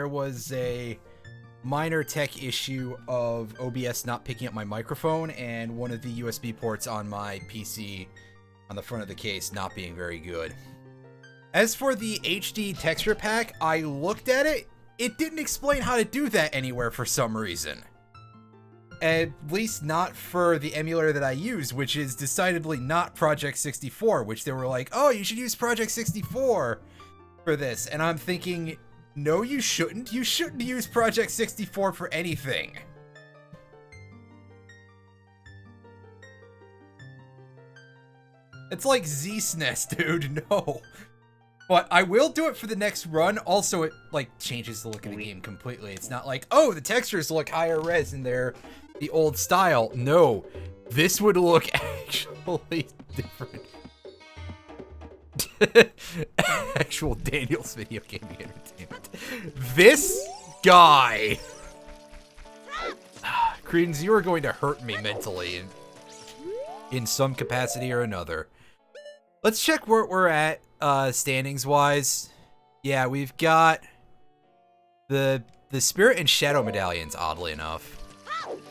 there was a minor tech issue of OBS not picking up my microphone and one of the USB ports on my PC on the front of the case not being very good. As for the HD texture pack, I looked at it. It didn't explain how to do that anywhere for some reason. At least not for the emulator that I use, which is decidedly not Project 64, which they were like, oh, you should use Project 64 for this. And I'm thinking, no, you shouldn't. You shouldn't use Project 64 for anything. It's like Z-SNES, dude. No. But I will do it for the next run. Also, it, like, changes the look of the game completely. It's not like, oh, the textures look higher res and they're the old style. No. This would look actually different. Actual Daniel's video gaming entertainment. This guy. Credence, you are going to hurt me mentally in some capacity or another. Let's check where we're at standings wise. Yeah, we've got the Spirit and Shadow medallions, oddly enough.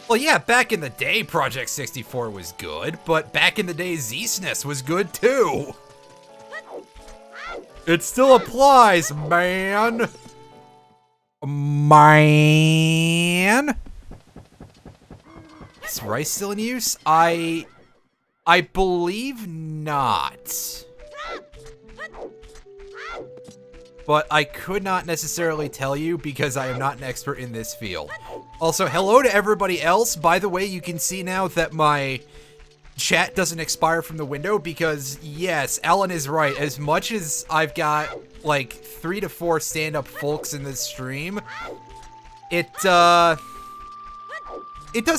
Well, yeah, back in the day, Project 64 was good, but back in the day, Z-SNES was good too. It still applies, man. Man. Is rice still in use? I believe not. But I could not necessarily tell you because I am not an expert in this field. Also, hello to everybody else. By the way, you can see now that my chat doesn't expire from the window because, yes, Alan is right. As much as I've got, like, 3 to 4 stand-up folks in this stream, it does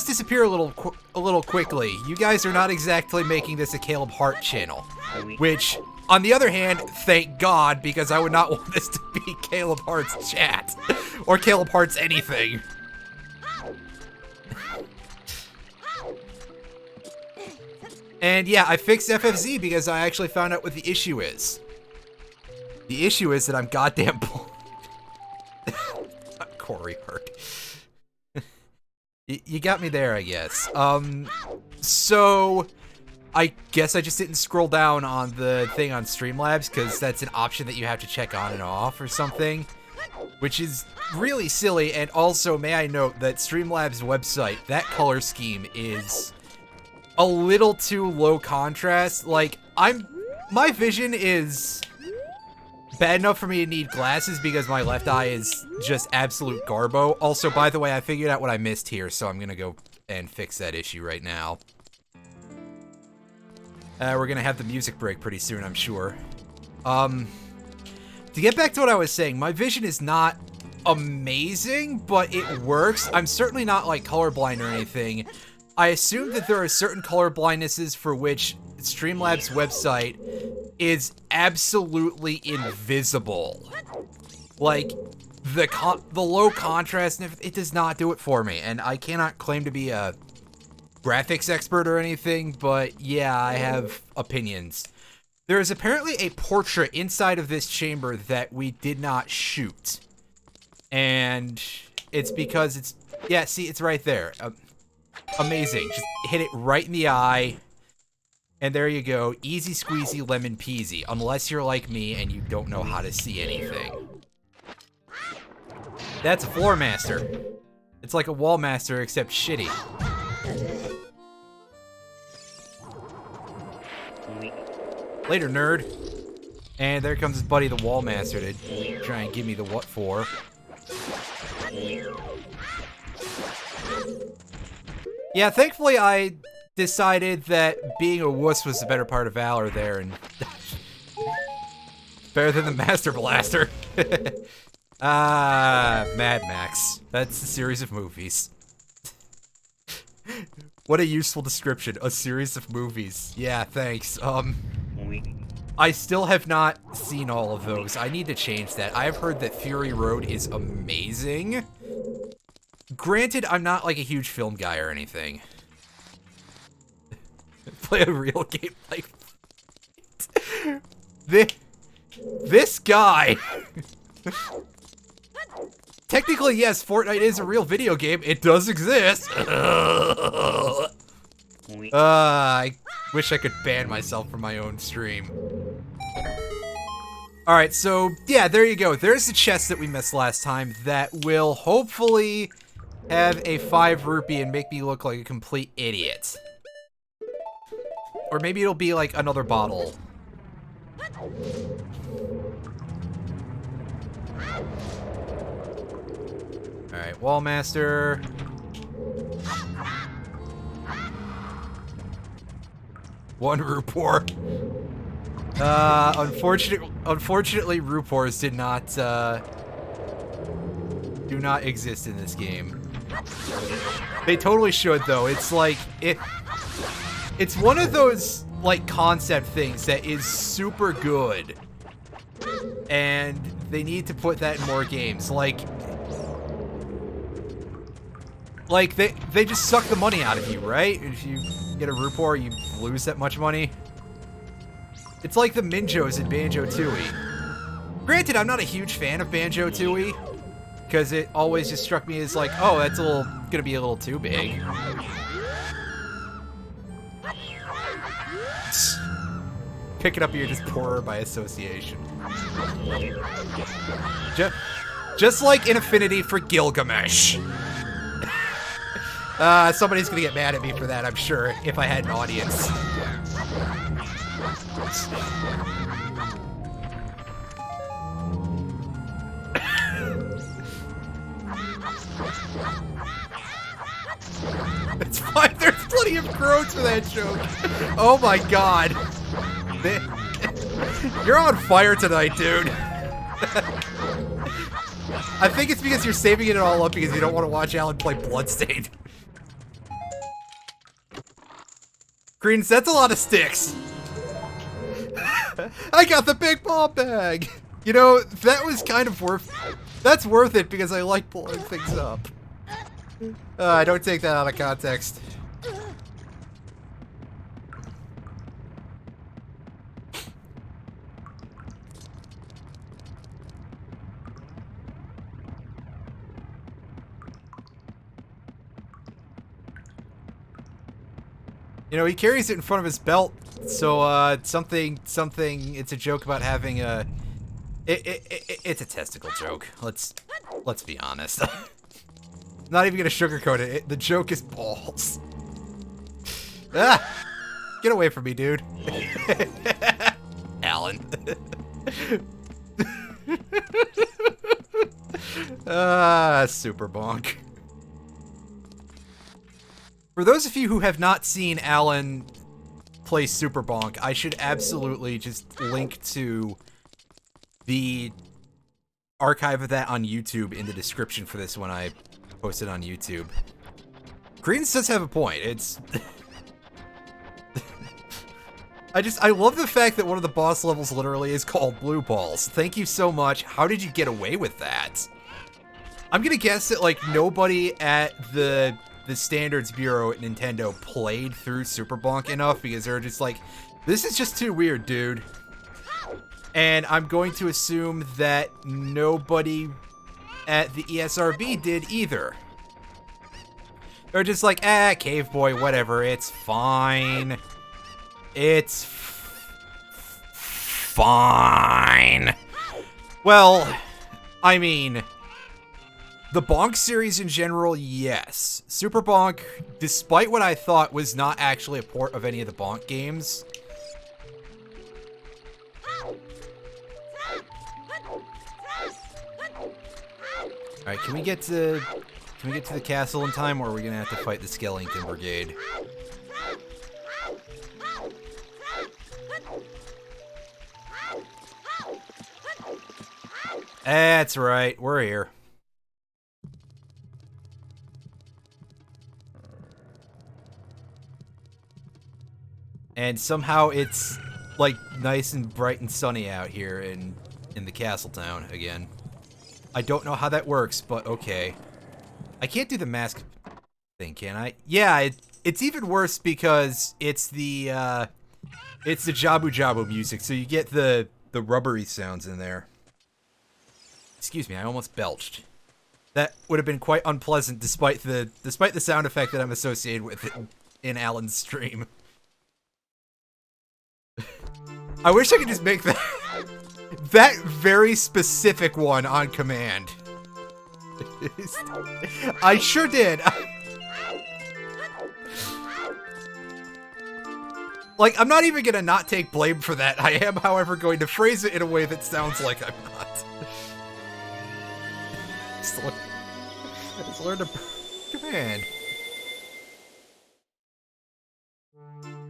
disappear a little quickly. You guys are not exactly making this a Caleb Hart channel, which, on the other hand, thank God, because I would not want this to be Caleb Hart's chat or Caleb Hart's anything. And yeah, I fixed FFZ because I actually found out what the issue is. The issue is that I'm goddamn blind. Corey Hart. You got me there, I guess. So I guess I just didn't scroll down on the thing on Streamlabs because that's an option that you have to check on and off or something, which is really silly. And also, may I note that Streamlabs' website, that color scheme is a little too low contrast. Like, my vision is bad enough for me to need glasses because my left eye is just absolute garbo. Also, by the way, I figured out what I missed here, so I'm gonna go and fix that issue right now. We're gonna have the music break pretty soon, I'm sure. To get back to what I was saying, my vision is not amazing, but it works. I'm certainly not, like, colorblind or anything. I assume that there are certain color blindnesses for which Streamlabs' website is absolutely invisible. Like, the low contrast, it does not do it for me, and I cannot claim to be a graphics expert or anything, but yeah, I have opinions. There is apparently a portrait inside of this chamber that we did not shoot. And it's because it's, yeah, see, it's right there. Amazing. Just hit it right in the eye. And there you go. Easy squeezy lemon peasy. Unless you're like me and you don't know how to see anything. That's a floor master. It's like a wall master except shitty. Later, nerd. And there comes his buddy, the wall master, to try and give me the what for. Yeah, thankfully I decided that being a wuss was the better part of valor there, and better than the Master Blaster. Mad Max. That's the series of movies. What a useful description, a series of movies. Yeah, thanks. I still have not seen all of those. I need to change that. I've heard that Fury Road is amazing. Granted, I'm not like a huge film guy or anything. Play a real game like this guy technically, yes, Fortnite is a real video game. It does exist. I wish I could ban myself from my own stream. Alright, so, yeah, there you go. There's the chest that we missed last time that will hopefully have a 5 rupee and make me look like a complete idiot. Or maybe it'll be like another bottle. Alright, Wallmaster. One Rupor. Unfortunately, Rupors do not exist in this game. They totally should, though. It's like, it's one of those, like, concept things that is super good. And they need to put that in more games. Like they just suck the money out of you, right? If you get a Rupor, you lose that much money. It's like the Minjos in Banjo-Tooie. Granted, I'm not a huge fan of Banjo-Tooie, because it always just struck me as like, oh, that's gonna be a little too big. Pick it up, you're just poorer by association. Just like in Affinity for Gilgamesh. Somebody's gonna get mad at me for that, I'm sure, if I had an audience. It's fine, there's plenty of groans for that joke. Oh my god. You're on fire tonight, dude. I think it's because you're saving it all up because you don't want to watch Alan play Bloodstained. Greens, that's a lot of sticks. I got the big bomb bag. You know, that was kind of that's worth it because I like blowing things up. Don't take that out of context. You know, he carries it in front of his belt, so, something, it's a joke about having a... It's a testicle joke. Let's be honest. Not even gonna sugarcoat it. The joke is balls. Ah! Get away from me, dude. Alan. Super bonk. For those of you who have not seen Alan play Super Bonk, I should absolutely just link to the archive of that on YouTube in the description for this when I post it on YouTube. Greens does have a point. It's... I love the fact that one of the boss levels literally is called Blue Balls. Thank you so much. How did you get away with that? I'm gonna guess that, like, nobody at the Standards Bureau at Nintendo played through Super Bonk enough because they're just like, this is just too weird, dude. And I'm going to assume that nobody at the ESRB did either. They're just like, Cave Boy, whatever, it's fine. It's fine. Well, I mean... the Bonk series in general, yes. Super Bonk, despite what I thought, was not actually a port of any of the Bonk games. Alright, can we get to the castle in time, or are we gonna have to fight the Skellington Brigade? That's right, we're here. And somehow it's, like, nice and bright and sunny out here in the castle town again. I don't know how that works, but okay. I can't do the mask thing, can I? Yeah, it's even worse because it's the Jabu Jabu music, so you get the rubbery sounds in there. Excuse me, I almost belched. That would have been quite unpleasant despite the sound effect that I'm associated with in Alan's stream. I wish I could just make that very specific one on command. I sure did. Like, I'm not even gonna not take blame for that. I am, however, going to phrase it in a way that sounds like I'm not. Just learn to command.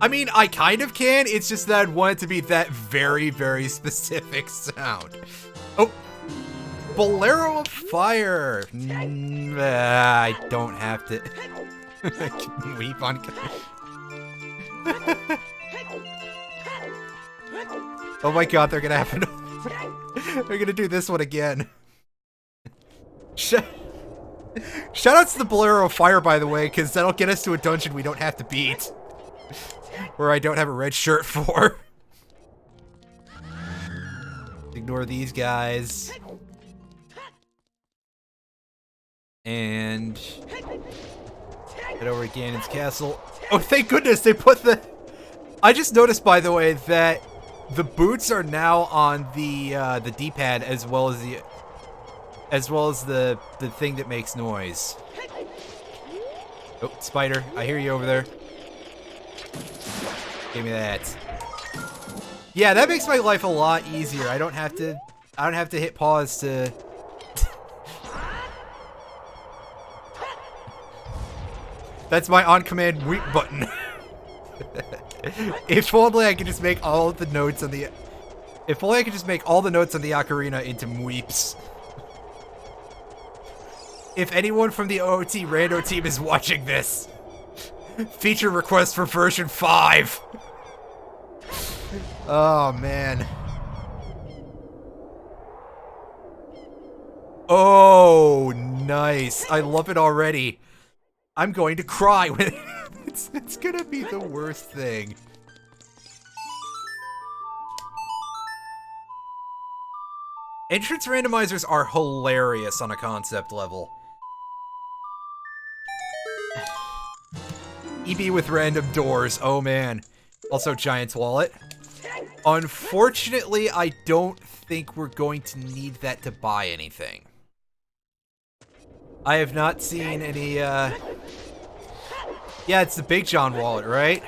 I mean, I kind of can, it's just that I want it to be that very, very specific sound. Oh! Bolero of Fire! I don't have to... weep on... Oh my god, they're gonna have to... They're gonna do this one again. Shoutouts to the Bolero of Fire, by the way, because that'll get us to a dungeon we don't have to beat. Where I don't have a red shirt for. Ignore these guys. And... head over to Ganon's castle. Oh, thank goodness they put the... I just noticed, by the way, that the boots are now on the D-pad as well as the thing that makes noise. Oh, spider, I hear you over there. Give me that. Yeah, that makes my life a lot easier. I don't have to hit pause to... That's my on-command weep button. If only I could just make all of the notes on the... If only I could just make all the notes on the ocarina into weeps. If anyone from the OOT Rando team is watching this, feature request for version 5. Oh, man. Oh, nice. I love it already. I'm going to cry when it's gonna be the worst thing. Entrance randomizers are hilarious on a concept level. EB with random doors, oh man. Also Giant's Wallet. Unfortunately, I don't think we're going to need that to buy anything. I have not seen any, Yeah, it's the Big John wallet, right?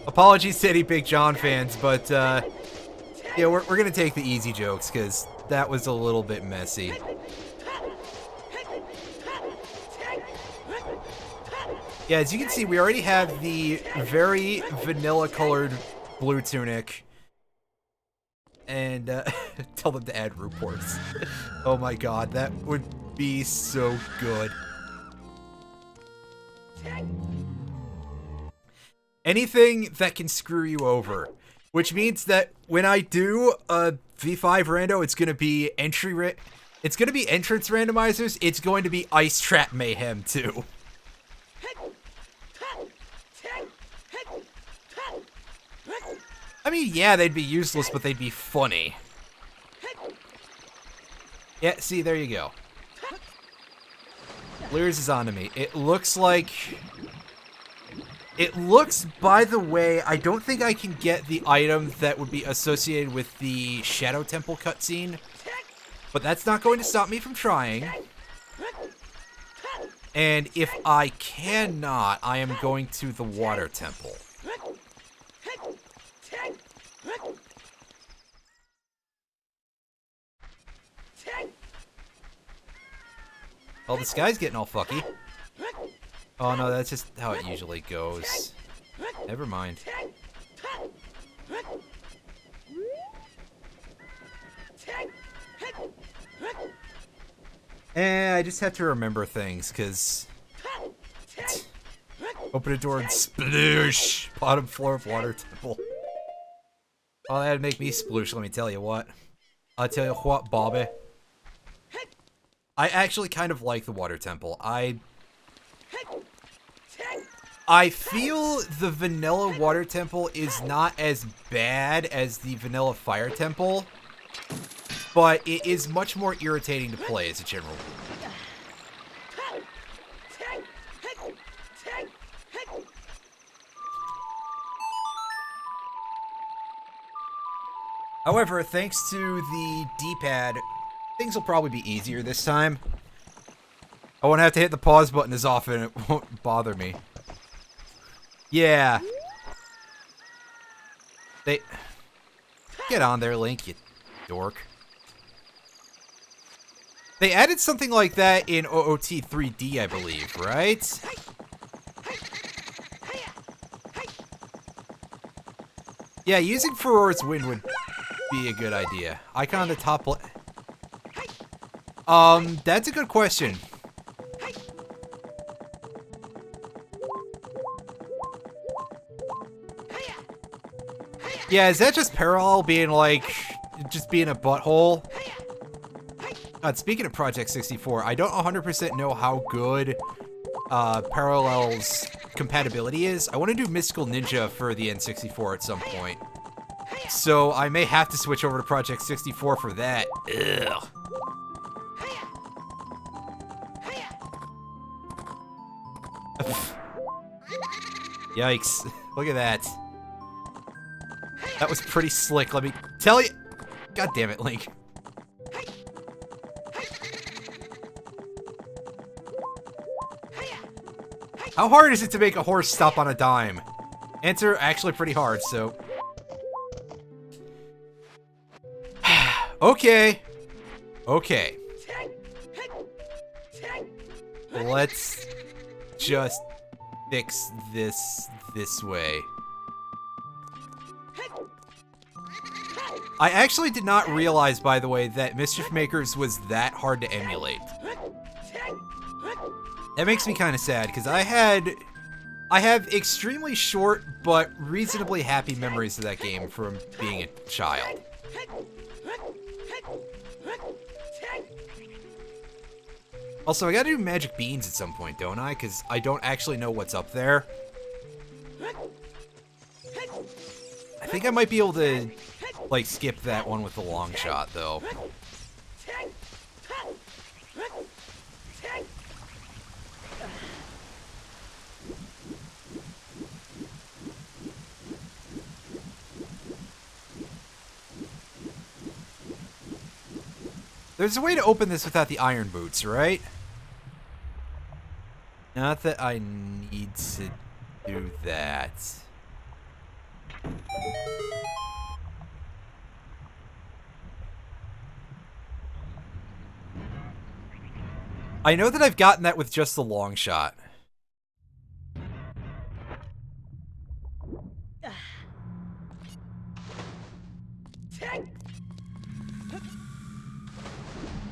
Apologies to any Big John fans, but, yeah, we're gonna take the easy jokes, because that was a little bit messy. Yeah, as you can see, we already have the very vanilla-colored blue tunic. And, tell them to add reports. Oh my god, that would be so good. Anything that can screw you over. Which means that when I do a V5 rando, it's gonna be it's gonna be entrance randomizers, it's going to be Ice Trap Mayhem too. I mean, yeah, they'd be useless, but they'd be funny. Yeah, see, there you go. Lears is onto me. It looks like... It looks, by the way, I don't think I can get the item that would be associated with the Shadow Temple cutscene. But that's not going to stop me from trying. And if I cannot, I am going to the Water Temple. Oh, this guy's getting all fucky. Oh no, that's just how it usually goes. Never mind. I just have to remember things, because... Open a door and sploosh! Bottom floor of Water Temple. Oh, that'd make me sploosh, let me tell you what. I'll tell you what, Bobby. I actually kind of like the Water Temple. I feel the vanilla Water Temple is not as bad as the vanilla Fire Temple. but it is much more irritating to play as a general rule. However, thanks to the D-pad, things will probably be easier this time. I won't have to hit the pause button as often, it won't bother me. Yeah. They... Get on there, Link, you dork. They added something like that in OOT 3D, I believe, right? Yeah, using Furore's Wind would be a good idea. Icon on the top left. That's a good question. Yeah, is that just parallel being like, just being a butthole? God, speaking of Project 64, I don't 100% know how good Parallel's compatibility is. I want to do Mystical Ninja for the N64 at some point. So I may have to switch over to Project 64 for that. Ugh. Yikes. Look at that. That was pretty slick, let me tell you. God damn it, Link. How hard is it to make a horse stop on a dime? Answer, actually pretty hard, so... Okay. Okay. Let's just fix this way. I actually did not realize, by the way, that Mischief Makers was that hard to emulate. That makes me kind of sad, because I have extremely short but reasonably happy memories of that game from being a child. Also, I gotta do Magic Beans at some point, don't I? Because I don't actually know what's up there. I think I might be able to, like, skip that one with the long shot, though. There's a way to open this without the iron boots, right? Not that I need to do that. I know that I've gotten that with just the long shot.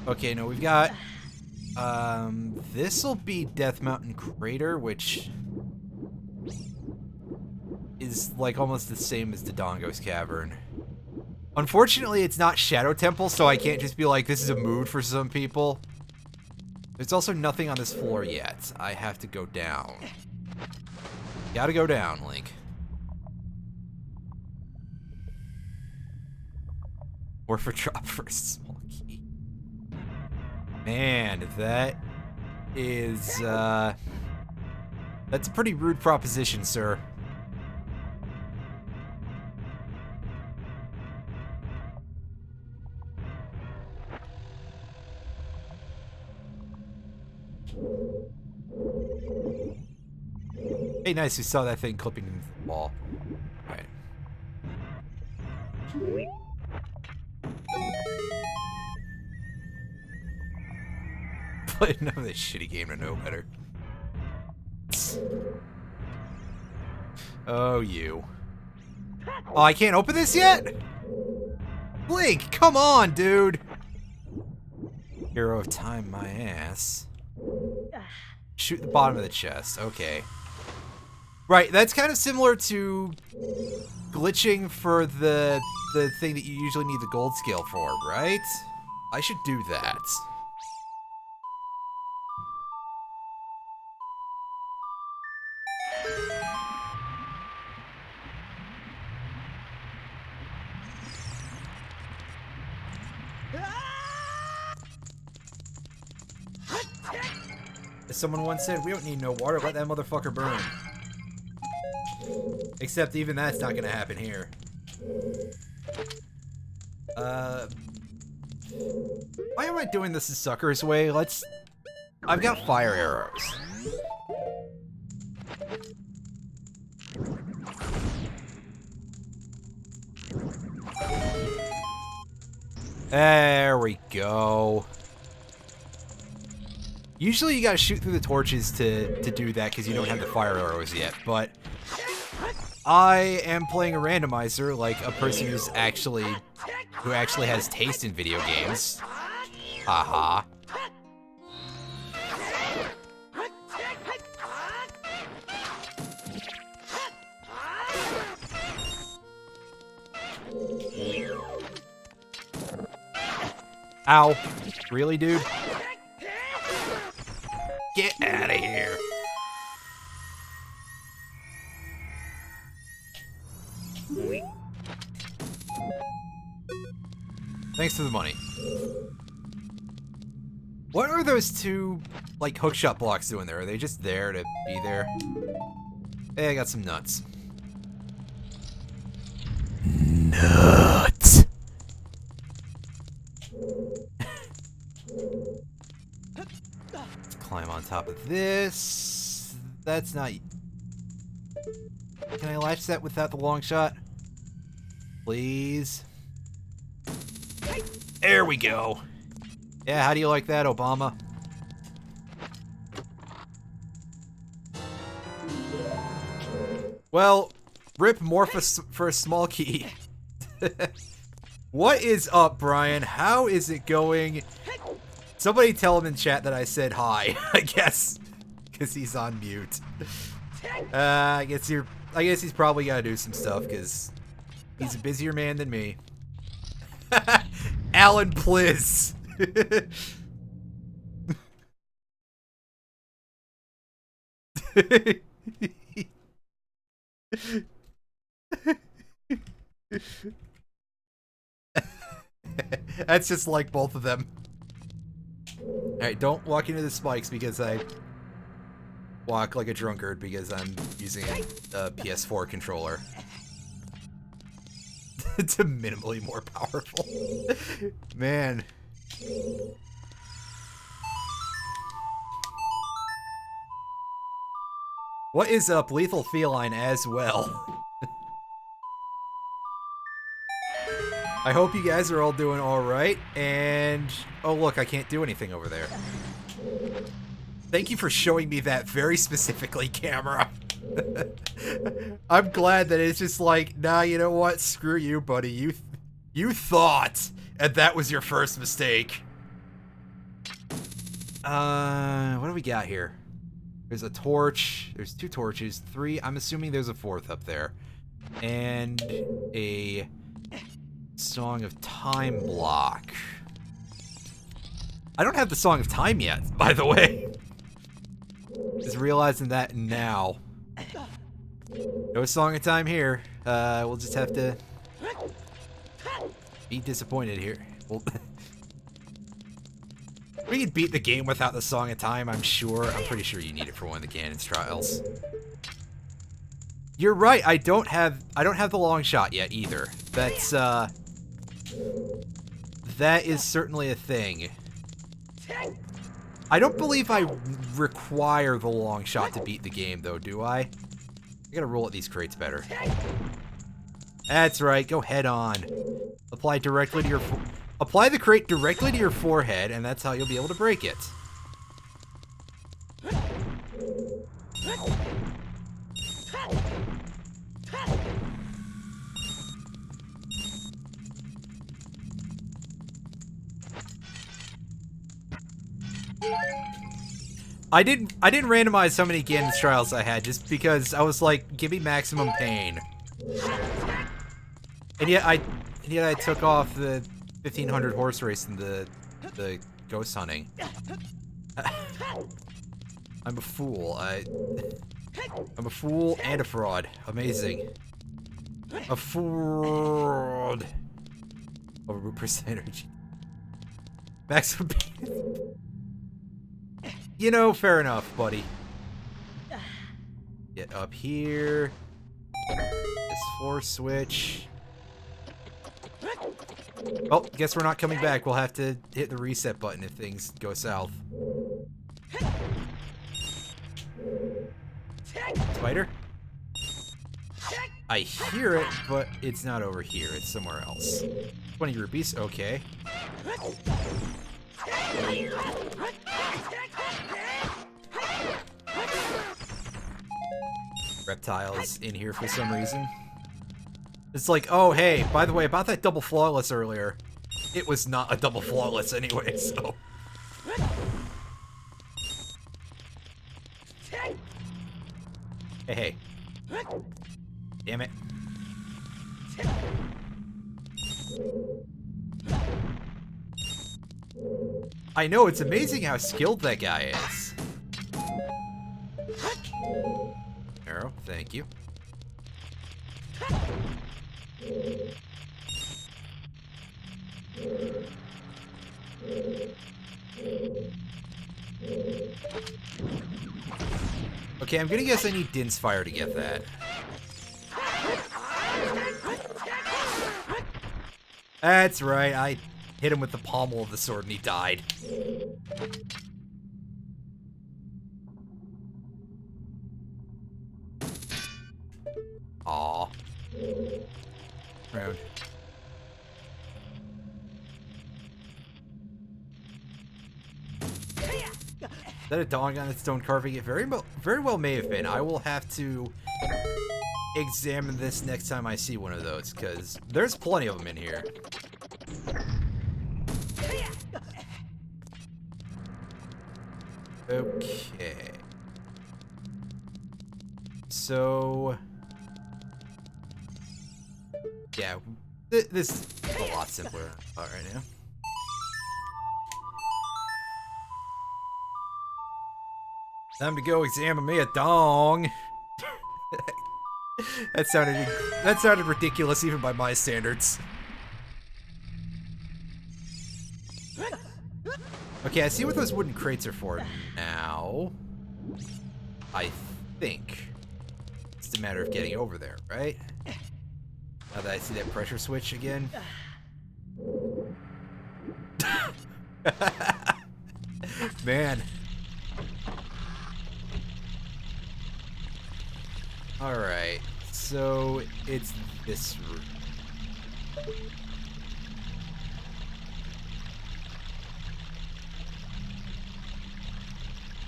Okay, no, we've got... this'll be Death Mountain Crater, which... is, like, almost the same as Dodongo's Cavern. Unfortunately, it's not Shadow Temple, so I can't just be like, this is a mood for some people. There's also nothing on this floor yet. I have to go down. Gotta go down, Link. Or for drop first small key. Man, that is, that's a pretty rude proposition, sir. Hey, nice, we saw that thing clipping into the wall. Alright. Played enough of this shitty game to know better. Oh, you. Oh, I can't open this yet? Blink, come on, dude! Hero of time, my ass. Shoot the bottom of the chest, okay. Right, that's kind of similar to glitching for the thing that you usually need the gold scale for, right? I should do that. As someone once said, we don't need no water, let that motherfucker burn. Except even that's not gonna happen here. Why am I doing this the sucker's way? I've got fire arrows. There we go. Usually you gotta shoot through the torches to do that because you don't have the fire arrows yet, but I am playing a randomizer like a person who actually has taste in video games. Haha. Ow. Really, dude? Get out of here. Thanks for the money. What are those two, like, hookshot blocks doing there? Are they just there to be there? Hey, I got some nuts. Nuts! Let's climb on top of this. That's not... Can I latch that without the long shot? Please? There we go. Yeah, how do you like that, Obama? Well, rip Morphus for a small key. What is up, Brian? How is it going? Somebody tell him in chat that I said hi, I guess. Because he's on mute. I guess he's probably gotta do some stuff, because he's a busier man than me. Alan Pliz. That's just like both of them. Alright, don't walk into the spikes because I walk like a drunkard because I'm using a PS4 controller. To minimally more powerful. Man. What is up, Lethal Feline as well? I hope you guys are all doing alright, and... Oh look, I can't do anything over there. Thank you for showing me that very specifically, camera. I'm glad that it's just like, nah, you know what? Screw you, buddy. You thought, and that was your first mistake. What do we got here? There's a torch. There's 2 torches. 3. I'm assuming there's a 4th up there. And a Song of Time block. I don't have the Song of Time yet, by the way. Just realizing that now. No Song of Time here. We'll just have to be disappointed here. We could beat the game without the Song of Time, I'm sure. I'm pretty sure you need it for one of the Ganon's trials. You're right, I don't have the long shot yet either. That's that is certainly a thing. I don't believe I require the long shot to beat the game though, do I? I gotta roll at these crates better. That's right, go head on. Apply directly to your apply the crate directly to your forehead, and that's how you'll be able to break it. I didn't randomize so many Ganon's trials I had just because I was like, give me maximum pain. And yet I took off the 1500 horse race in the ghost hunting. I'm a fool. I'm a fool and a fraud. Amazing. A fraud. Over percentage. Maximum pain. You know, fair enough, buddy. Get up here. This force switch. Oh, guess we're not coming back. We'll have to hit the reset button if things go south. Spider? I hear it, but it's not over here. It's somewhere else. 20 rupees, okay. Reptiles in here for some reason. It's like, oh, hey, by the way, about that double flawless earlier. It was not a double flawless anyway, so. Hey, hey. Damn it. I know, it's amazing how skilled that guy is. Arrow, thank you. Okay, I'm gonna guess I need Din's Fire to get that. That's right, I hit him with the pommel of the sword and he died. Aw. Round. Is that a dog on its stone carving? It very well may have been. I will have to examine this next time I see one of those, because there's plenty of them in here. Okay. So... yeah, this is a lot simpler right now. Time to go examine me a dong. That sounded ridiculous even by my standards. Okay, I see what those wooden crates are for now. I think it's a matter of getting over there, right? Now that I see that pressure switch again. Man. Alright, so it's this route.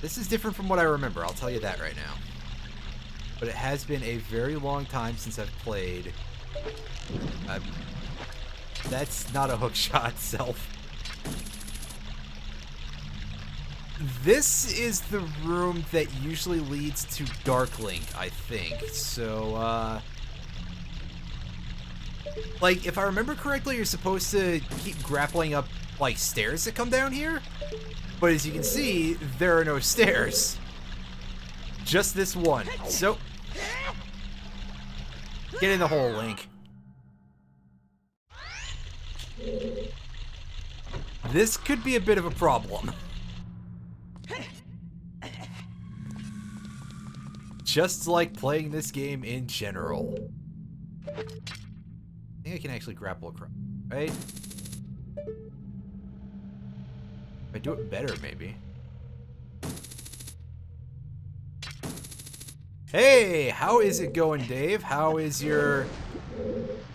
This is different from what I remember, I'll tell you that right now. But it has been a very long time since I've played. That's not a hookshot, self. This is the room that usually leads to Dark Link, I think. So, like, if I remember correctly, you're supposed to keep grappling up, like, stairs that come down here. But as you can see, there are no stairs. Just this one. So, get in the hole, Link. This could be a bit of a problem. Just like playing this game in general. I think I can actually grapple across, right? If I do it better, maybe. Hey, how is it going, Dave? How is your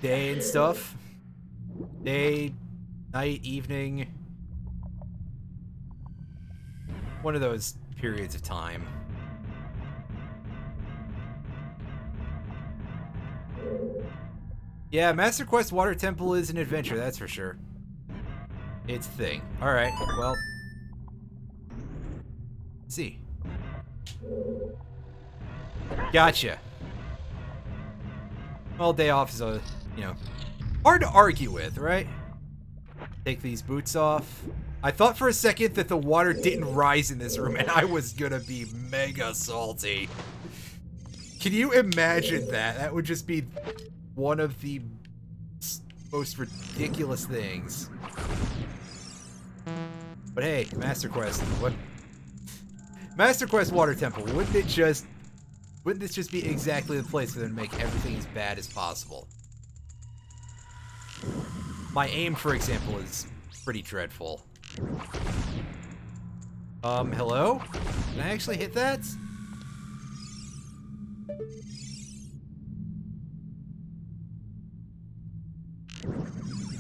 day and stuff? Day, night, evening. One of those periods of time. Yeah, Master Quest Water Temple is an adventure, that's for sure. It's a thing. Alright, well. Let's see. Gotcha. Well, day off is a, you know, hard to argue with, right? Take these boots off. I thought for a second that the water didn't rise in this room and I was gonna be mega salty. Can you imagine that? That would just be one of the most ridiculous things. But hey, Master Quest, Master Quest Water Temple, wouldn't this just be exactly the place for them to make everything as bad as possible? My aim, for example, is pretty dreadful. Hello? Can I actually hit that?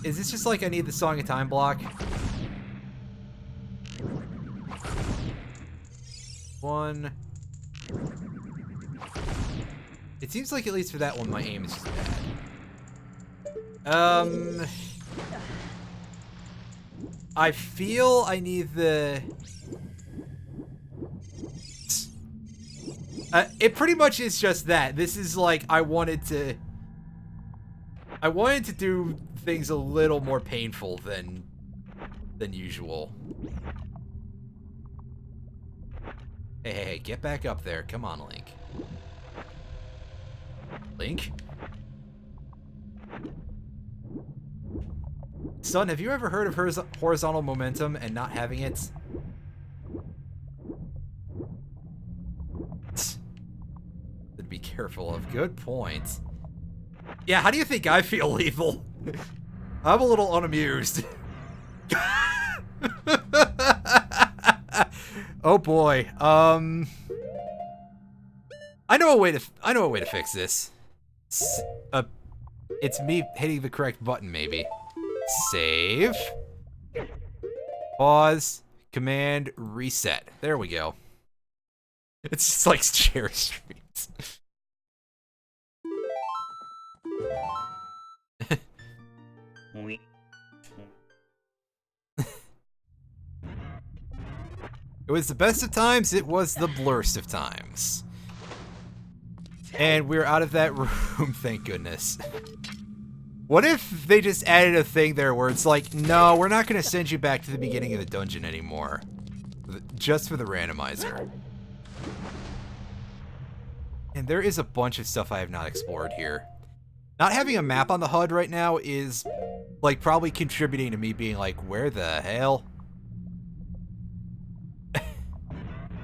Is this just like I need the Song of Time block? One. It seems like at least for that one, my aim is just bad. I feel I need the... it pretty much is just that. This is like, I wanted to do things a little more painful than usual. Hey, get back up there. Come on, Link. Link? Son, have you ever heard of horizontal momentum and not having it? To be careful of. Good point. Yeah, how do you think I feel, Lethal? I'm a little unamused. Oh boy. I know a way to fix this. It's me hitting the correct button, maybe. Save. Pause. Command. Reset. There we go. It's just like share streams. It was the best of times, it was the blurst of times. And we're out of that room, thank goodness. What if they just added a thing there where it's like, no, we're not going to send you back to the beginning of the dungeon anymore. Just for the randomizer. And there is a bunch of stuff I have not explored here. Not having a map on the HUD right now is, like, probably contributing to me being like, where the hell?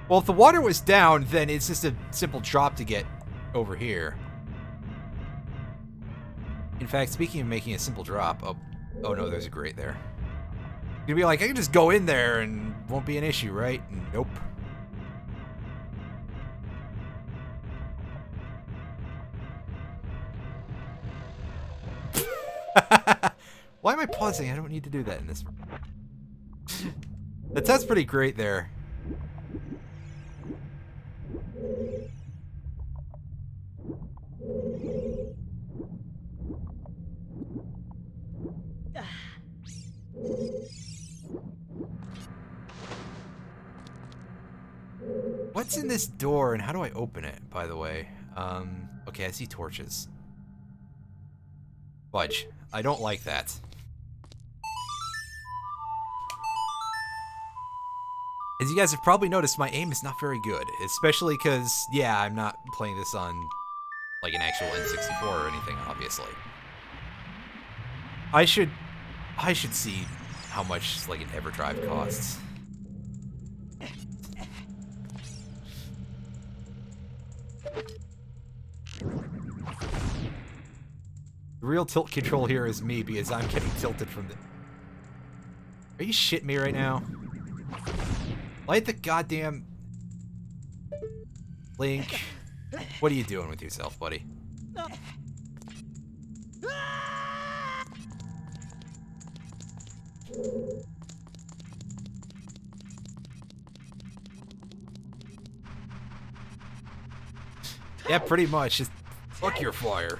Well, if the water was down, then it's just a simple drop to get over here. In fact, speaking of making a simple drop, oh no, there's a grate there. You're gonna be like, I can just go in there and won't be an issue, right? Nope. Why am I pausing? I don't need to do that in this. That sounds pretty great there. What's in this door and how do I open it, by the way? Okay, I see torches. Fudge. I don't like that. As you guys have probably noticed, my aim is not very good. Especially because, yeah, I'm not playing this on, like, an actual N64 or anything, obviously. I should see how much, like, an EverDrive costs. The real tilt control here is me because I'm getting tilted from the... Are you shitting me right now? Light the goddamn... Link. What are you doing with yourself, buddy? Yeah, pretty much. Just fuck your fire.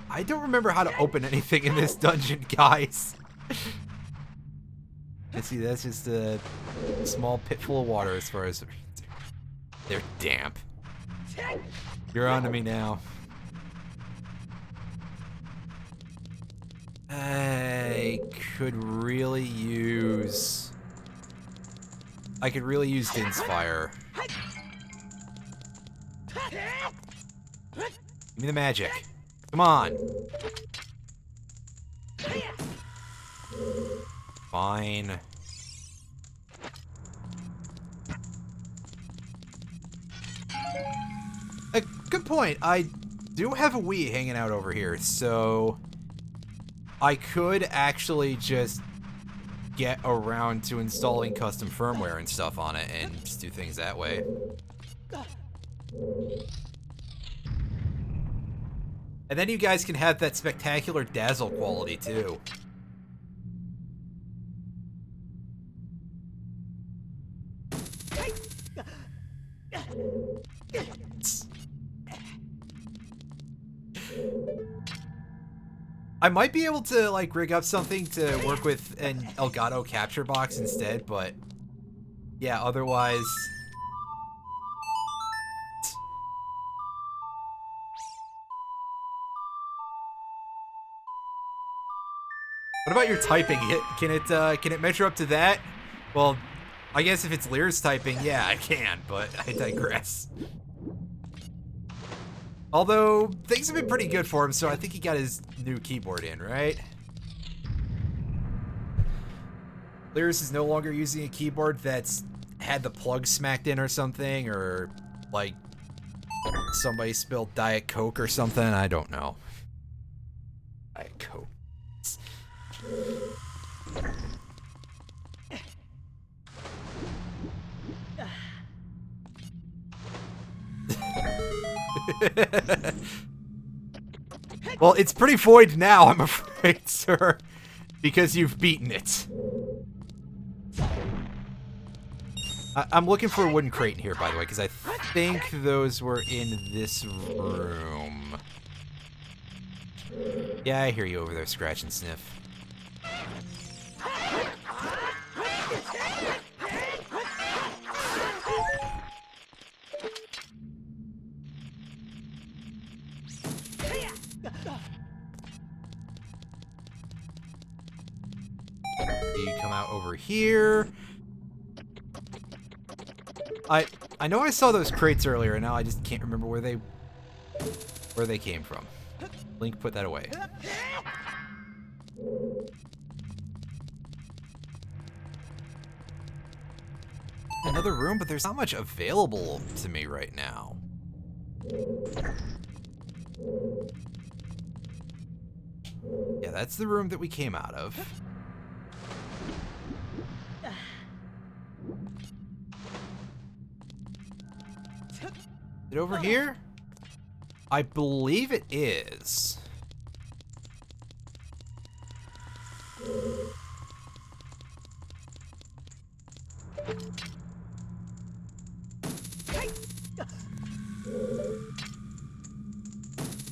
I don't remember how to open anything in this dungeon, guys. Let's see, that's just a small pit full of water as far as... They're damp. You're on to me now. I could really use... I could really use Din's fire. Give me the magic. Come on. Fine. good point. I do have a Wii hanging out over here, so I could actually just get around to installing custom firmware and stuff on it and just do things that way. And then you guys can have that spectacular dazzle quality too. I might be able to like rig up something to work with an Elgato capture box instead, but yeah, otherwise. What about your typing? Can it measure up to that? Well, I guess if it's Lear's typing, yeah, I can, but I digress. Although, things have been pretty good for him, so I think he got his new keyboard in, right? Lyris is no longer using a keyboard that's had the plug smacked in or something, or, like, somebody spilled Diet Coke or something, I don't know. Diet Coke. Well, it's pretty void now, I'm afraid, sir, because you've beaten it. I'm looking for a wooden crate in here, by the way, because I think those were in this room. Yeah, I hear you over there, Scratch and Sniff. You come out over here. I know I saw those crates earlier, and now I just can't remember where they came from. Link, put that away. Another room, but there's not much available to me right now. Yeah, that's the room that we came out of. Is it over here? I believe it is.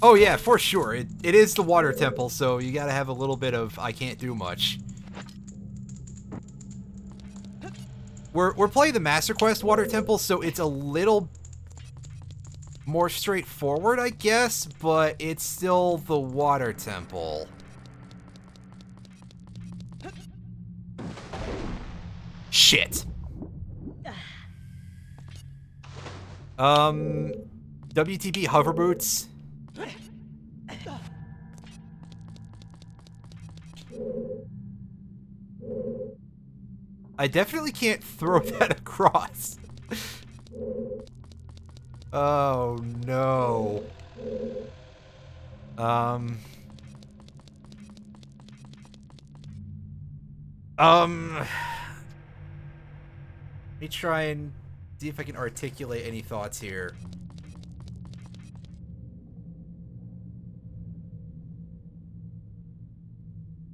Oh yeah, for sure. It is the water temple, so you gotta have a little bit of I can't do much. We're playing the Master Quest water temple, so it's a little more straightforward, I guess, but it's still the water temple. Shit. WTP hover boots. I definitely can't throw that across. Oh no. Let me try and see if I can articulate any thoughts here.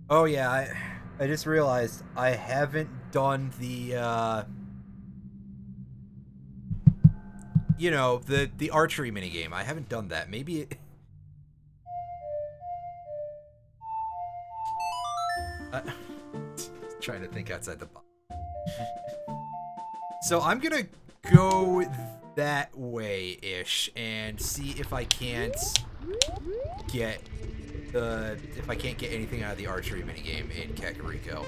Oh yeah, I just realized I haven't done the you know, the archery minigame. I haven't done that. Maybe it trying to think outside the box. So I'm gonna go that way-ish and see if I can't get anything out of the archery minigame in Kakariko.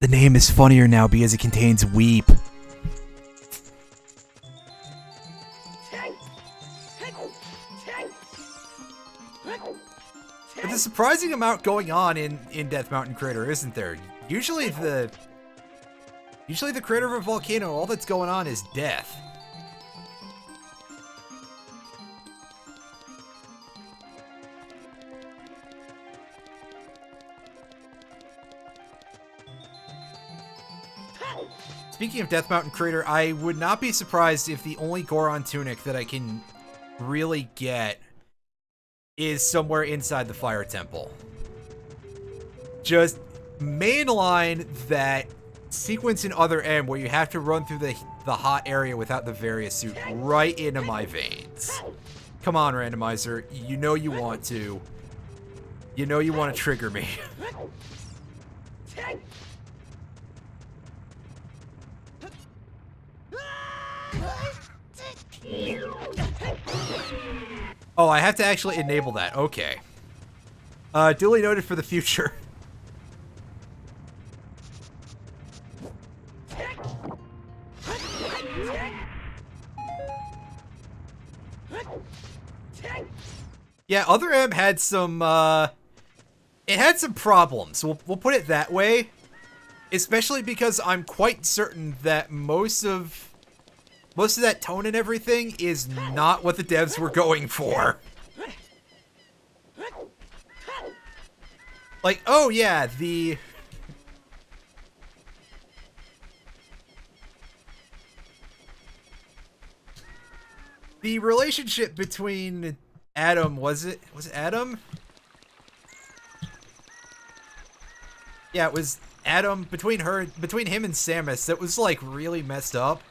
The name is funnier now because it contains weep. But there's a surprising amount going on in Death Mountain Crater, isn't there? Usually the crater of a volcano, all that's going on is death. Speaking of Death Mountain Crater, I would not be surprised if the only Goron tunic that I can really get is somewhere inside the Fire Temple. Just mainline that sequence in Other M where you have to run through the hot area without the various suit right into my veins. Come on, Randomizer. You know you want to. You know you want to trigger me. Oh, I have to actually enable that. Okay. Duly noted for the future. Yeah, Other M had some, it had some problems. We'll put it that way. Especially because I'm quite certain that most of that tone and everything is not what the devs were going for. Like, oh yeah, the relationship between Adam, was it Adam? Yeah, it was Adam, between him and Samus, that was like really messed up.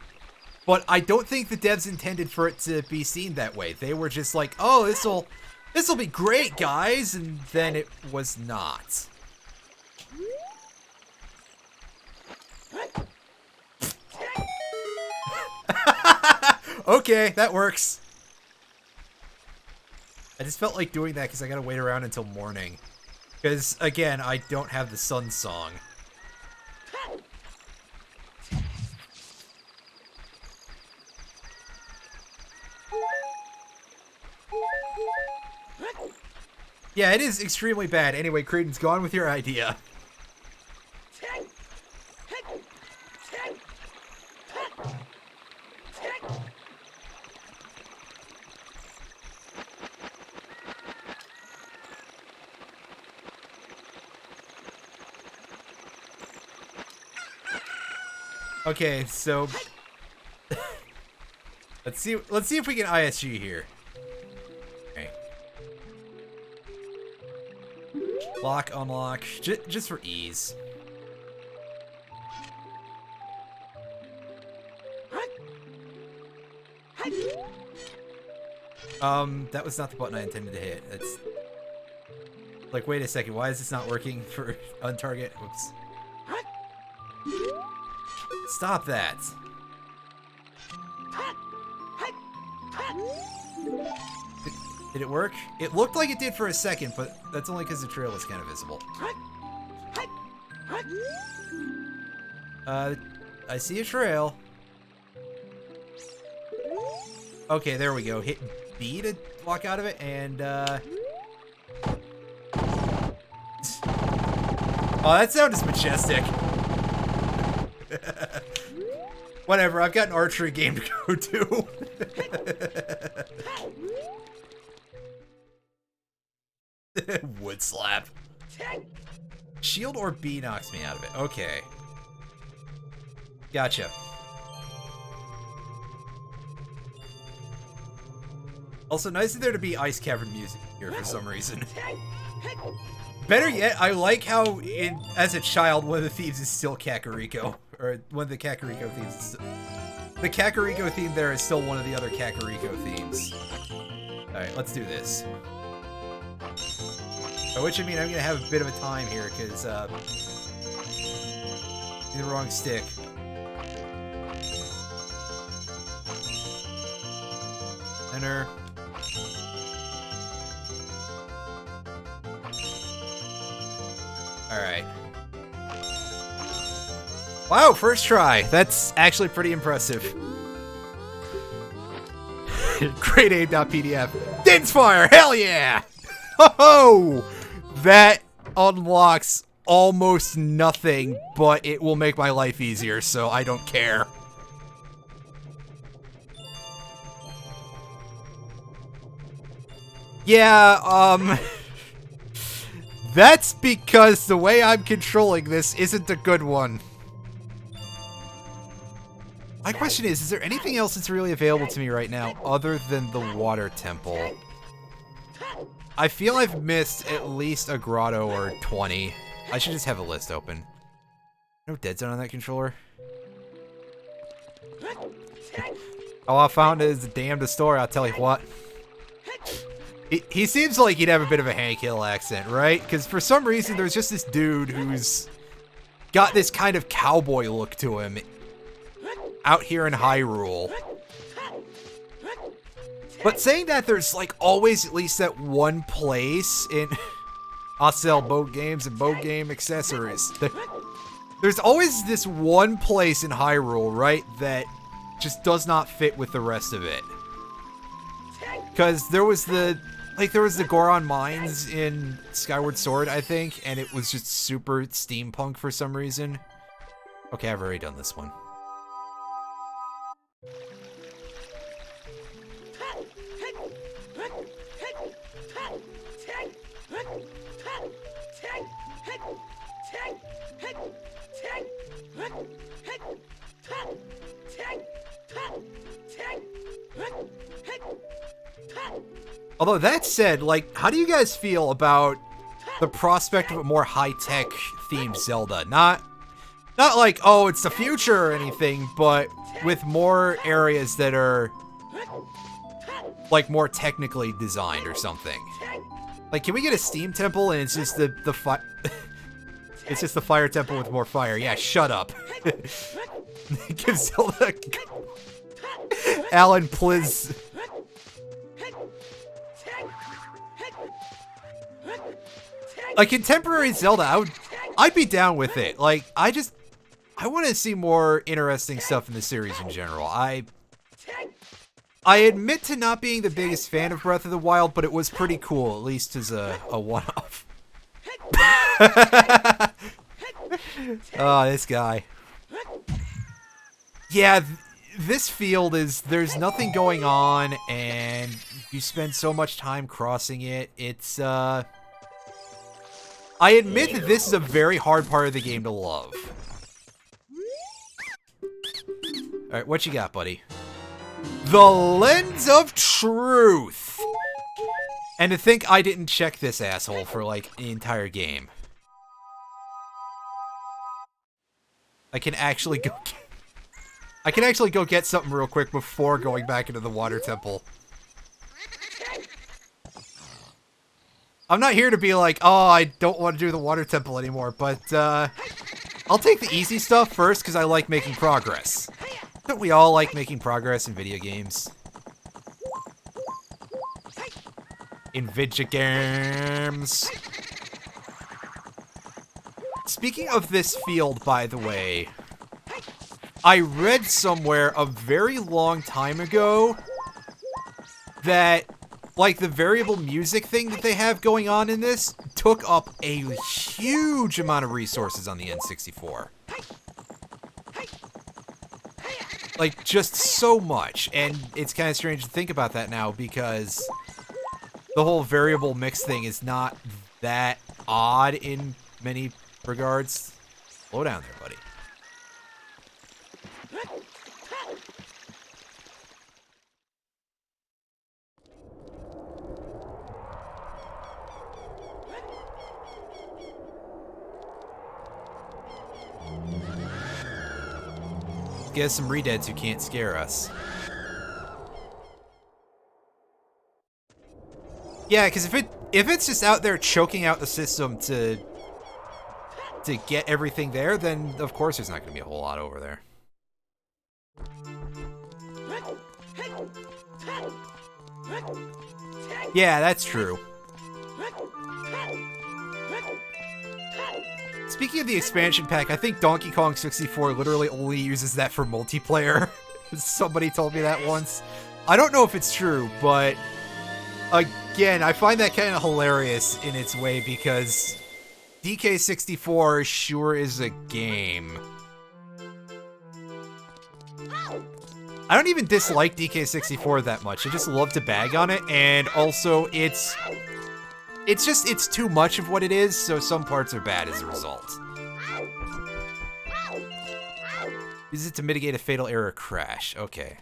But I don't think the devs intended for it to be seen that way. They were just like, oh, this'll be great, guys, and then it was not. Okay, that works. I just felt like doing that because I gotta wait around until morning. Because, again, I don't have the sun song. Yeah, it is extremely bad. Anyway, Creighton's gone with your idea. Okay, so let's see if we can ISG here. Okay. Lock, unlock, just for ease. That was not the button I intended to hit. It's like, wait a second, why is this not working for untarget? Oops. Stop that. Did it work? It looked like it did for a second, but that's only because the trail was kind of visible. I see a trail. Okay, there we go. Hit B to walk out of it, and, oh, that sound is majestic. Whatever, I've got an archery game to go to. Wood slap. Shield or B knocks me out of it. Okay. Gotcha. Also, nice of there to be ice cavern music here for some reason. Better yet, I like how, as a child, one of the themes is still Kakariko. Or one of the Kakariko themes is the Kakariko theme there is still one of the other Kakariko themes. Alright, let's do this. By which I mean I'm gonna have a bit of a time here, because, the wrong stick. Enter. Alright. Wow, first try. That's actually pretty impressive. Great aim.pdf. Din's fire! Hell yeah! Oh! That unlocks almost nothing, but it will make my life easier, so I don't care. Yeah, that's because the way I'm controlling this isn't a good one. My question is there anything else that's really available to me right now other than the water temple? I feel I've missed at least a grotto or 20. I should just have a list open. No dead zone on that controller. All I found is a damned story, I'll tell you what. He seems like he'd have a bit of a Hank Hill accent, right? Because for some reason there's just this dude who's got this kind of cowboy look to him out here in Hyrule. But saying that, there's like always at least that one place in... I sell boat games and boat game accessories. There's always this one place in Hyrule, right, that just does not fit with the rest of it. Because there was the Goron Mines in Skyward Sword, I think, and it was just super steampunk for some reason. Okay, I've already done this one. Although that said, like, how do you guys feel about the prospect of a more high-tech themed Zelda? Not like, oh, it's the future or anything, but with more areas that are like more technically designed or something. Like, can we get a steam temple and it's just the it's just the fire temple with more fire? Yeah, shut up. Give Zelda Alan, please. A contemporary Zelda, I'd be down with it. Like, I want to see more interesting stuff in the series in general. I admit to not being the biggest fan of Breath of the Wild, but it was pretty cool, at least as a one-off. Oh, this guy. Yeah, this field is, there's nothing going on, and you spend so much time crossing it. It's, I admit that this is a very hard part of the game to love. Alright, what you got, buddy? The Lens of Truth! And to think I didn't check this asshole for, like, the entire game. I can actually go get something real quick before going back into the water temple. I'm not here to be like, oh, I don't want to do the water temple anymore, but, I'll take the easy stuff first because I like making progress. Don't we all like making progress in video games? In video games. Speaking of this field, by the way, I read somewhere a very long time ago that, like, the variable music thing that they have going on in this took up a huge amount of resources on the N64. Like, just so much. And it's kind of strange to think about that now because the whole variable mix thing is not that odd in many regards. Slow down there, buddy. Get us some redeads who can't scare us. Yeah, because if it's just out there choking out the system to get everything there, then of course there's not going to be a whole lot over there. Yeah, that's true. Speaking of the expansion pack, I think Donkey Kong 64 literally only uses that for multiplayer. Somebody told me that once. I don't know if it's true, but Again, I find that kind of hilarious in its way because DK64 sure is a game. I don't even dislike DK64 that much. I just love to bag on it, and also it's too much of what it is, so some parts are bad as a result. Use it to mitigate a fatal error crash. Okay.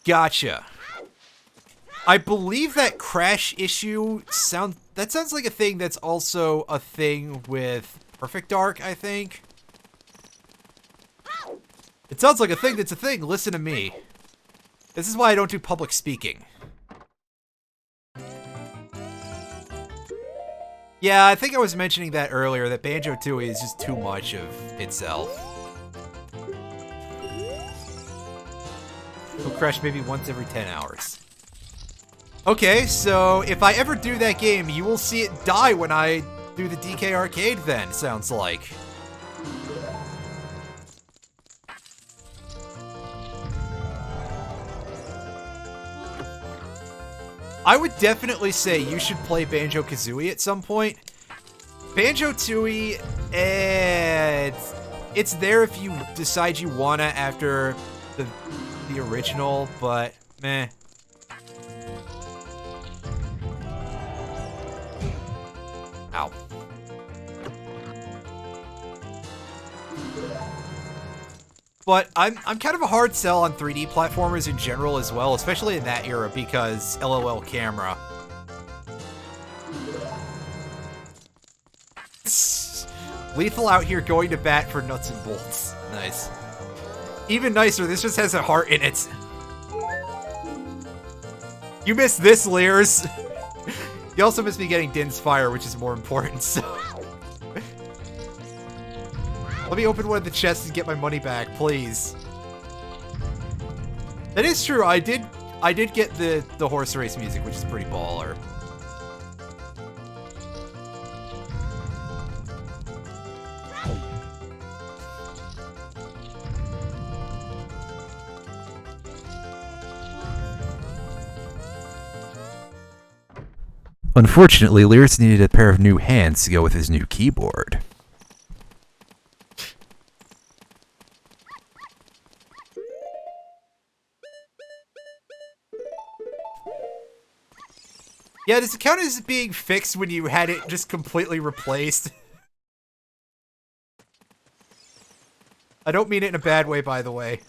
Gotcha. I believe that crash issue sounds like a thing that's also a thing with Perfect Dark, I think. It sounds like a thing that's a thing. Listen to me. This is why I don't do public speaking. Yeah, I think I was mentioning that earlier, that Banjo-Tooie is just too much of itself. It'll crash maybe once every 10 hours. Okay, so if I ever do that game, you will see it die when I do the DK Arcade then, sounds like. I would definitely say you should play Banjo-Kazooie at some point. Banjo-Tooie, it's there if you decide you wanna after the original, but meh. Ow. But I'm kind of a hard sell on 3D platformers in general as well, especially in that era because LOL camera. Lethal out here going to bat for nuts and bolts. Nice. Even nicer, this just has a heart in it. You missed this, Lears. You also missed me getting Din's Fire, which is more important, so... Let me open one of the chests and get my money back, please. That is true, I did get the horse race music, which is pretty baller. Unfortunately, Lyris needed a pair of new hands to go with his new keyboard. Yeah, does it count as being fixed when you had it just completely replaced? I don't mean it in a bad way, by the way.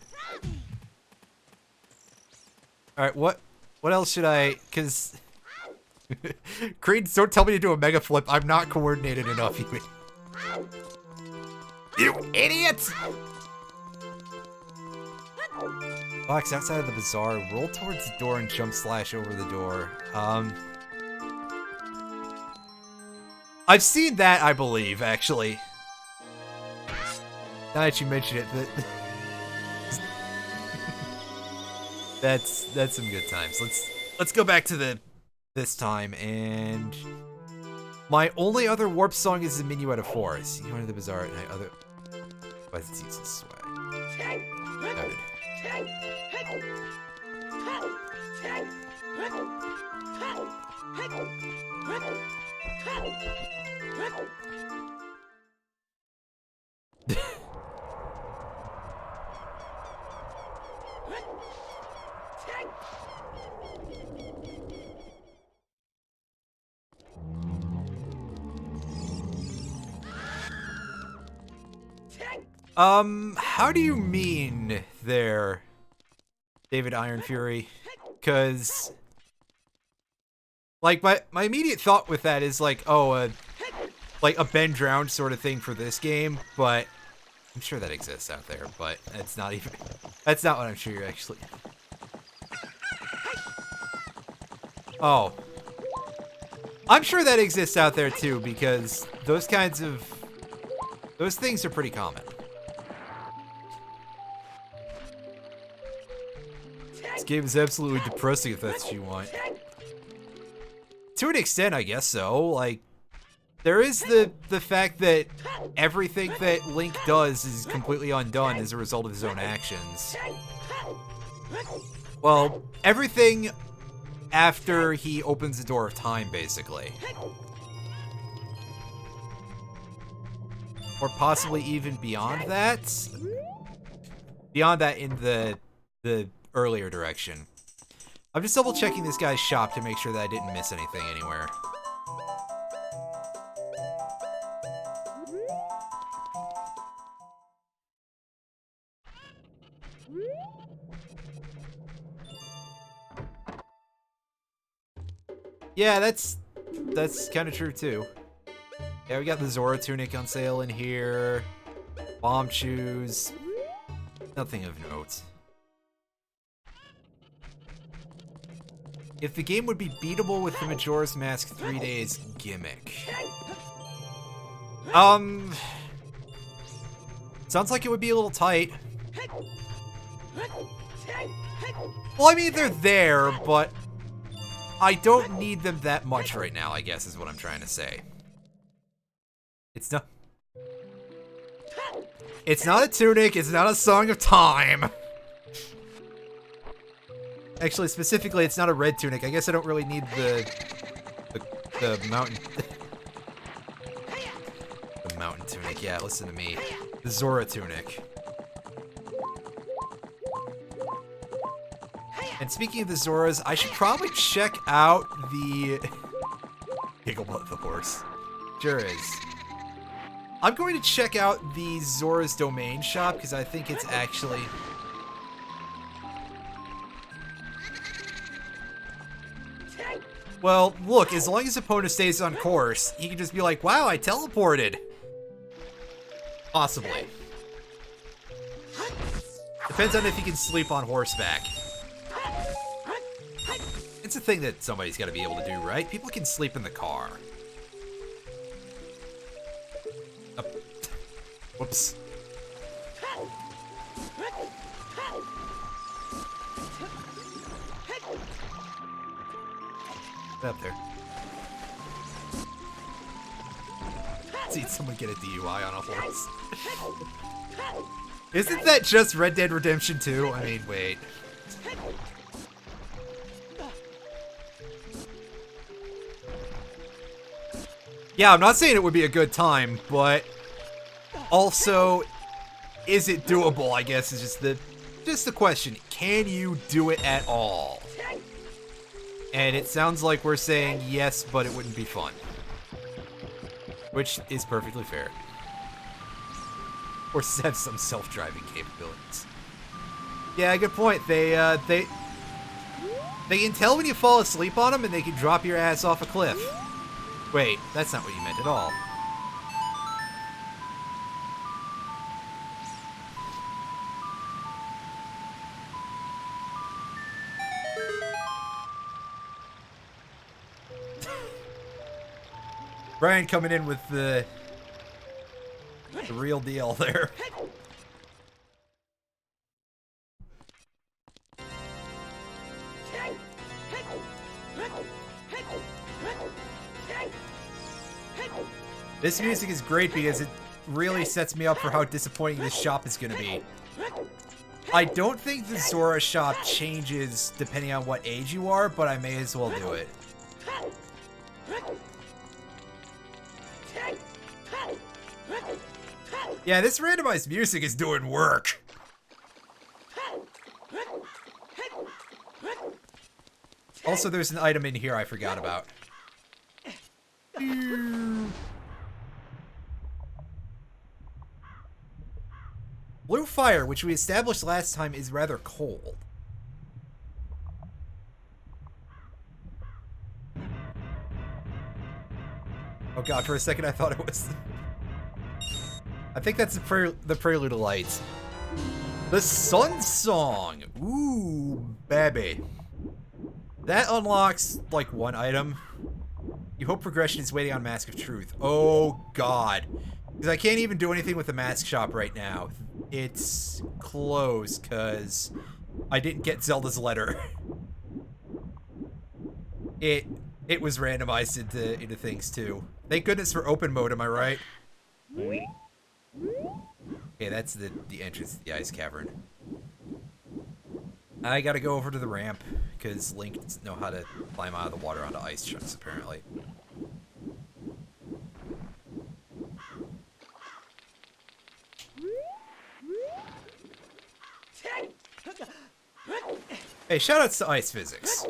Alright, what else should I... Because... Creed, don't tell me to do a mega flip. I'm not coordinated enough. You idiot! Box outside of the bazaar. Roll towards the door and jump slash over the door. I've seen that, I believe, actually. Now that you mention it, that's some good times. Let's go back to this time, and my only other warp song is the Minuet of Forest. You went to the bazaar at night. Other, why does it use this swag? Noted. How do you mean there, David Iron Fury? Because, like, my immediate thought with that is like, oh, like a Ben Drowned sort of thing for this game, but I'm sure that exists out there, but that's not what I'm sure you're actually... Oh. I'm sure that exists out there too, because those things are pretty common. This game is absolutely depressing if that's what you want. To an extent, I guess so. Like, there is the fact that everything that Link does is completely undone as a result of his own actions. Well, everything after he opens the door of time, basically. Or possibly even beyond that? Beyond that in the earlier direction. I'm just double checking this guy's shop to make sure that I didn't miss anything anywhere. Yeah, that's kind of true too. Yeah, we got the Zora tunic on sale in here. Bomb shoes. Nothing of note. If the game would be beatable with the Majora's Mask 3 days gimmick. Sounds like it would be a little tight. Well, I mean, they're there, but I don't need them that much right now, I guess is what I'm trying to say. It's not a tunic, it's not a Song of Time. Actually, specifically, it's not a red tunic. I guess I don't really need the mountain... the mountain tunic, yeah, listen to me. The Zora tunic. And speaking of the Zoras, I should probably check out the... Gigglebutt the horse. Sure is. I'm going to check out the Zora's Domain shop, because I think it's actually... Well, look, as long as Epona stays on course, he can just be like, wow, I teleported. Possibly. Depends on if he can sleep on horseback. It's a thing that somebody's got to be able to do, right? People can sleep in the car. Whoops. Get up there. See someone get a DUI on a horse. Isn't that just Red Dead Redemption 2? I mean, wait. Yeah, I'm not saying it would be a good time, but also, is it doable, I guess, is just the question. Can you do it at all? And it sounds like we're saying yes, but it wouldn't be fun. Which is perfectly fair. Or have some self-driving capabilities. Yeah, good point. They can tell when you fall asleep on them, and they can drop your ass off a cliff. Wait, that's not what you meant at all. Brian coming in with the real deal there. This music is great because it really sets me up for how disappointing this shop is going to be. I don't think the Zora shop changes depending on what age you are, but I may as well do it. Yeah, this randomized music is doing work. Also, there's an item in here I forgot about. Blue fire, which we established last time, is rather cold. Oh god, for a second I thought it was... I think that's the Prelude of Lights. The Sun Song! Ooh, baby. That unlocks, like, one item. You hope progression is waiting on Mask of Truth. Oh god. Because I can't even do anything with the mask shop right now. It's closed, because I didn't get Zelda's letter. It was randomized into things, too. Thank goodness for open mode, am I right? Okay, that's the entrance to the ice cavern. I gotta go over to the ramp, because Link doesn't know how to climb out of the water onto ice chunks, apparently. Hey, shoutouts to ice physics.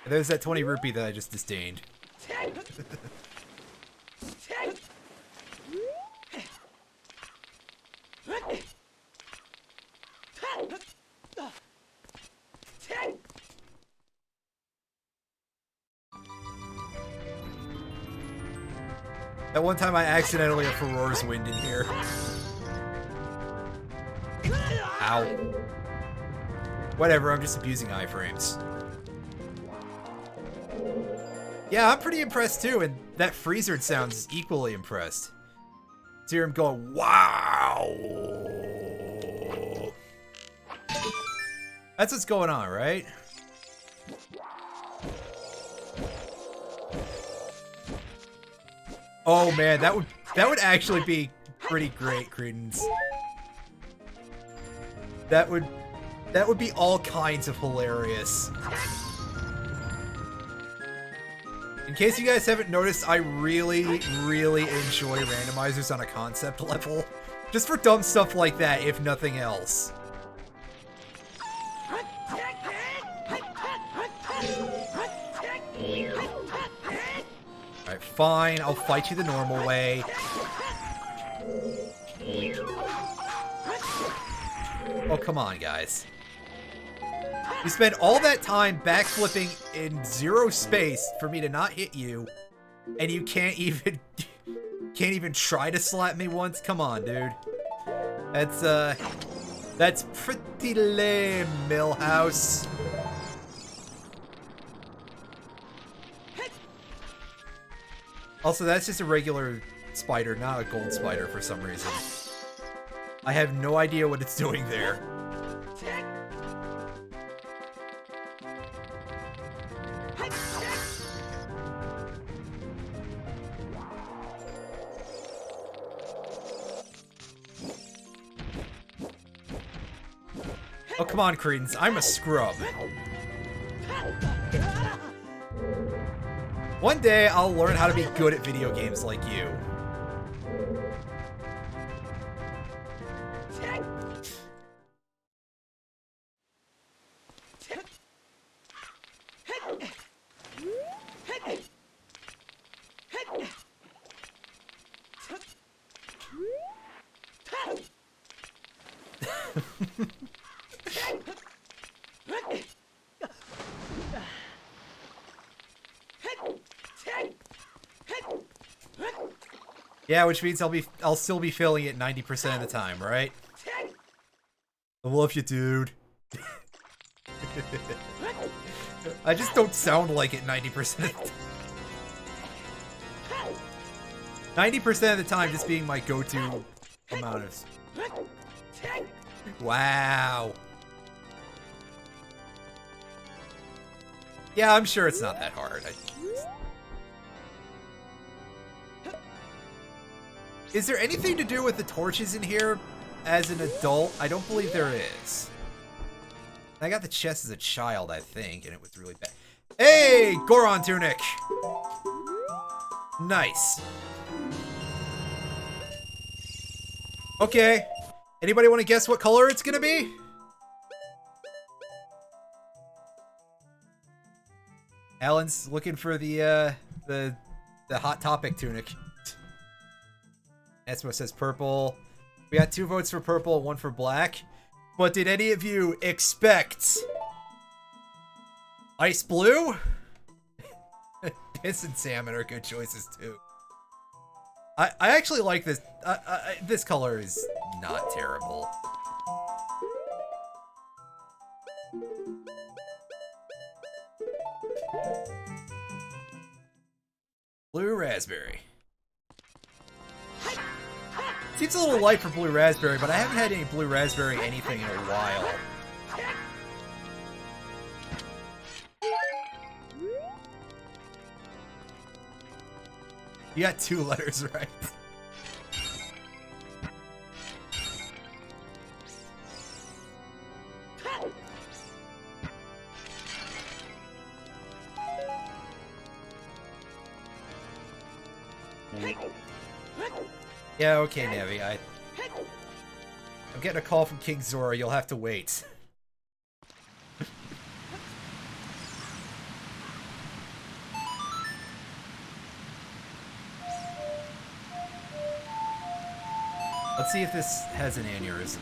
There's that 20 rupee that I just disdained. That one time I accidentally had Furor's Wind in here. Ow. Whatever, I'm just abusing iframes. Yeah, I'm pretty impressed too, and that Freezer sounds equally impressed. To hear him going, wow! That's what's going on, right? Oh man, that would actually be pretty great, Credence. That would be all kinds of hilarious. In case you guys haven't noticed, I really, really enjoy randomizers on a concept level. Just for dumb stuff like that, if nothing else. Alright, fine. I'll fight you the normal way. Oh, come on, guys. You spend all that time backflipping in zero space for me to not hit you, and you can't even try to slap me once? Come on, dude. That's pretty lame, Millhouse. Also, that's just a regular spider, not a gold spider for some reason. I have no idea what it's doing there. Oh, come on, Credence. I'm a scrub. One day, I'll learn how to be good at video games like you. Yeah, which means I'll still be filling it 90% of the time, right? I love you, dude. I just don't sound like it 90% of the time. 90% of the time just being my go-to amount of... Wow. Yeah, I'm sure it's not that hard. Is there anything to do with the torches in here as an adult? I don't believe there is. I got the chest as a child, I think, and it was really bad. Hey, Goron Tunic! Nice. Okay. Anybody want to guess what color it's gonna be? Alan's looking for the hot topic tunic. Esmo says purple. We got 2 votes for purple and 1 for black. But did any of you expect ice blue? Piss and salmon are good choices too. I actually like this. This color is not terrible. Blue raspberry. Seems a little light for blue raspberry, but I haven't had any blue raspberry anything in a while. You got 2 letters right. Yeah, okay, Navi. I'm getting a call from King Zora. You'll have to wait. Let's see if this has an aneurysm.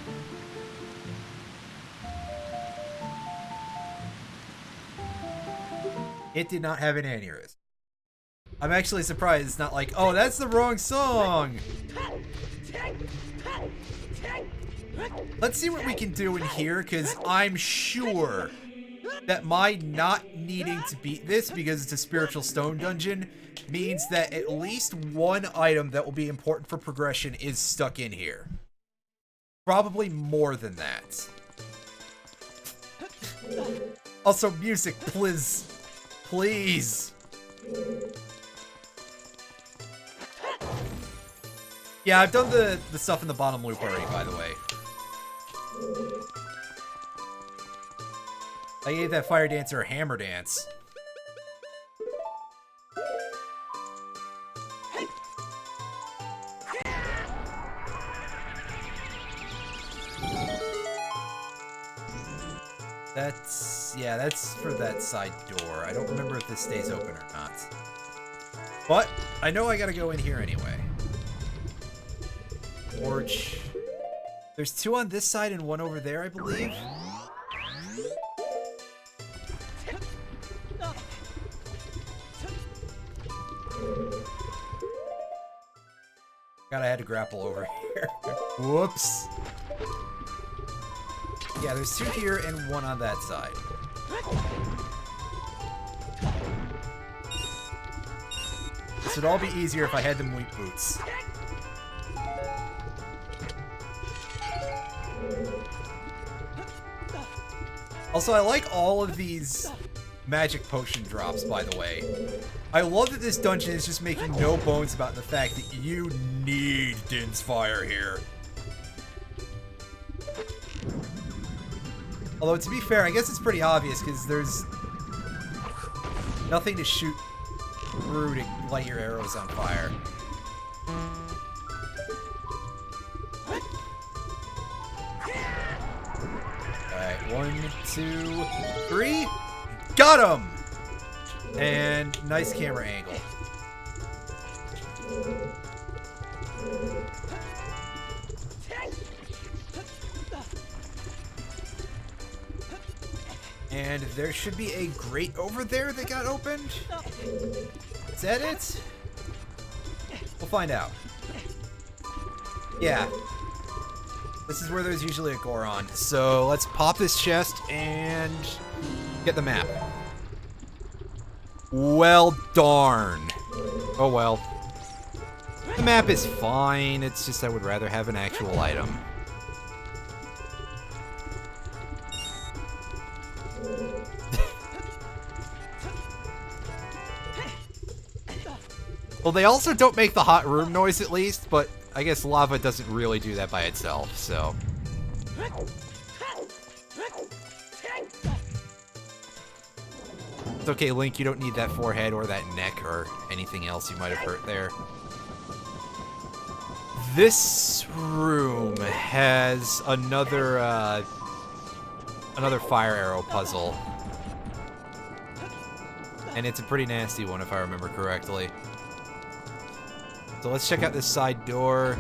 It did not have an aneurysm. I'm actually surprised it's not like, oh, that's the wrong song! Let's see what we can do in here, because I'm sure that my not needing to beat this because it's a spiritual stone dungeon means that at least one item that will be important for progression is stuck in here. Probably more than that. Also, music, please. Please. Yeah, I've done the stuff in the bottom loop already, by the way. I gave that fire dancer a hammer dance. Yeah, that's for that side door. I don't remember if this stays open or not. But I know I gotta go in here anyway. Torch. There's two on this side and one over there, I believe. God, I had to grapple over here. Whoops. Yeah, there's two here and one on that side. This would all be easier if I had the Mweep boots. Also, I like all of these magic potion drops, by the way. I love that this dungeon is just making no bones about the fact that you need Din's Fire here. Although, to be fair, I guess it's pretty obvious, because there's nothing to shoot through to light your arrows on fire. Alright, 1, 2, 3. Got him! And nice camera angle. And there should be a grate over there that got opened. Is that it? We'll find out. Yeah. This is where there's usually a Goron. So let's pop this chest and get the map. Well, darn. Oh well. The map is fine. It's just I would rather have an actual item. Well, they also don't make the hot room noise, at least, but I guess lava doesn't really do that by itself, so. It's okay, Link, you don't need that forehead or that neck or anything else you might have hurt there. This room has another fire arrow puzzle. And it's a pretty nasty one, if I remember correctly. So let's check out this side door.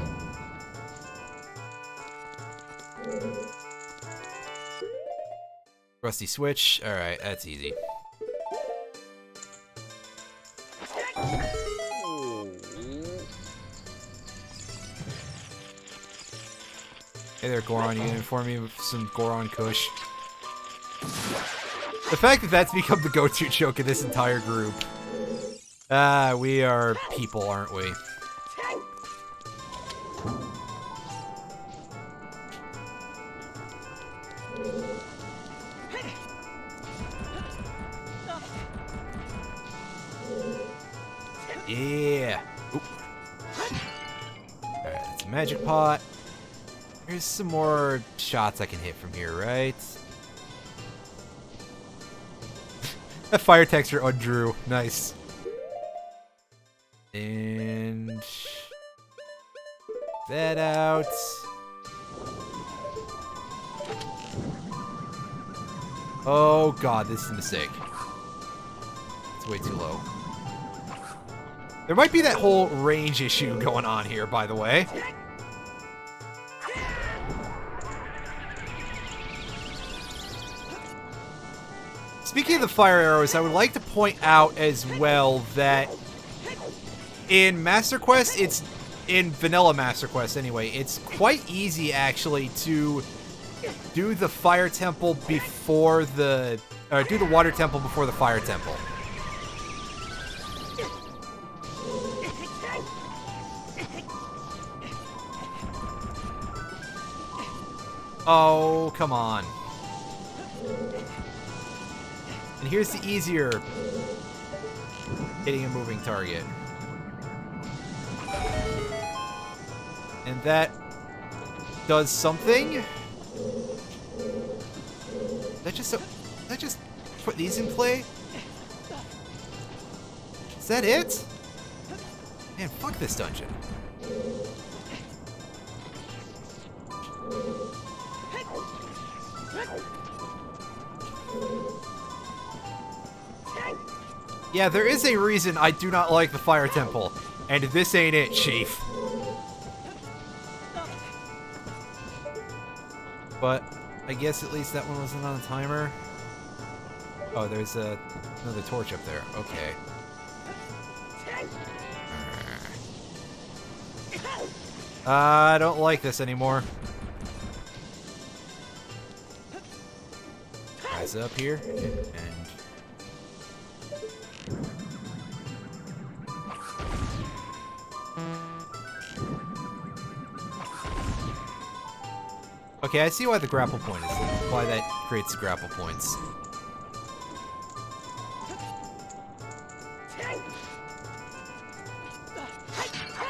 Rusty switch. Alright, that's easy. Hey there, Goron. You can inform me of some Goron Kush. The fact that that's become the go-to joke of this entire group. We are people, aren't we? Yeah. Oop. Alright, that's a magic pot. There's some more shots I can hit from here, right? That fire texture undrew. Nice. And that out. Oh god, this is a mistake. It's way too low. There might be that whole range issue going on here, by the way. Speaking of the fire arrows, I would like to point out as well that in Master Quest, it's in vanilla Master Quest anyway, it's quite easy actually to do the fire temple before the, or do the water temple before the fire temple. Oh, come on. And here's the easier hitting a moving target. And that does something. That just put these in play? Is that it? Man, fuck this dungeon. Yeah, there is a reason I do not like the Fire Temple, and this ain't it, Chief. But I guess at least that one wasn't on a timer. Oh, there's another torch up there. Okay. I don't like this anymore. Rise up here and okay, I see why the grapple point is, why that creates grapple points.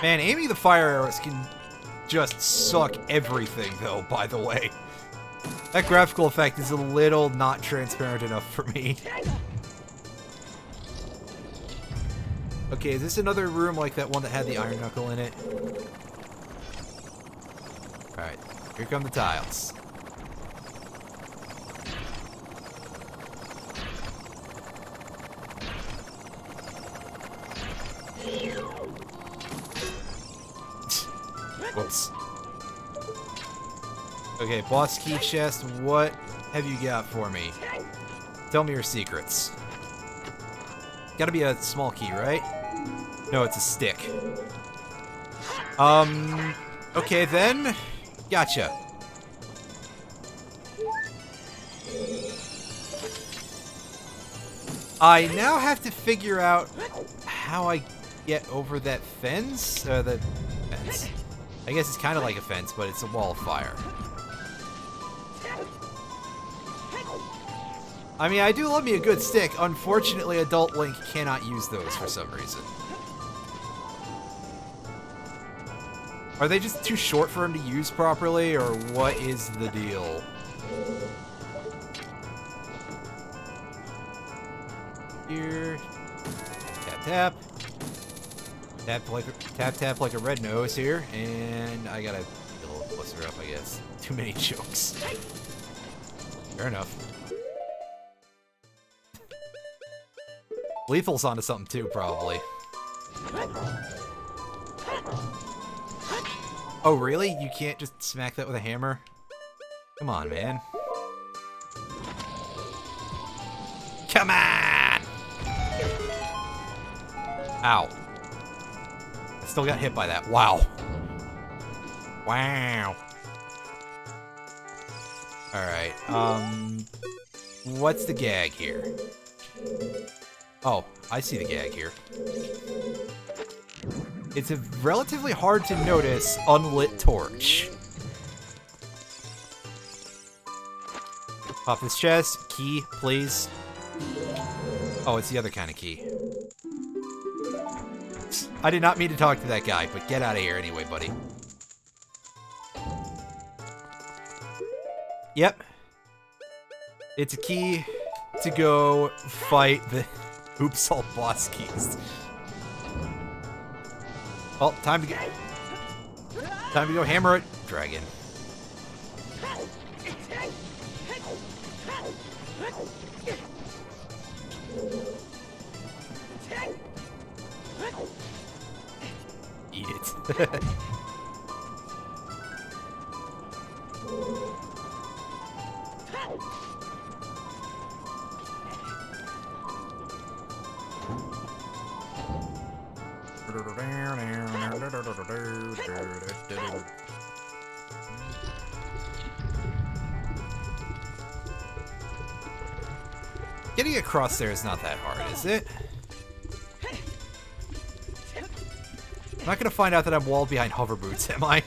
Man, aiming the fire arrows can just suck everything, though, by the way. That graphical effect is a little not transparent enough for me. Okay, is this another room like that one that had the iron knuckle in it? Alright, here come the tiles. Whoops. Okay, boss key chest, what have you got for me? Tell me your secrets. Gotta be a small key, right? No, it's a stick. Okay then. Gotcha. I now have to figure out how I get over that fence? The fence. I guess it's kind of like a fence, but it's a wall of fire. I mean, I do love me a good stick. Unfortunately, Adult Link cannot use those for some reason. Are they just too short for him to use properly, or what is the deal? Here. Tap, tap. Tap like a red nose here, and I gotta get a little closer up, I guess. Too many jokes. Fair enough. Lethal's onto something too, probably. Oh, really? You can't just smack that with a hammer? Come on, man. Come on! Ow. I still got hit by that. Wow. Wow. Alright, what's the gag here? Oh, I see the gag here. It's a relatively hard to notice unlit torch. Pop this chest. Key, please. Oh, it's the other kind of key. I did not mean to talk to that guy, but get out of here anyway, buddy. Yep. It's a key to go fight the oops all boss keys. Well, time to get... Time to go hammer it, dragon. Eat it. Getting across there is not that hard, is it? I'm not gonna find out that I'm walled behind hover boots, am I?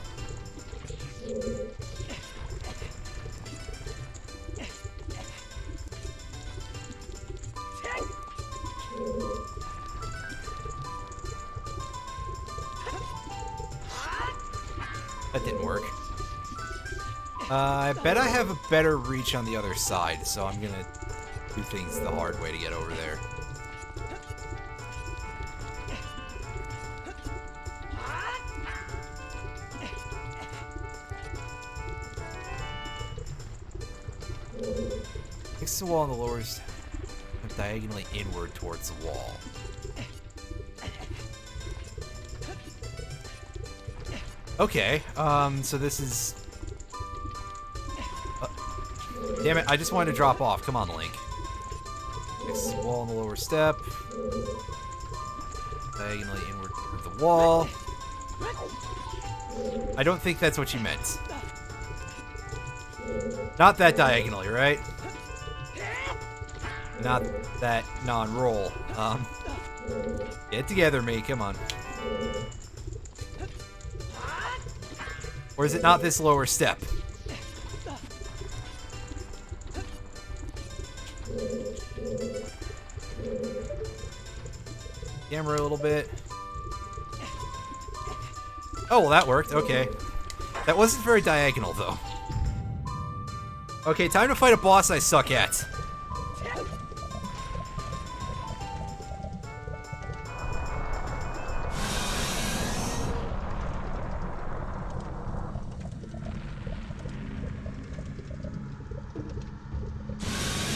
That didn't work. I bet I have a better reach on the other side, so I'm gonna do things the hard way to get over there. Fix the wall on the lower diagonally inward towards the wall. Okay, so this is... damn it, I just wanted to drop off. Come on, Link. Fix the wall on the lower step. Diagonally inward toward the wall. I don't think that's what you meant. Not that diagonally, right? Not that non-roll. Get together, mate. Come on. Or is it not this lower step? Camera a little bit. Oh, well, that worked. Okay. That wasn't very diagonal, though. Okay, time to fight a boss I suck at.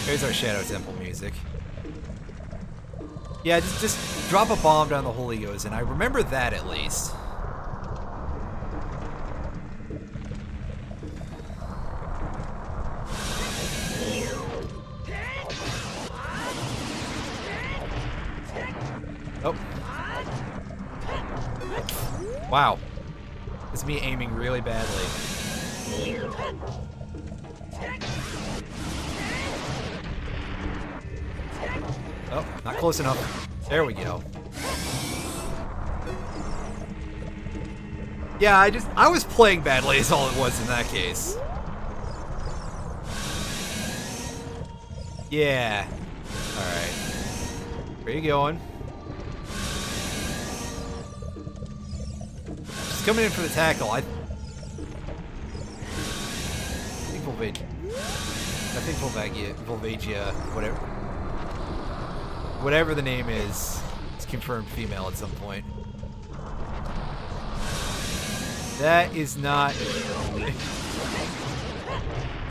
Here's our Shadow Temple music. Yeah, just drop a bomb down the hole he goes in. I remember that at least. Oh. Wow. It's me aiming really badly. Oh, not close enough. There we go. Yeah, I was playing badly is all it was in that case. Yeah. Alright. Where you going? She's coming in for the tackle. I think Volvagia, whatever the name is, it's confirmed female at some point. That is not...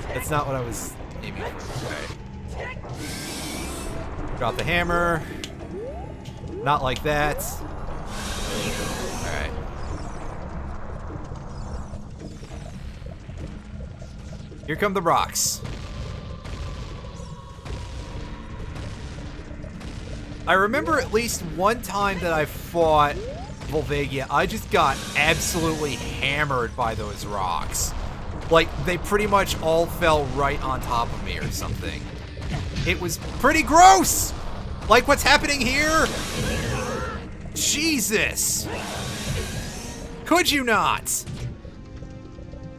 That's not what I was aiming for. Alright. Drop the hammer. Not like that. Alright. Here come the rocks. I remember at least one time that I fought Volvagia, I just got absolutely hammered by those rocks. Like, they pretty much all fell right on top of me or something. It was pretty gross! Like what's happening here? Jesus! Could you not?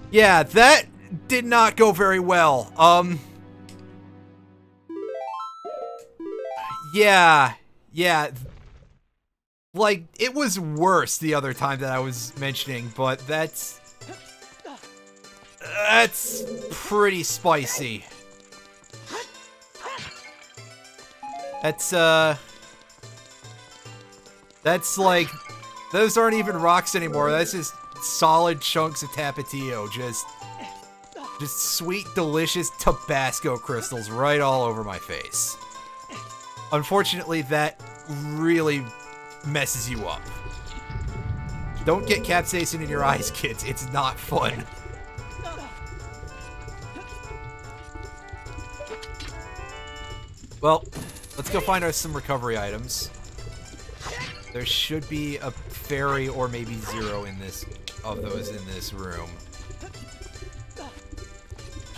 Yeah, that did not go very well. Yeah. Like, it was worse the other time that I was mentioning, but that's pretty spicy. That's like, those aren't even rocks anymore. That's just solid chunks of Tapatio, just sweet, delicious Tabasco crystals right all over my face. Unfortunately, that really messes you up. Don't get capsaicin in your eyes, kids. It's not fun. Well, let's go find some recovery items. There should be a fairy or maybe 0 in those in this room.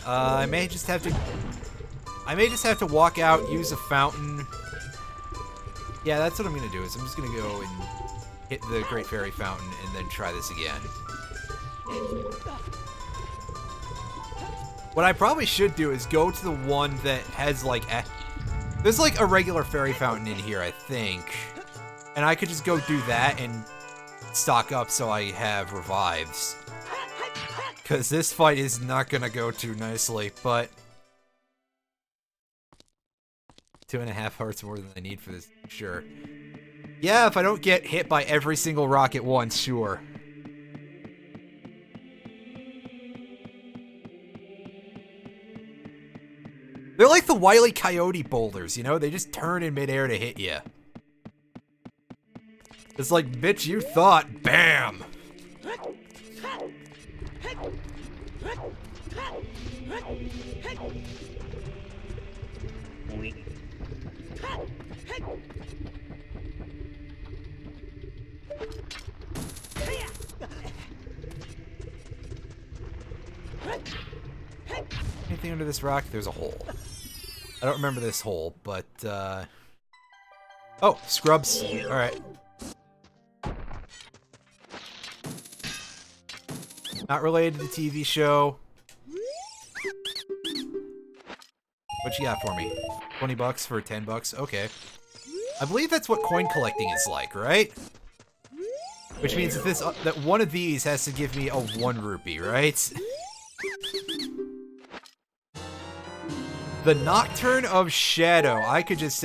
I may just have to walk out, use a fountain. Yeah, that's what I'm gonna do. Is I'm just gonna go and hit the Great Fairy Fountain and then try this again. What I probably should do is go to the one that has like there's like a regular fairy fountain in here, I think. And I could just go do that and stock up so I have revives. Because this fight is not gonna go too nicely, but 2.5 hearts more than I need for this, sure. Yeah, if I don't get hit by every single rock at once, sure. They're like the Wile E. Coyote boulders, you know? They just turn in midair to hit you. It's like, bitch, you thought, bam! Anything under this rock? There's a hole. I don't remember this hole, but, oh, scrubs. Alright. Not related to the TV show. What you got for me? 20 bucks for 10 bucks? Okay. I believe that's what coin collecting is like, right? Which means that that one of these has to give me a 1 rupee, right? The Nocturne of Shadow. I could just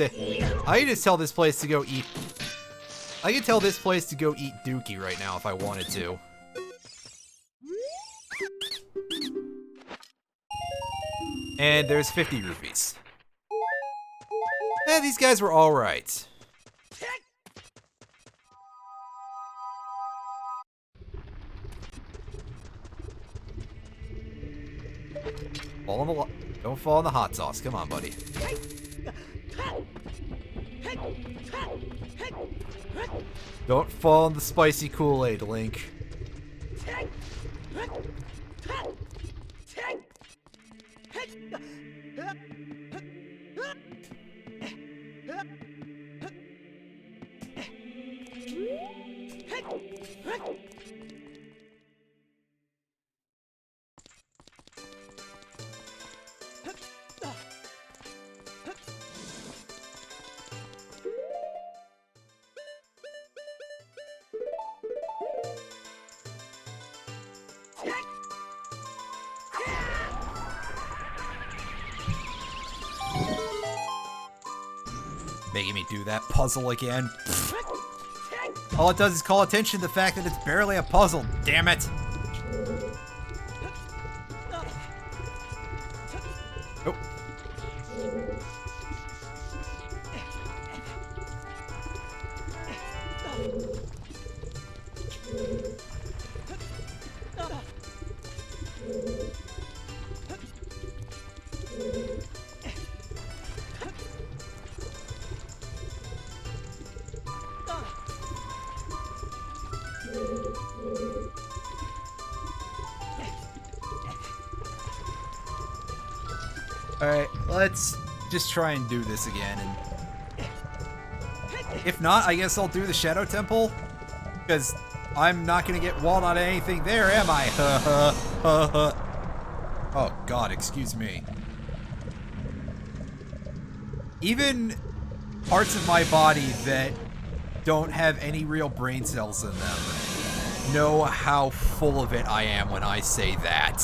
tell this place to go eat. I could tell this place to go eat Dookie right now if I wanted to. And there's 50 rupees. Eh, these guys were alright. Don't fall in the hot sauce. Come on, buddy. Don't fall in the spicy Kool-Aid, Link. Making me do that puzzle again. All it does is call attention to the fact that it's barely a puzzle, damn it! Nope. Alright, let's just try and do this again, and if not, I guess I'll do the Shadow Temple, because I'm not gonna get walled on anything there, am I? Oh god, excuse me. Even parts of my body that don't have any real brain cells in them know how full of it I am when I say that.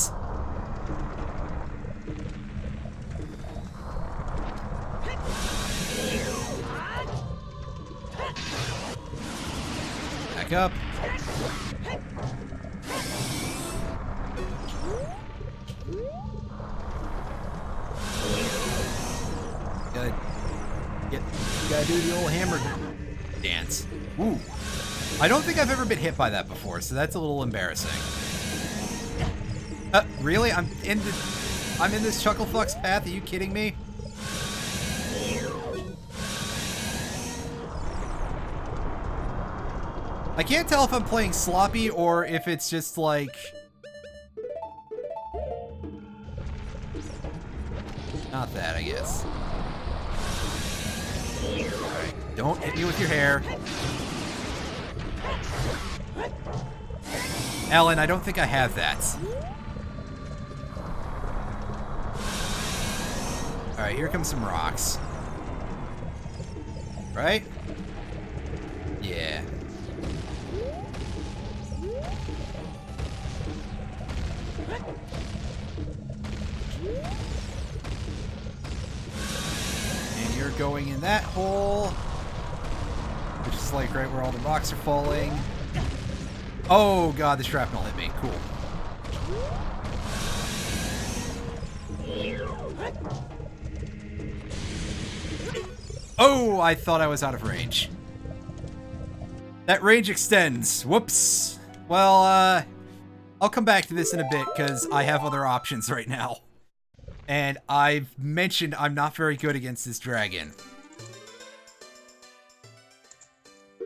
Back up. gotta do the old hammer dance. Ooh. I don't think I've ever been hit by that before, so that's a little embarrassing. Really? I'm in this Chucklefuck's path? Are you kidding me? I can't tell if I'm playing sloppy or if it's just like... Not that, I guess. Alright, don't hit me with your hair. Alan, I don't think I have that. Alright, here comes some rocks. Right? Yeah. And you're going in that hole. Which is like right where all the rocks are falling. Oh god, the shrapnel hit me. Cool. Oh, I thought I was out of range. That range extends. Whoops. Well, I'll come back to this in a bit because I have other options right now. And I've mentioned I'm not very good against this dragon.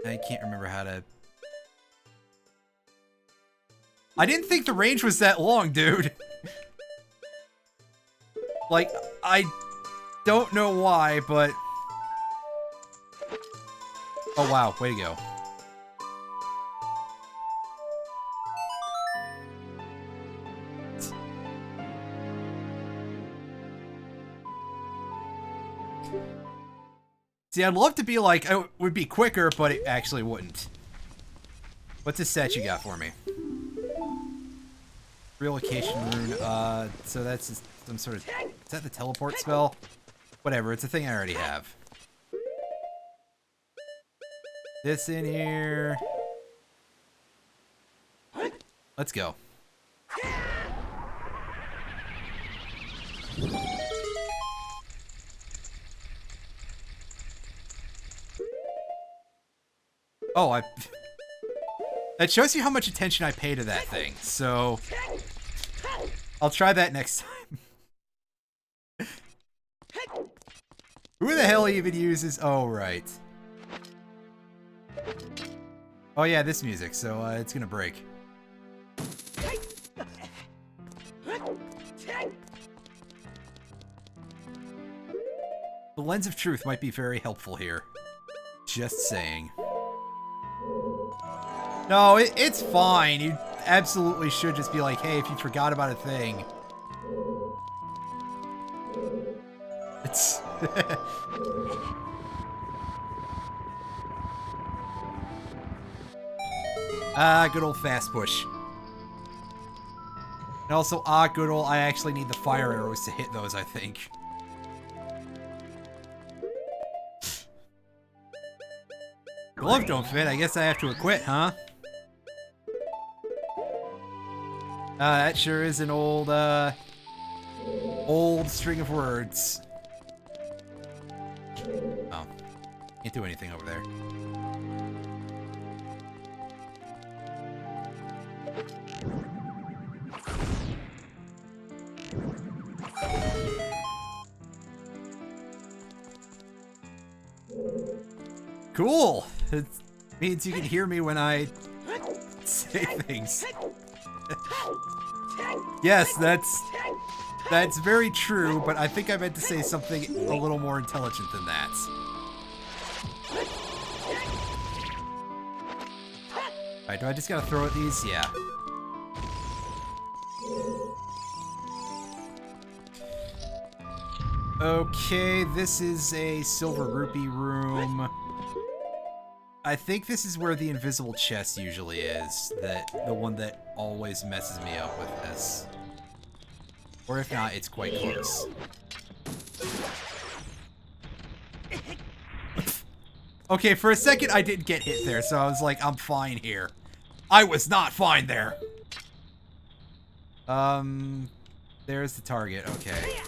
I can't remember how to... I didn't think the range was that long, dude. Like, I don't know why, but... Oh, wow. Way to go. See, I'd love to be like, it would be quicker, but it actually wouldn't. What's this stat you got for me? Relocation rune, so that's some sort of... Is that the teleport spell? Whatever, it's a thing I already have. This in here. Let's go. Oh, that shows you how much attention I pay to that thing, so... I'll try that next time. Who the hell even uses... Oh, right. Oh yeah, this music, so it's gonna break. The lens of truth might be very helpful here. Just saying. No, it's fine. You absolutely should just be like, hey, if you forgot about a thing. It's... good old fast push. And also, good old, I actually need the fire arrows to hit those, I think. Glove don't fit, I guess I have to acquit, huh? That sure is an old, old string of words. Oh. Can't do anything over there. Cool! It means you can hear me when I say things. Yes, that's very true, but I think I meant to say something a little more intelligent than that. Alright, do I just gotta throw at these? Yeah. Okay, this is a silver rupee room. I think this is where the invisible chest usually is. The one that always messes me up with this. Or if not, it's quite close. Okay, for a second I didn't get hit there, so I was like, I'm fine here. I was not fine there! There's the target, okay.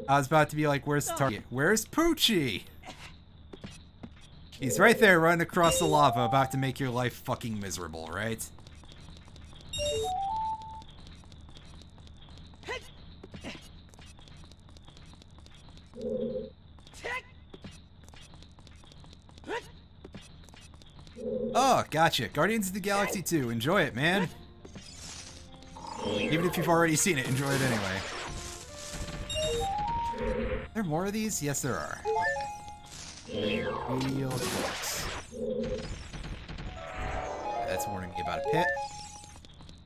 I was about to be like, where's the target? Where's Poochie? He's right there running across the lava, about to make your life fucking miserable, right? Oh, gotcha. Guardians of the Galaxy 2. Enjoy it, man. Even if you've already seen it, enjoy it anyway. Are there more of these? Yes, there are. Okay. Wheel books. That's warning me about a pit.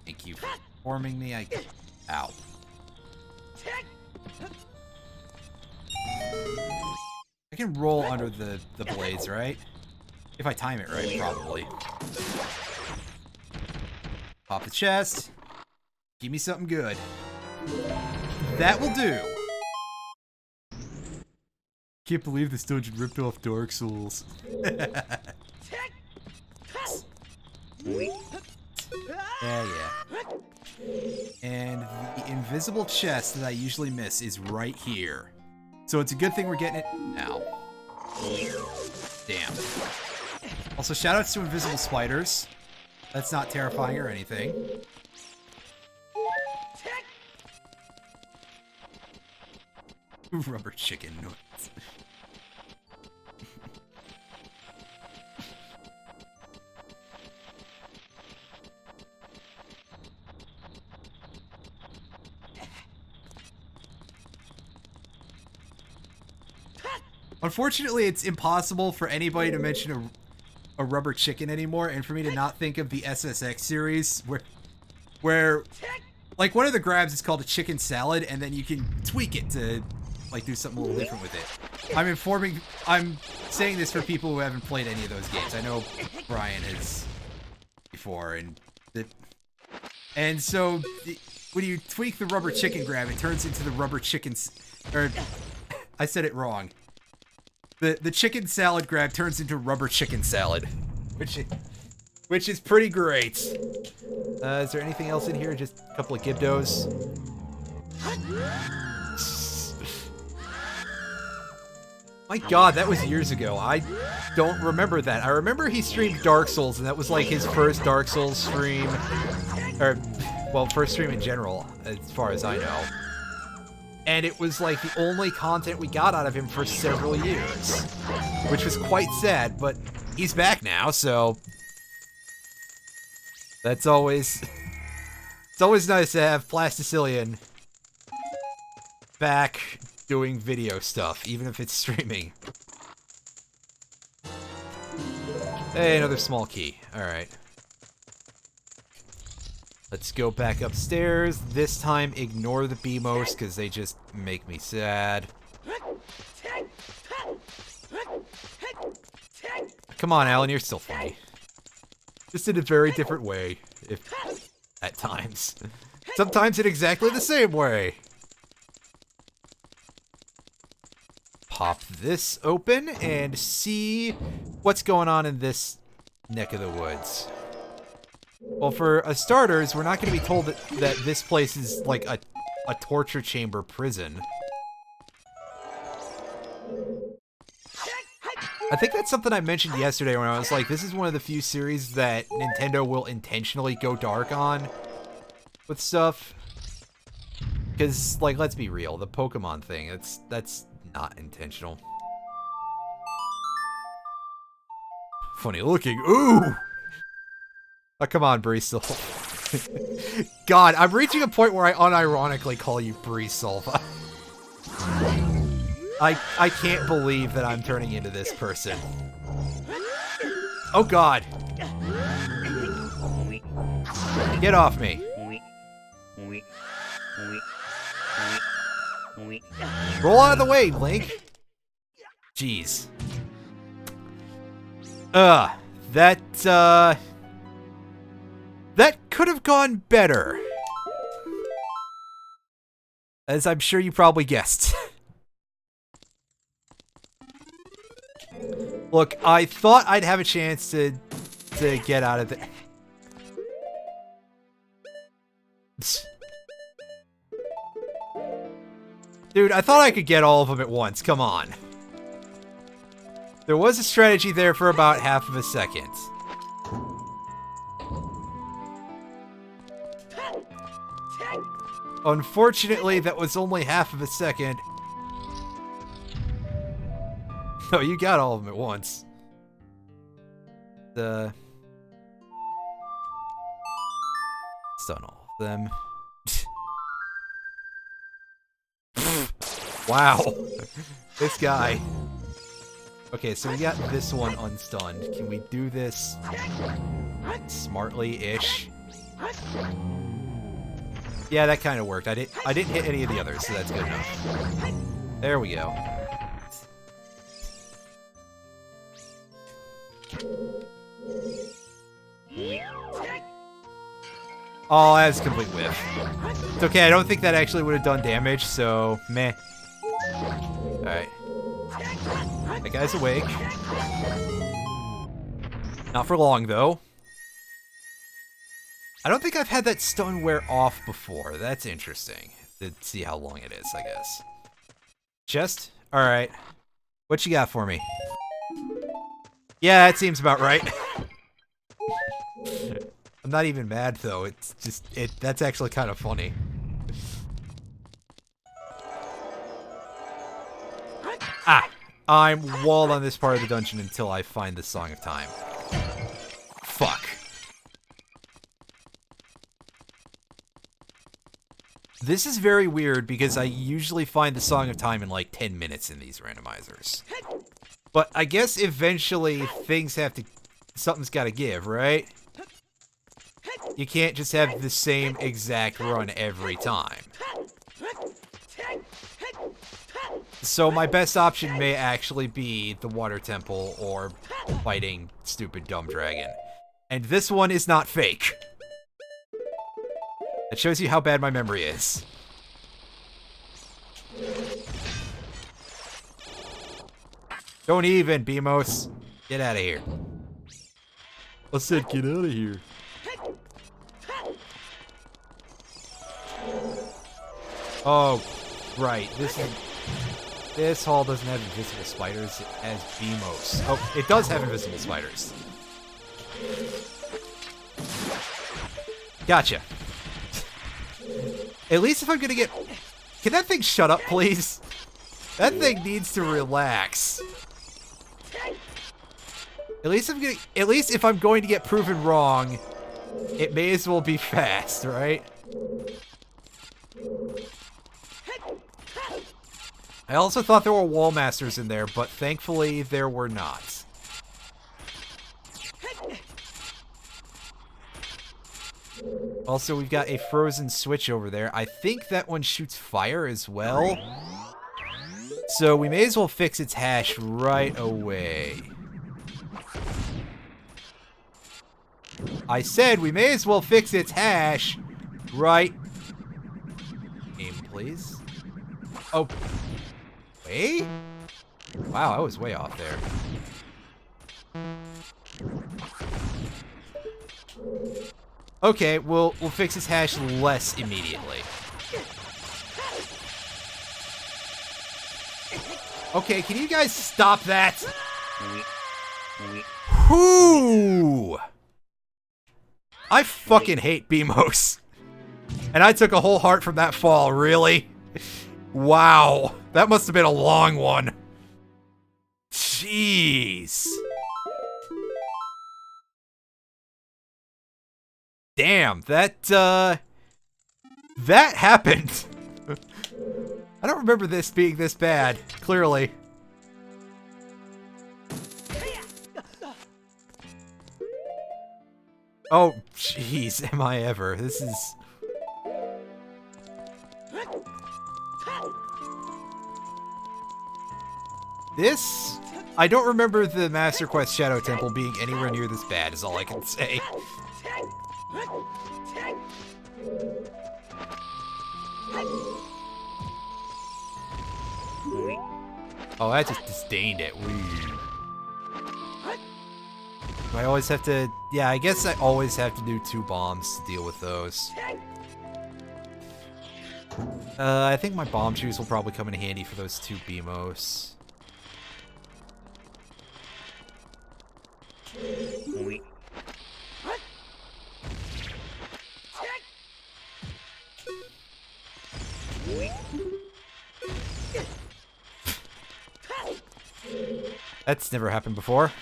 Thank you for informing me. Ow. I can roll under the blades, right? If I time it right, probably. Pop the chest. Give me something good. That will do. Can't believe this dungeon ripped off Dark Souls. Yeah. And the invisible chest that I usually miss is right here. So it's a good thing we're getting it now. Damn. Also, shoutouts to invisible spiders. That's not terrifying or anything. Rubber chicken noise. Unfortunately, it's impossible for anybody to mention a rubber chicken anymore, and for me to not think of the SSX series, where like one of the grabs is called a chicken salad, and then you can tweak it to like do something a little different with it. I'm saying this for people who haven't played any of those games. I know Brian has before, and so when you tweak the rubber chicken grab, it turns into the rubber chicken, or I said it wrong. The chicken salad grab turns into rubber chicken salad, which is pretty great. Is there anything else in here? Just a couple of Gibdos. My God, that was years ago. I don't remember that. I remember he streamed Dark Souls, and that was like his first Dark Souls stream, or well, first stream in general, as far as I know. And it was like the only content we got out of him for several years, which was quite sad, but he's back now, so that's always, it's always nice to have Plasticillion back doing video stuff, even if it's streaming. Hey, another small key. Alright. Let's go back upstairs. This time, ignore the BMOs, because they just make me sad. Come on, Alan, you're still funny. Just in a very different way, at times. Sometimes in exactly the same way. Pop this open and see what's going on in this neck of the woods. Well, for starters, we're not going to be told that this place is like a torture chamber prison. I think that's something I mentioned yesterday when I was like, this is one of the few series that Nintendo will intentionally go dark on with stuff. Because, like, let's be real, the Pokemon thing, that's not intentional. Funny looking. Ooh! Oh, come on, Breesel. God, I'm reaching a point where I unironically call you Breesel. I can't believe that I'm turning into this person. Oh, God. Get off me. Roll out of the way, Link. Jeez. That could have gone better. As I'm sure you probably guessed. Look, I thought I'd have a chance to get out of there. Dude, I thought I could get all of them at once. Come on. There was a strategy there for about half of a second. Unfortunately, that was only half of a second. No, you got all of them at once. Stun all of them. Wow. This guy. Okay, so we got this one unstunned. Can we do this smartly-ish? Yeah, that kind of worked. I didn't hit any of the others, so that's good enough. There we go. Oh, that's a complete whiff. It's okay, I don't think that actually would have done damage, so meh. Alright. That guy's awake. Not for long, though. I don't think I've had that stun wear off before. That's interesting. To see how long it is, I guess. Chest? Alright. What you got for me? Yeah, that seems about right. I'm not even mad, though. It's just... that's actually kind of funny. Ah! I'm walled on this part of the dungeon until I find the Song of Time. Fuck. This is very weird because I usually find the Song of Time in like 10 minutes in these randomizers. But I guess eventually things have to... something's gotta give, right? You can't just have the same exact run every time. So my best option may actually be the Water Temple or fighting stupid dumb dragon. And this one is not fake. That shows you how bad my memory is. Don't even, Beamos. Get out of here. I said get out of here. Oh, right. This hall doesn't have invisible spiders. It has Beamos. Oh, it does have invisible spiders. Gotcha. At least if I'm gonna get... Can that thing shut up, please? That thing needs to relax. At least if I'm going to get proven wrong, it may as well be fast, right? I also thought there were wall masters in there, but thankfully there were not. Also, we've got a frozen switch over there. I think that one shoots fire as well. So we may as well fix its hash right away. I said we may as well fix its hash right... Aim, please. Oh. Wait? Wow, I was way off there. Okay, we'll fix his hash less immediately. Okay, can you guys stop that? Whoo! I fucking hate Beamos. And I took a whole heart from that fall, really? Wow. That must have been a long one. Jeez. Damn, that happened. I don't remember this being this bad, clearly. Oh, jeez, am I ever. This is... This... I don't remember the Master Quest Shadow Temple being anywhere near this bad, is all I can say. Oh, I just disdained it. Weird. Do I always have to... Yeah, I guess I always have to do 2 bombs to deal with those. I think my bomb shoes will probably come in handy for those 2 Beamos. That's never happened before.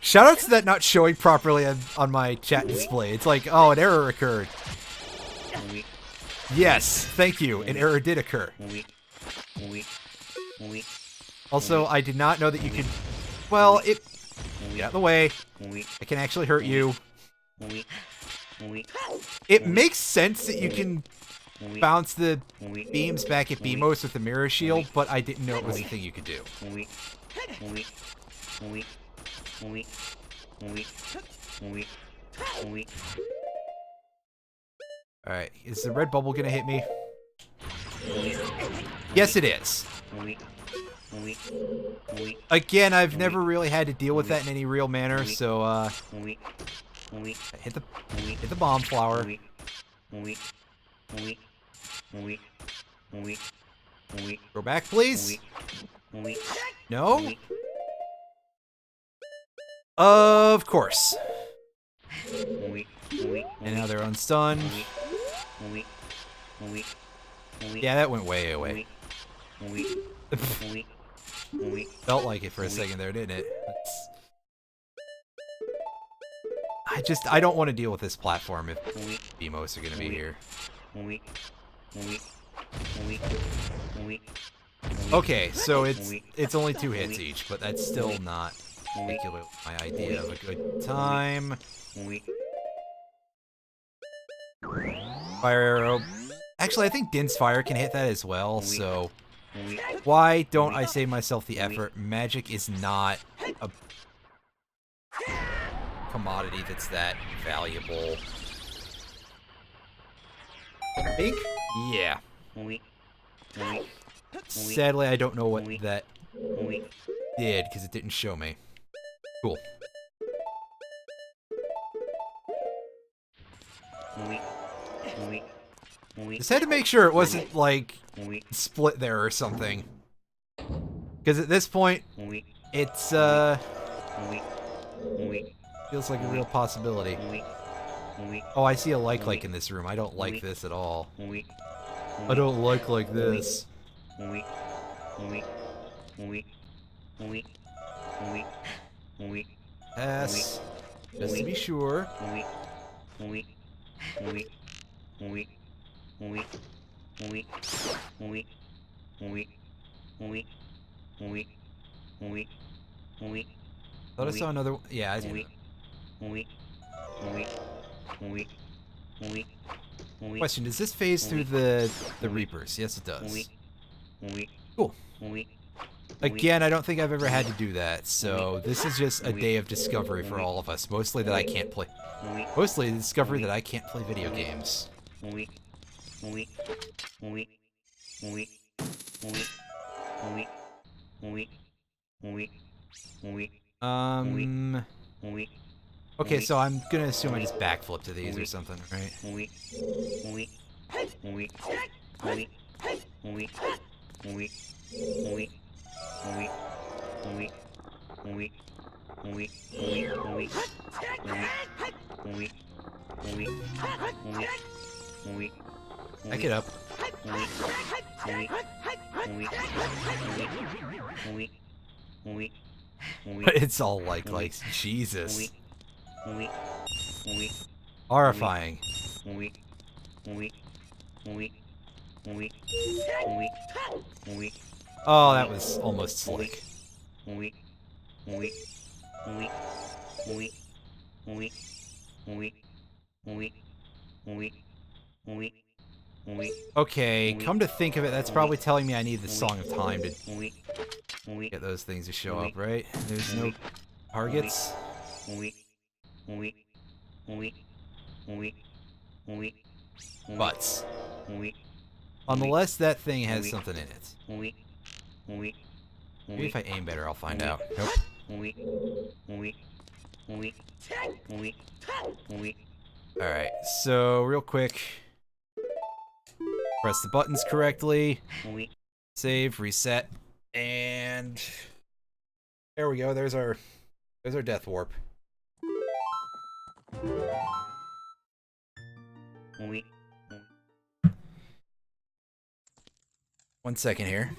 Shoutouts to that not showing properly on my chat display. It's like, oh, an error occurred. Yes, thank you. An error did occur. Also, I did not know that you could... Well, it... Get out of the way. It can actually hurt you. It makes sense that you can bounce the beams back at Beamos with the mirror shield, but I didn't know it was a thing you could do. Alright, is the red bubble gonna hit me? Yes, it is. Again, I've never really had to deal with that in any real manner, so, hit the bomb flower. Go back, please. No? Of course. And now they're unstunned. Yeah, that went way away. Felt like it for a second there, didn't it? I don't want to deal with this platform if BMOs are going to be here. Okay, so it's only 2 hits each, but that's still not particularly my idea of a good time. Fire arrow. Actually, I think Din's fire can hit that as well, so why don't I save myself the effort? Magic is not a commodity that's that valuable. Pink? Yeah. Sadly, I don't know what that did, because it didn't show me. Cool. Just had to make sure it wasn't, like, split there or something. Because at this point, it's, feels like a real possibility. Oh, I see a like in this room. I don't like this at all. I don't like this. Pass. Just to be sure. Thought I saw another one. Yeah, I did. Question, does this phase through the Reapers? Yes, it does. Cool. Again, I don't think I've ever had to do that, so this is just a day of discovery for all of us. Mostly that I can't play. Mostly the discovery that I can't play video games. Okay, so I'm gonna assume I just backflip to these or something, right? Back it up. But it's all like Jesus. Horrifying. Oh, that was almost slick. Okay, come to think of it, that's probably telling me I need the Song of Time to get those things to show up, right? There's no targets. Butts. Unless that thing has something in it. Maybe if I aim better, I'll find out. Nope. Alright, so real quick. Press the buttons correctly. Save, reset, and there we go. There's our There's our death warp. One second here.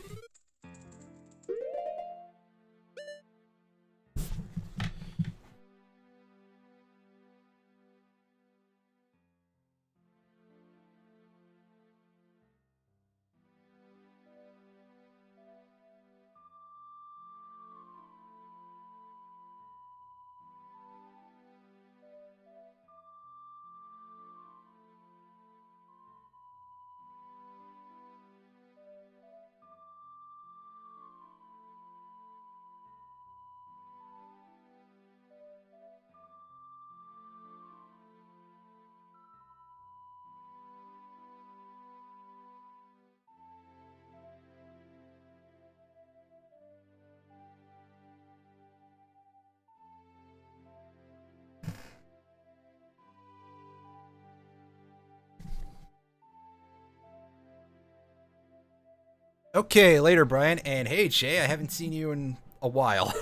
Okay, later, Brian. And hey, Jay, I haven't seen you in a while.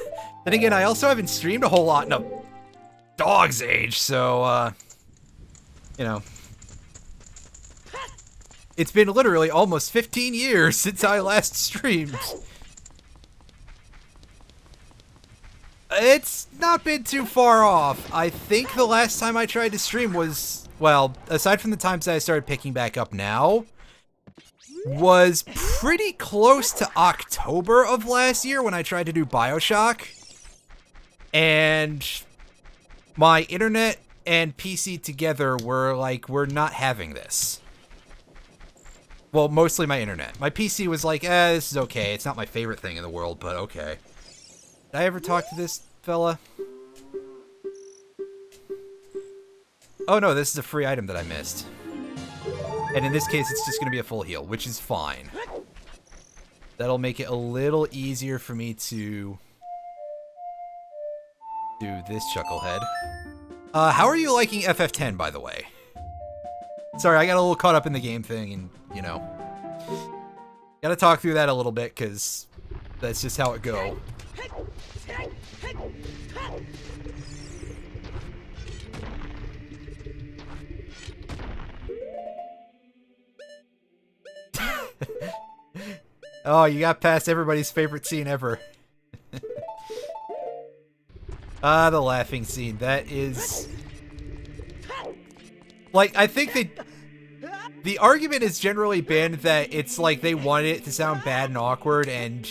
Then again, I also haven't streamed a whole lot in a dog's age, so, you know. It's been literally almost 15 years since I last streamed. It's not been too far off. I think the last time I tried to stream was, well, aside from the times that I started picking back up now, was pretty close to October of last year when I tried to do BioShock. And my internet and PC together were like, we're not having this. Well, mostly my internet. My PC was like, this is okay. It's not my favorite thing in the world, but okay. Did I ever talk to this fella? Oh no, this is a free item that I missed. And in this case, it's just going to be a full heal, which is fine. That'll make it a little easier for me to do this chucklehead. How are you liking FF10, by the way? Sorry, I got a little caught up in the game thing, and, you know. Gotta talk through that a little bit, because that's just how it go. Oh, you got past everybody's favorite scene ever. The laughing scene. That is... Like, I think the argument has generally been that it's like they wanted it to sound bad and awkward, and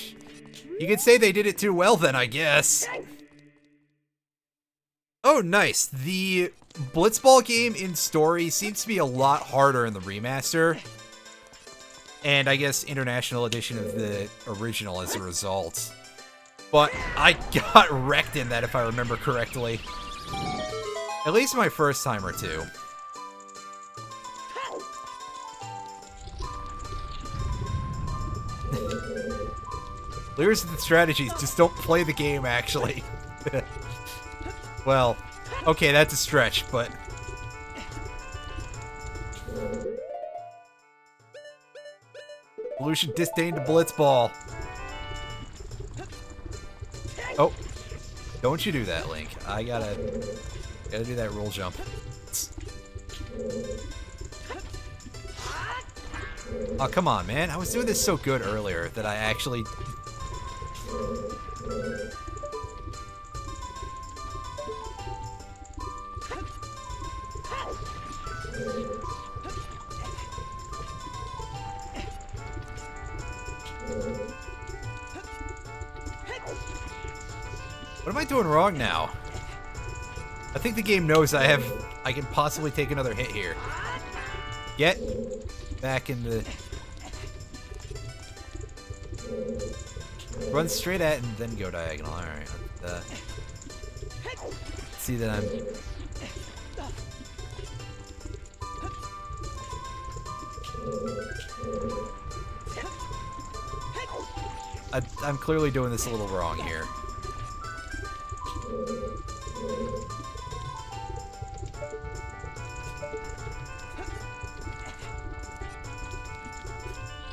you could say they did it too well then, I guess. Oh, nice. The Blitzball game in story seems to be a lot harder in the remaster. And I guess International Edition of the original as a result. But I got wrecked in that, if I remember correctly. At least my first time or two. Here's the strategies, just don't play the game, actually. Well, okay, that's a stretch, but... Evolution disdain to Blitzball. Oh. Don't you do that, Link. I gotta do that roll jump. Oh, come on, man. I was doing this so good earlier that I actually... What am I doing wrong now? I think the game knows I can possibly take another hit here. Get back in the... Run straight at and then go diagonal. Alright. See that I'm clearly doing this a little wrong here.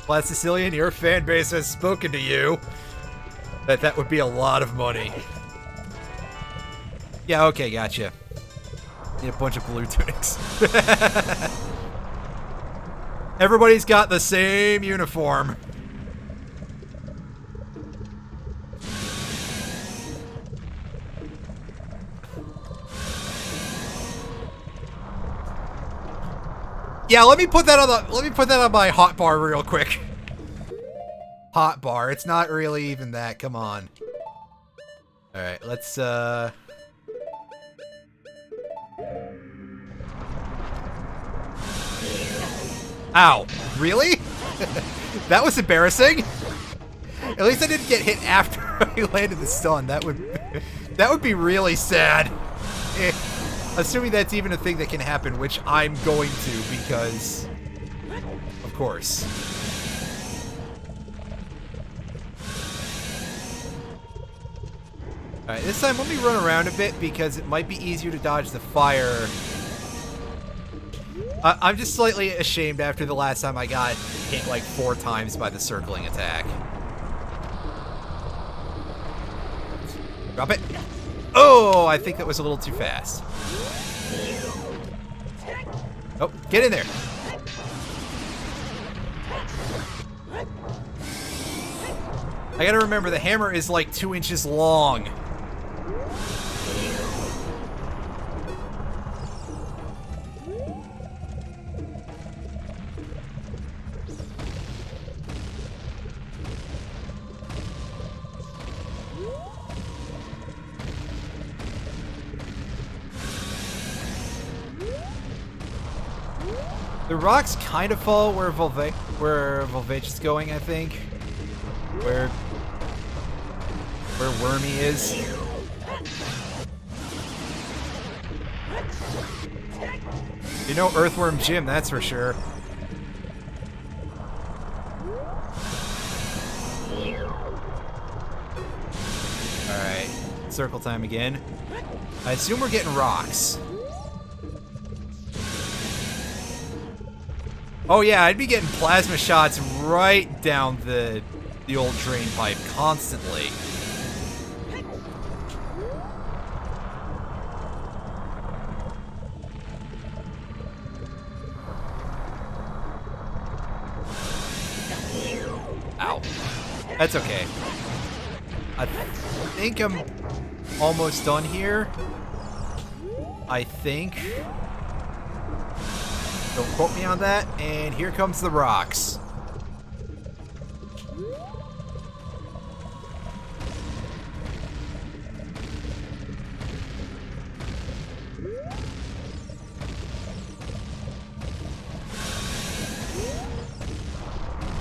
Flat Sicilian, your fan base has spoken to you. That would be a lot of money. Yeah, okay, gotcha. Need a bunch of blue tunics. Everybody's got the same uniform. Yeah, let me put that on my hot bar real quick. Hot bar. It's not really even that. Come on. All right, let's Ow. Really? That was embarrassing. At least I didn't get hit after I landed the stun. That would be really sad. Assuming that's even a thing that can happen, which I'm going to because of course. Alright, this time let me run around a bit because it might be easier to dodge the fire. I'm just slightly ashamed after the last time I got hit like 4 times by the circling attack. Drop it. Oh, I think that was a little too fast. Oh, get in there. I gotta remember the hammer is like 2 inches long. The rocks kind of fall where Volvage is going, I think. Where Wormy is. You know Earthworm Jim, that's for sure. Alright, circle time again. I assume we're getting rocks. Oh yeah, I'd be getting plasma shots right down the old drain pipe constantly. Ow. That's okay. I think I'm almost done here. I think. Don't quote me on that. And here comes the rocks.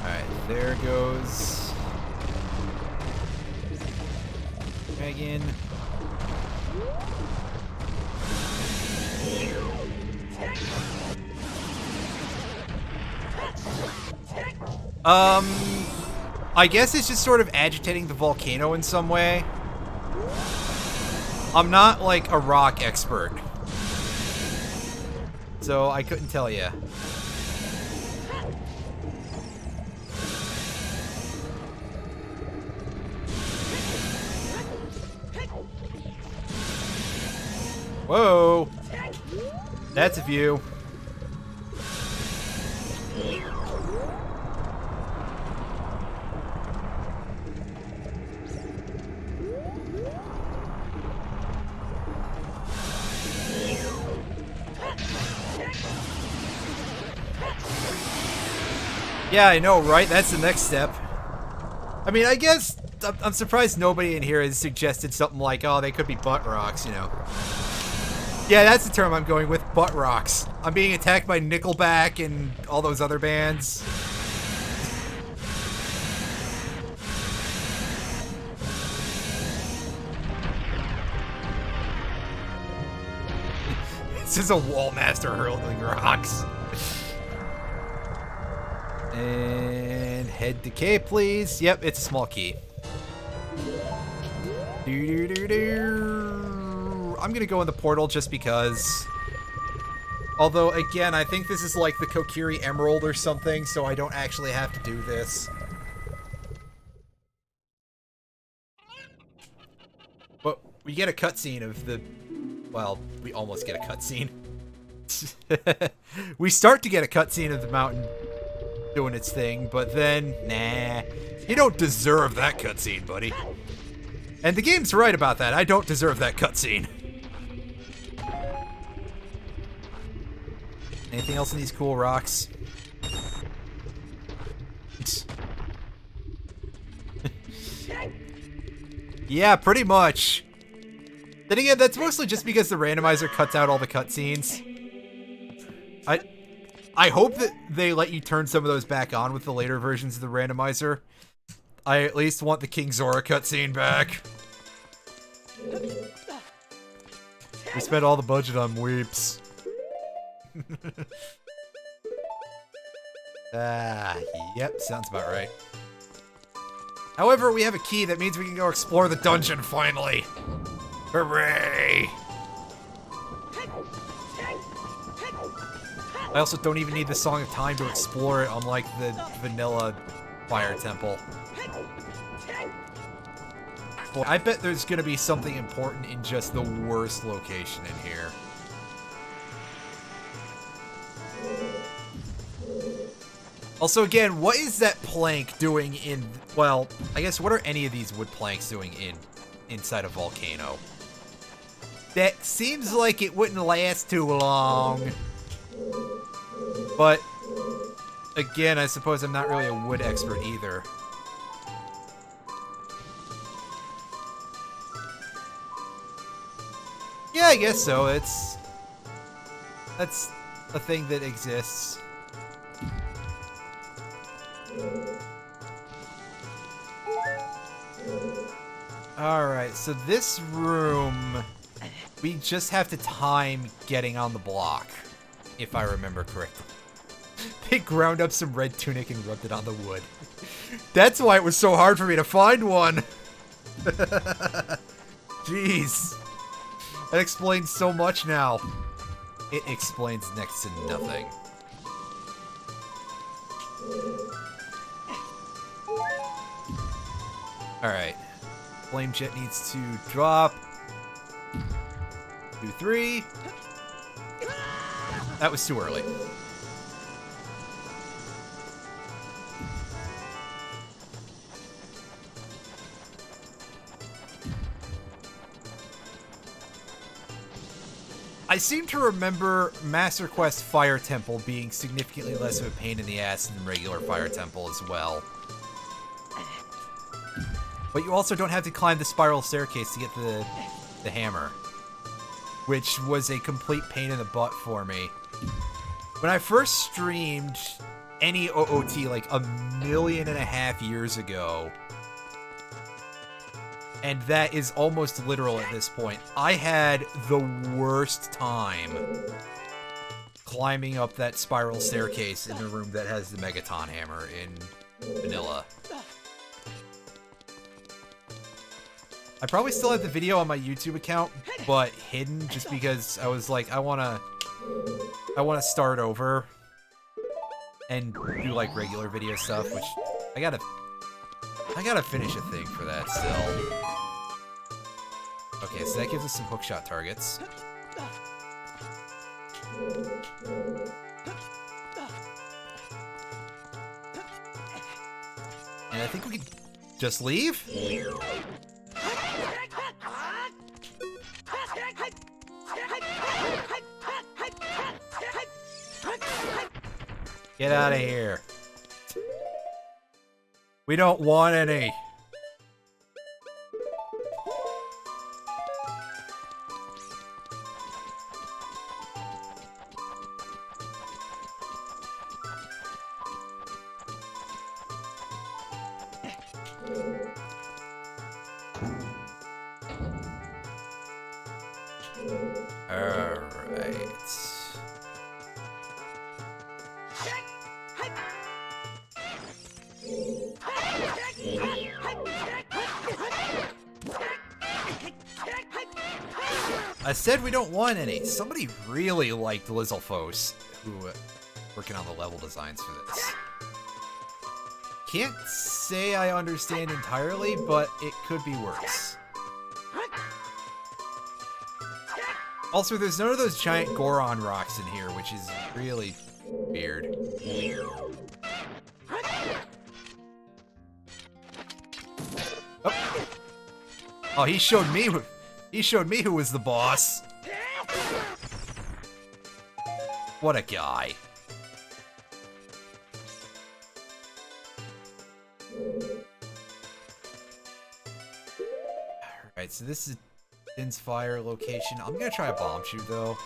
Alright, there goes Dragon. I guess it's just sort of agitating the volcano in some way. I'm not like a rock expert, so I couldn't tell you. Whoa! That's a view. Yeah, I know, right? That's the next step. I mean, I guess I'm surprised nobody in here has suggested something like, oh, they could be butt rocks, you know. Yeah, that's the term I'm going with, butt rocks. I'm being attacked by Nickelback and all those other bands. This is a wall master hurling rocks. And head decay, please. Yep, it's a small key. I'm gonna go in the portal just because. Although, again, I think this is like the Kokiri Emerald or something, so I don't actually have to do this. But we get a cutscene of the Well, we almost get a cutscene. We start to get a cutscene of the mountain doing its thing, but then, nah. You don't deserve that cutscene, buddy. And the game's right about that. I don't deserve that cutscene. Anything else in these cool rocks? Yeah, pretty much. Then again, that's mostly just because the randomizer cuts out all the cutscenes. I hope that they let you turn some of those back on with the later versions of the randomizer. I at least want the King Zora cutscene back. We spent all the budget on weeps. Yep, sounds about right. However, we have a key that means we can go explore the dungeon finally. Hooray! I also don't even need the Song of Time to explore it, unlike the vanilla Fire Temple. Boy, I bet there's gonna be something important in just the worst location in here. Also, again, what is that plank doing in... Well, I guess what are any of these wood planks doing inside a volcano? That seems like it wouldn't last too long. But, again, I suppose I'm not really a wood expert either. Yeah, I guess so. That's a thing that exists. Alright, so this room, we just have to time getting on the block, if I remember correctly. They ground up some red tunic and rubbed it on the wood. That's why it was so hard for me to find one. Jeez. That explains so much now. It explains next to nothing. Alright. Flame jet needs to drop. 2, 3. That was too early. I seem to remember Master Quest Fire Temple being significantly less of a pain in the ass than regular Fire Temple as well. But you also don't have to climb the spiral staircase to get the hammer, which was a complete pain in the butt for me. When I first streamed any OOT like 1.5 million years ago, and that is almost literal at this point, I had the worst time climbing up that spiral staircase in the room that has the Megaton hammer in vanilla. I probably still have the video on my YouTube account, but hidden just because I was like, I wanna start over and do like regular video stuff, which I gotta finish a thing for that still. Okay, so that gives us some hookshot targets. And I think we can just leave? Get out of here. We don't want any. I said we don't want any. Somebody really liked Lizalfos, who working on the level designs for this. Can't say I understand entirely, but it could be worse. Also, there's none of those giant Goron rocks in here, which is really weird. Oh, oh, he showed me who was the boss. What a guy. Alright, so this is Din's Fire location. I'm gonna try a bomb shoot though.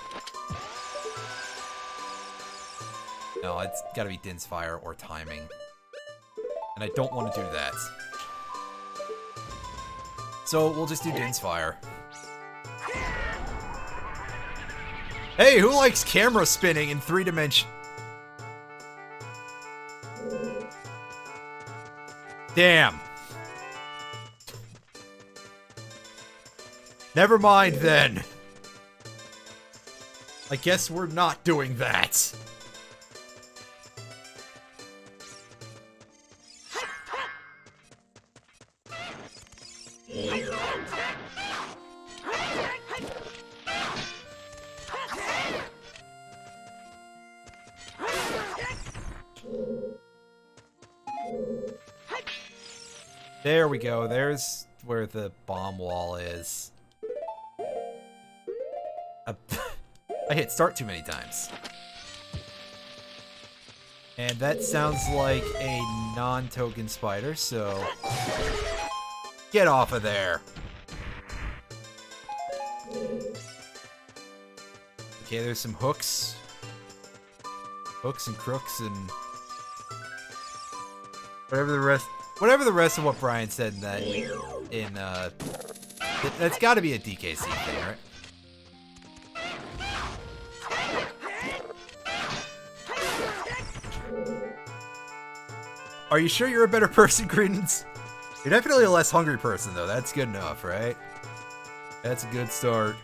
No, it's gotta be Din's Fire or timing. And I don't want to do that. So we'll just do Din's Fire. Hey, who likes camera spinning in 3 dimension? Damn. Never mind then. I guess we're not doing that. There we go. There's where the bomb wall is. I hit start too many times. And that sounds like a non-token spider, so... Get off of there! Okay, there's some hooks. Hooks and crooks and... Whatever the rest of what Brian said in that... That's gotta be a DKC thing, right? Are you sure you're a better person, Credence? You're definitely a less hungry person, though. That's good enough, right? That's a good start.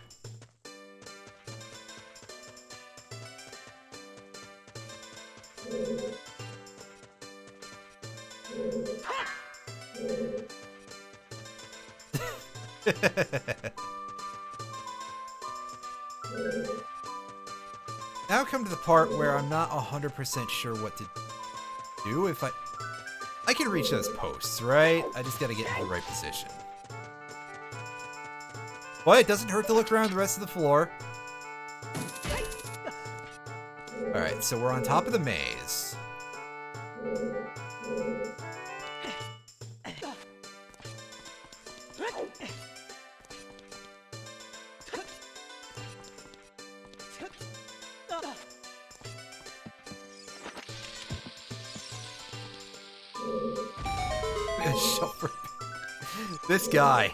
Now come to the part where I'm not 100% sure what to do. If I can reach those posts, right? I just gotta get in the right position. But it doesn't hurt to look around the rest of the floor. Alright, so we're on top of the maze. This guy.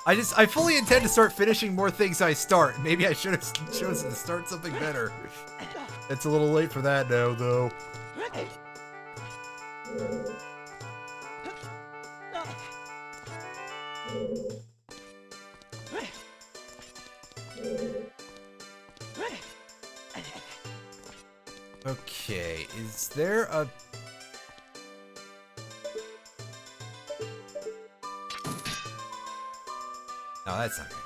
I fully intend to start finishing more things I start. Maybe I should have chosen to start something better. It's a little late for that now, though. Okay, is there a... No, that's not good.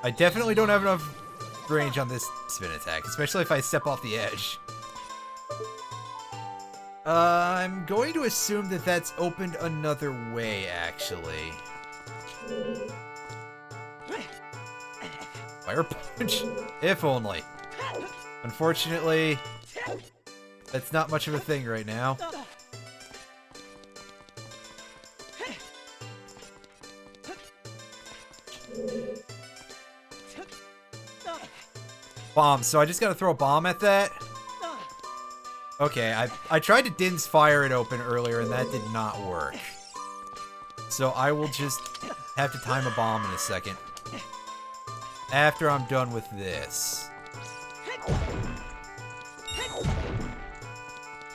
I definitely don't have enough range on this spin attack, especially if I step off the edge. I'm going to assume that that's opened another way, actually. Fire punch? If only. Unfortunately, that's not much of a thing right now. Bomb, so I just gotta throw a bomb at that? Okay, I tried to Din's Fire it open earlier and that did not work. So I will just have to time a bomb in a second. After I'm done with this.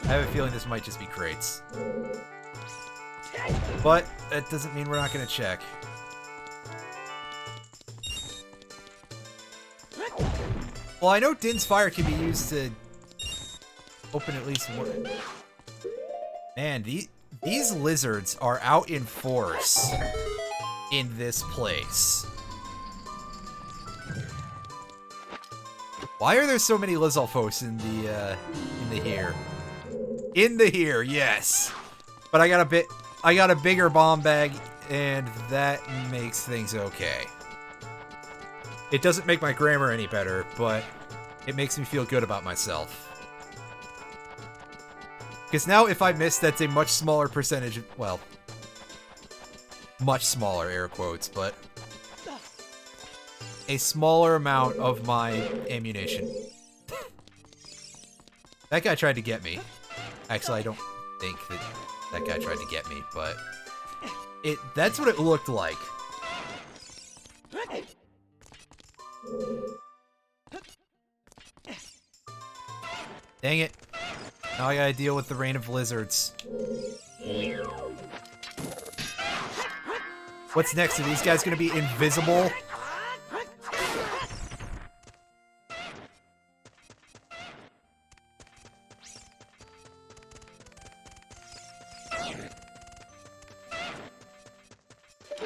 I have a feeling this might just be crates. But that doesn't mean we're not gonna check. Well, I know Din's Fire can be used to open at least one. Man, these lizards are out in force in this place. Why are there so many Lizalfos in the here? In the here, yes. But I got a bigger bomb bag, and that makes things okay. It doesn't make my grammar any better, but it makes me feel good about myself. Because now if I miss, that's a much smaller percentage of, well, much smaller, air quotes, but a smaller amount of my ammunition. That guy tried to get me. Actually, I don't think that guy tried to get me, but that's what it looked like. Dang it. Now I gotta deal with the rain of lizards. What's next? Are these guys gonna be invisible?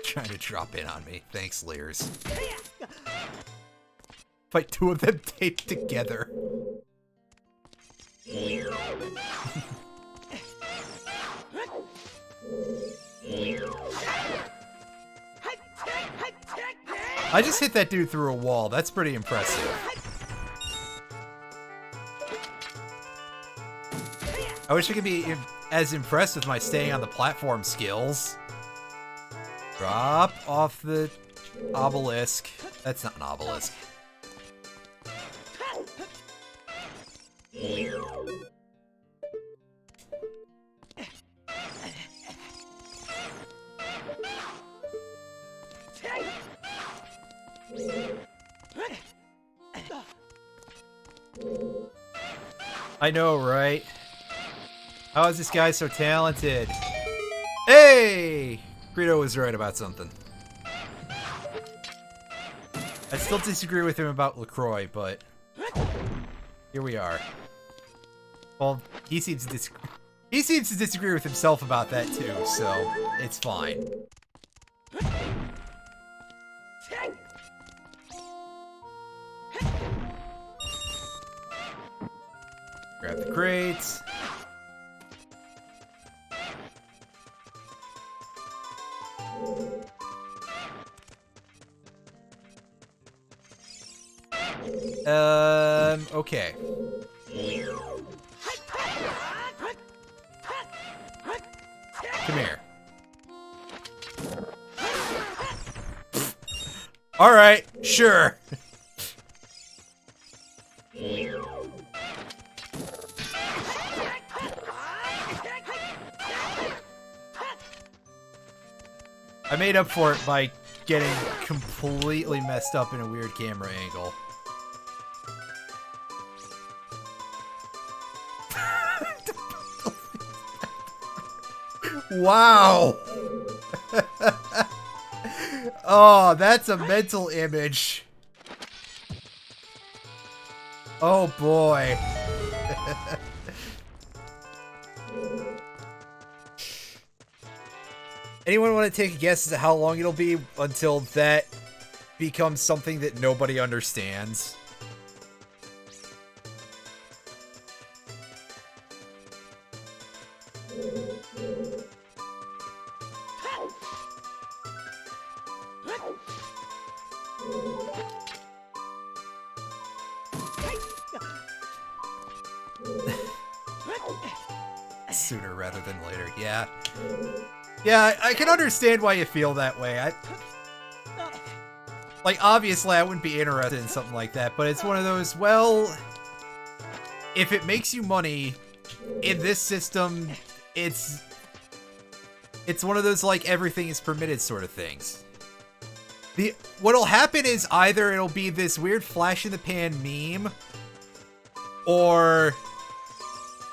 Trying to drop in on me. Thanks, Lears. Fight two of them taped together. I just hit that dude through a wall. That's pretty impressive. I wish I could be as impressed with my staying on the platform skills. Drop off the obelisk. That's not an obelisk. I know, right? How is this guy so talented? Hey! Greedo was right about something. I still disagree with him about LaCroix, but here we are. Well, he seems to disagree with himself about that too, so it's fine. Grab the crates. Okay. Come here. All right, sure. I made up for it by getting completely messed up in a weird camera angle. Wow! Oh, that's a mental image. Oh boy. Anyone want to take a guess as to how long it'll be until that becomes something that nobody understands? Sooner rather than later, yeah. Yeah, I can understand why you feel that way. Like, obviously, I wouldn't be interested in something like that, but it's one of those, well, if it makes you money in this system, it's one of those, like, everything is permitted sort of things. What'll happen is either it'll be this weird flash-in-the-pan meme, or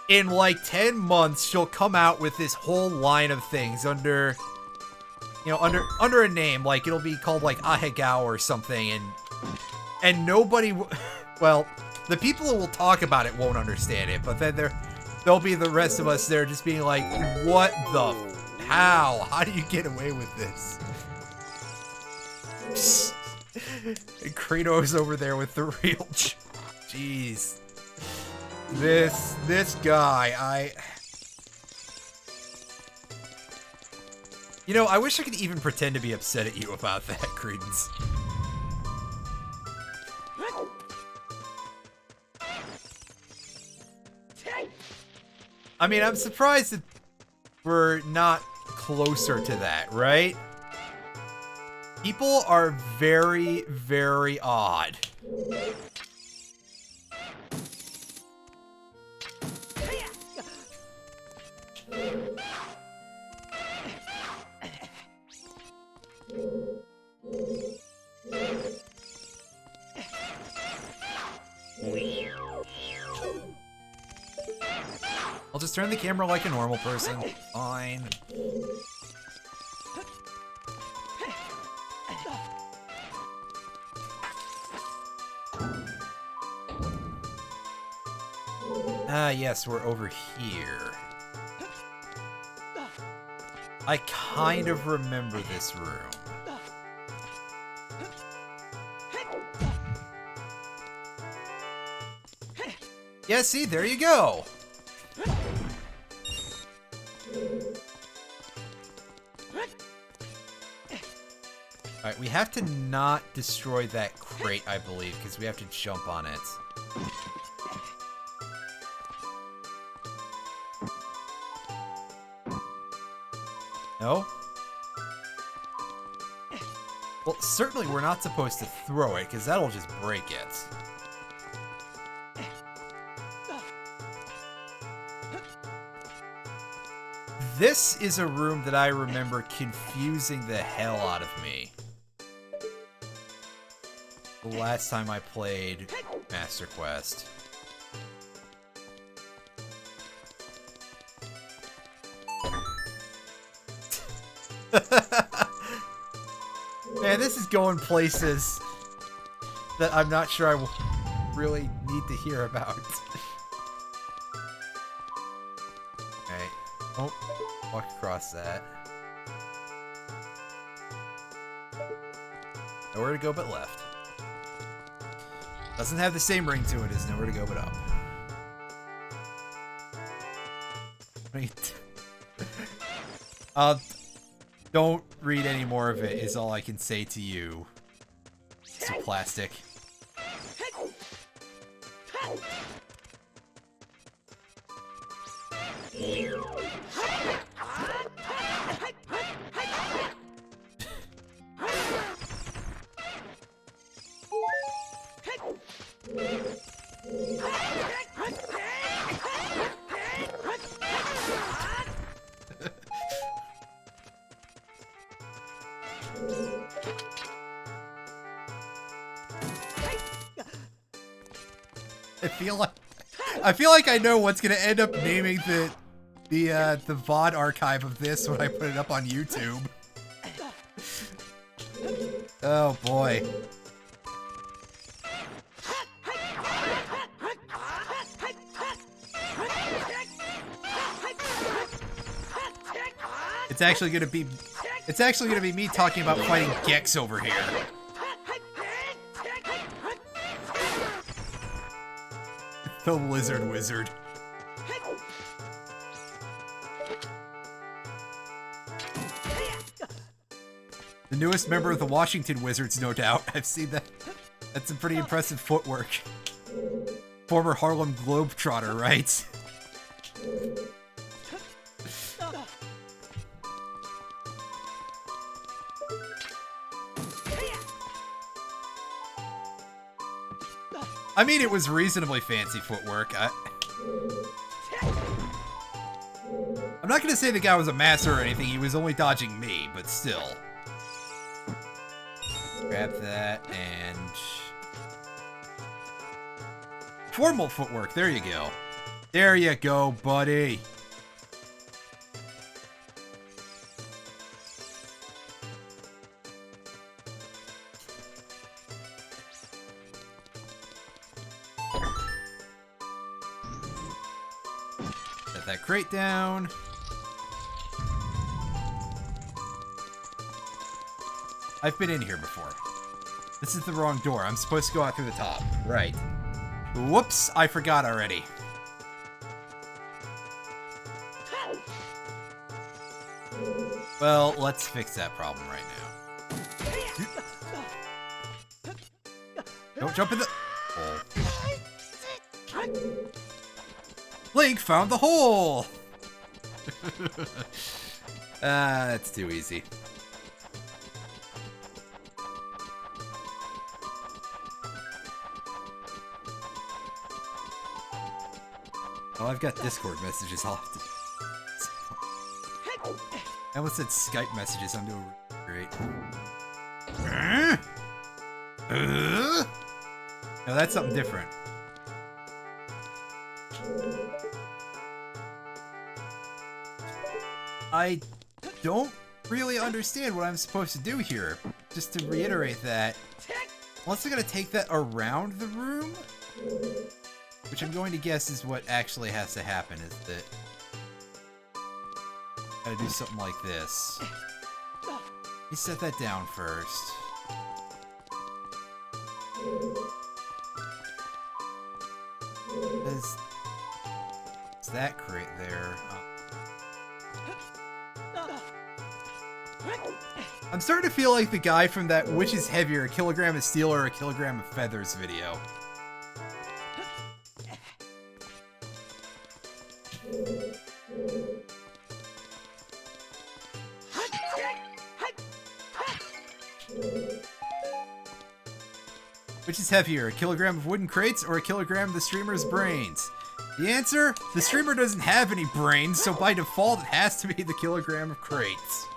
in like 10 months, she'll come out with this whole line of things under, you know, under a name. Like, it'll be called like Ahegao or something, and nobody, well, the people who will talk about it won't understand it, but then there'll be the rest of us there just being like, what the how? How do you get away with this? And Kratos over there with the real jeez. This guy, You know, I wish I could even pretend to be upset at you about that, Credence. I mean, I'm surprised that we're not closer to that, right? People are very, very odd. I'll just turn the camera like a normal person. Fine. Ah, yes, we're over here. I kind of remember this room. Yeah, see, there you go. Alright, we have to not destroy that crate, I believe, because we have to jump on it. No? Well, certainly we're not supposed to throw it, because that'll just break it. This is a room that I remember confusing the hell out of me. The last time I played Master Quest. Man, this is going places that I'm not sure I really need to hear about. Okay. Oh, walk across that. Nowhere to go but left. Doesn't have the same ring to it as nowhere to go but up. Wait. Don't read any more of it, is all I can say to you. It's plastic. I feel like I know what's gonna end up naming the VOD archive of this when I put it up on YouTube. Oh boy. It's actually gonna be me talking about fighting Gex over here. The Lizard Wizard. The newest member of the Washington Wizards, no doubt. I've seen that. That's some pretty impressive footwork. Former Harlem Globetrotter, right? I mean, it was reasonably fancy footwork. I'm not gonna say the guy was a master or anything, he was only dodging me, but still. Grab that, and... formal footwork, there you go. There you go, buddy. crate down. I've been in here before. This is the wrong door. I'm supposed to go out through the top. Right. Whoops, I forgot already. Well, let's fix that problem right now. Don't jump in the hole. Link found the hole! That's too easy. Oh, I've got Discord messages. I'll have to... I almost said Skype messages. I'm doing great. No, that's something different. I don't really understand what I'm supposed to do here. Just to reiterate that, unless I gotta take that around the room, which I'm going to guess is what actually has to happen, is that gotta do something like this. Let me set that down first. Is that crate there? I'm starting to feel like the guy from that which is heavier, a kilogram of steel or a kilogram of feathers video. Which is heavier, a kilogram of wooden crates or a kilogram of the streamer's brains? The answer? The streamer doesn't have any brains, so by default it has to be the kilogram of crates.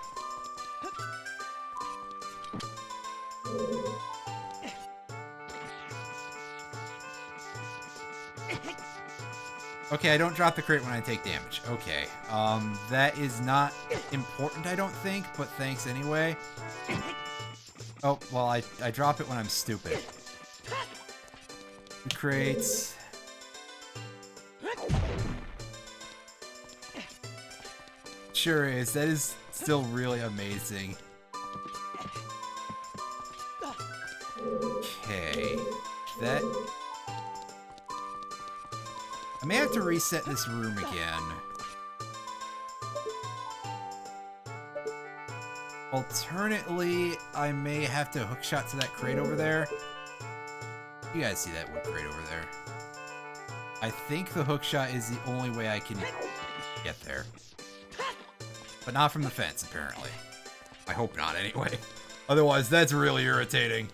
Okay, I don't drop the crate when I take damage. Okay, that is not important, I don't think, but thanks anyway. Oh, well, I drop it when I'm stupid. Crates. Sure is. That is still really amazing. Okay. That... I may have to reset this room again. Alternately, I may have to hookshot to that crate over there. You guys see that wood crate over there. I think the hookshot is the only way I can get there. But not from the fence, apparently. I hope not, anyway. Otherwise, that's really irritating.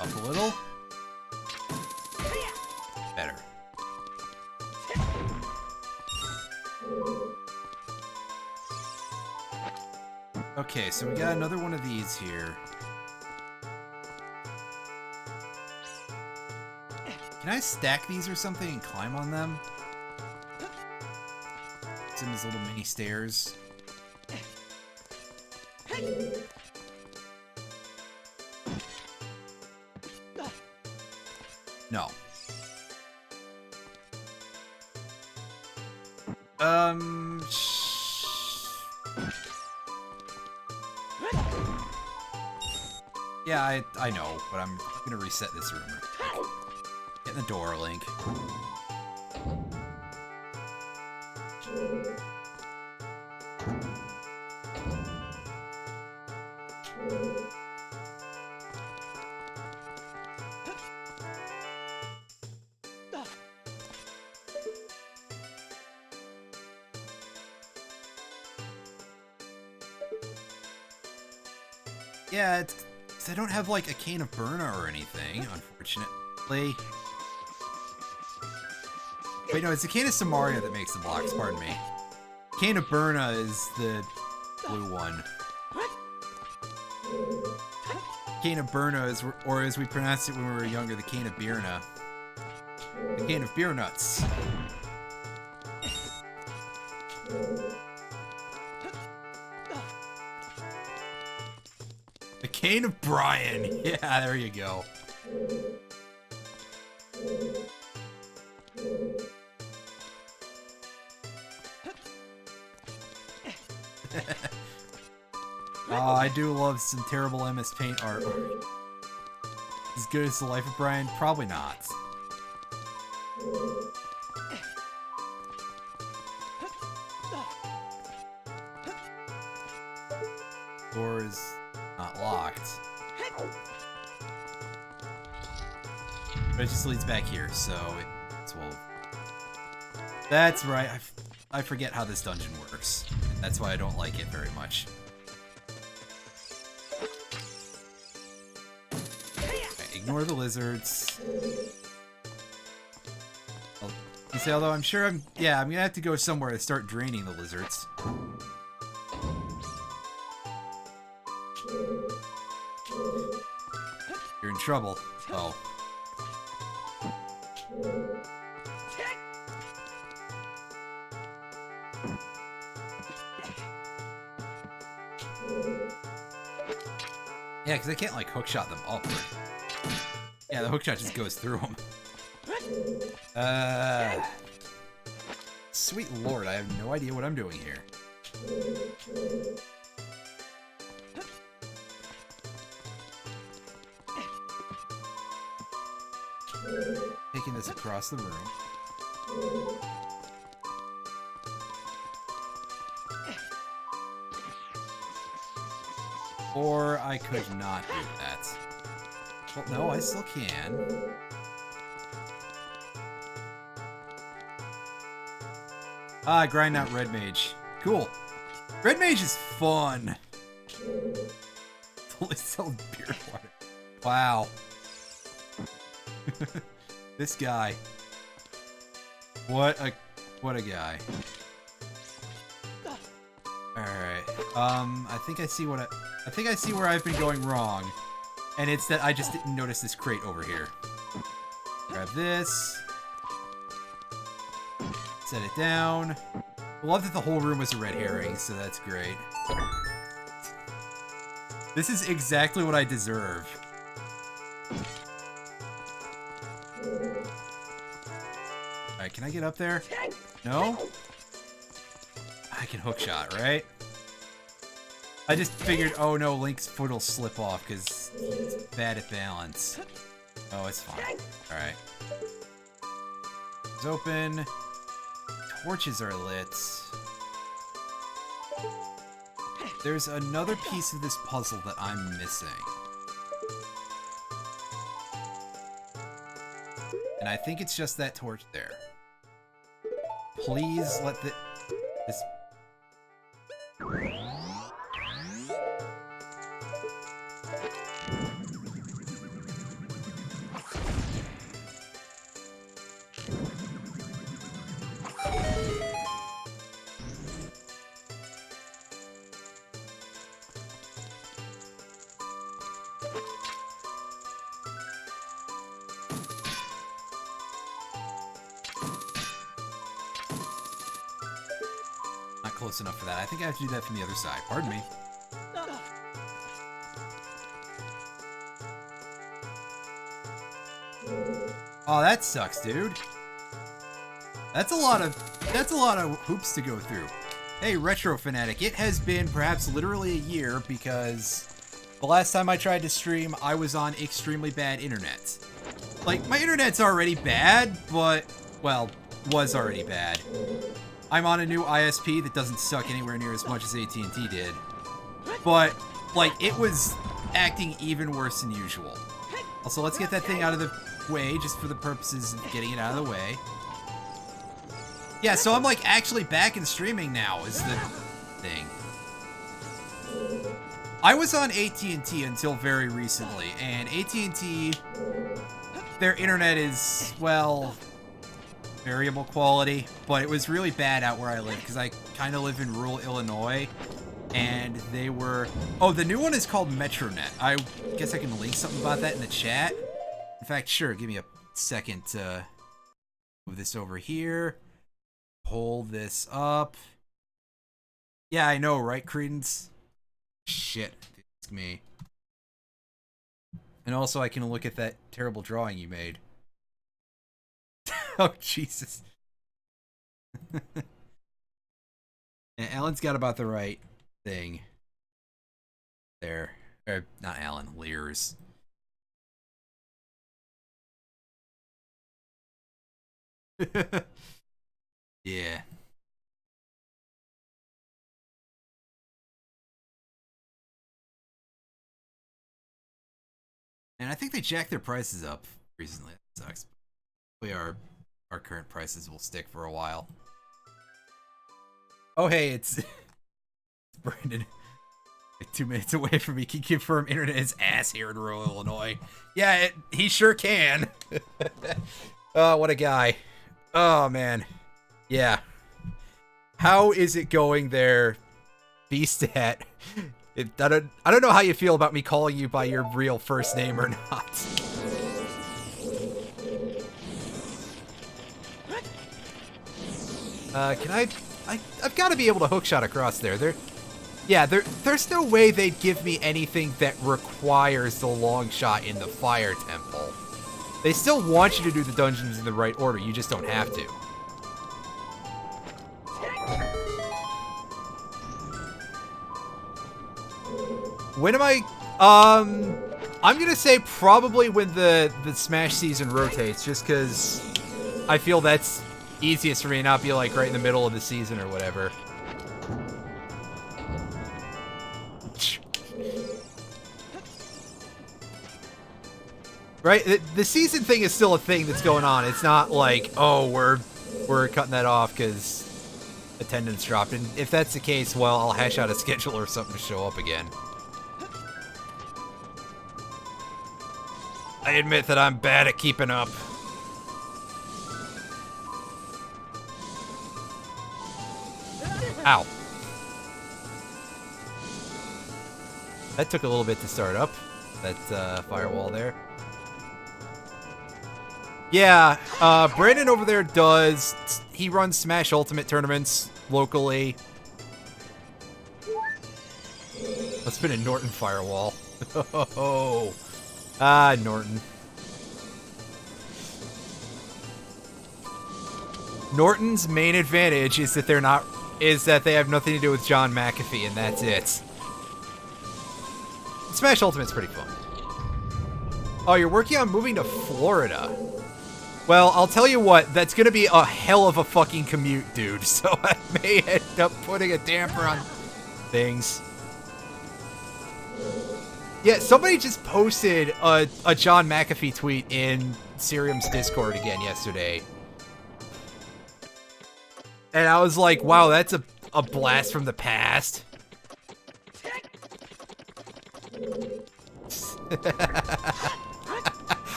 Up a little. Better. Okay, so we got another one of these here. Can I stack these or something and climb on them? Some these little mini stairs. No. Yeah, I know, but I'm gonna reset this room. Get in the door, Link. Yeah, it's... I don't have, like, a cane of Burna or anything, unfortunately. Wait, no, it's the cane of Samaria that makes the blocks, pardon me. Cane of Burna is the blue one. Cane of Burna is, or as we pronounced it when we were younger, the cane of Birna. The cane of beer nuts. The Cane of Brian. Yeah, there you go. Oh, I do love some terrible MS Paint artwork. As good as the Life of Brian? Probably not. Door is not locked. But it just leads back here, so it's well. That's right. I forget how this dungeon works. That's why I don't like it very much. Okay, ignore the lizards. You say, although I'm sure I'm gonna have to go somewhere to start draining the lizards. You're in trouble. Oh. Yeah, because I can't, like, hookshot them upward. Yeah, the hookshot just goes through them. Sweet lord, I have no idea what I'm doing here. Taking this across the room. Or I could not do that. Well, no, I still can. Ah, grind out Red Mage. Cool. Red Mage is fun. Fully sold beer water. Wow. This guy. What a guy. Alright. I think I see where I've been going wrong. And it's that I just didn't notice this crate over here. Grab this. Set it down. I love that the whole room was a red herring, so that's great. This is exactly what I deserve. Alright, can I get up there? No? I can hookshot, right? I just figured, oh no, Link's foot will slip off because he's bad at balance. Oh, it's fine. Alright. It's open. Torches are lit. There's another piece of this puzzle that I'm missing. And I think it's just that torch there. Please let this... Not close enough for that. I think I have to do that from the other side. Pardon me. Oh, that sucks, dude. That's a lot of hoops to go through. Hey, Retro Fanatic, it has been perhaps literally a year because the last time I tried to stream, I was on extremely bad internet. Like, my internet's already bad, but, well, was already bad. I'm on a new ISP that doesn't suck anywhere near as much as AT&T did. But, like, it was acting even worse than usual. Also, let's get that thing out of the way, just for the purposes of getting it out of the way. Yeah, so I'm, like, actually back in streaming now, is the thing. I was on AT&T until very recently, and AT&T, their internet is, well, variable quality, but it was really bad out where I live, because I kind of live in rural Illinois, and they were... Oh, the new one is called MetroNet. I guess I can link something about that in the chat. In fact, sure, give me a second to move this over here. Hold this up. Yeah, I know, right, Credence? Shit, it's me. And also I can look at that terrible drawing you made. Oh, Jesus. And Alan's got about the right thing. There. Or, not Alan, Lears. Yeah. And I think they jacked their prices up recently. That sucks. Hopefully our current prices will stick for a while. Oh, hey, it's Brandon. Like 2 minutes away from me. Can confirm internet is ass here in rural Illinois. Yeah, he sure can. Oh, what a guy. Oh, man. Yeah. How is it going there, Beastat? I don't know how you feel about me calling you by your real first name or not. I've got to be able to hookshot across there. There's no way they'd give me anything that requires the long shot in the fire temple. They still want you to do the dungeons in the right order, you just don't have to. When am I... I'm gonna say probably when the Smash season rotates, just because I feel that's easiest for me to not be like right in the middle of the season or whatever. Right? The season thing is still a thing that's going on. It's not like, oh, we're cutting that off because attendance dropped. And if that's the case, well, I'll hash out a schedule or something to show up again. I admit that I'm bad at keeping up. Ow. That took a little bit to start up, that firewall there. Yeah, Brandon over there he runs Smash Ultimate tournaments locally. That's been a Norton firewall. Oh. Ah, Norton. Norton's main advantage is that they have nothing to do with John McAfee, and that's it. Smash Ultimate's pretty fun. Oh, you're working on moving to Florida. Well, I'll tell you what, that's gonna be a hell of a fucking commute, dude, so I may end up putting a damper on things. Yeah, somebody just posted a John McAfee tweet in Serium's Discord again yesterday. And I was like, wow, that's a blast from the past.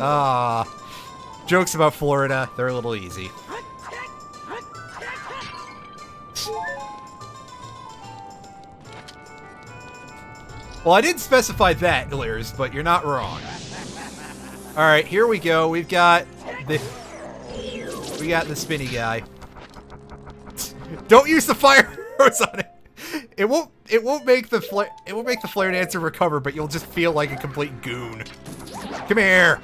Ah, jokes about Florida, they're a little easy. Well, I didn't specify that, Lears, but you're not wrong. Alright, here we go. We got the spinny guy. Don't use the fire hose on it. It won't make the flare dancer recover, but you'll just feel like a complete goon. Come here.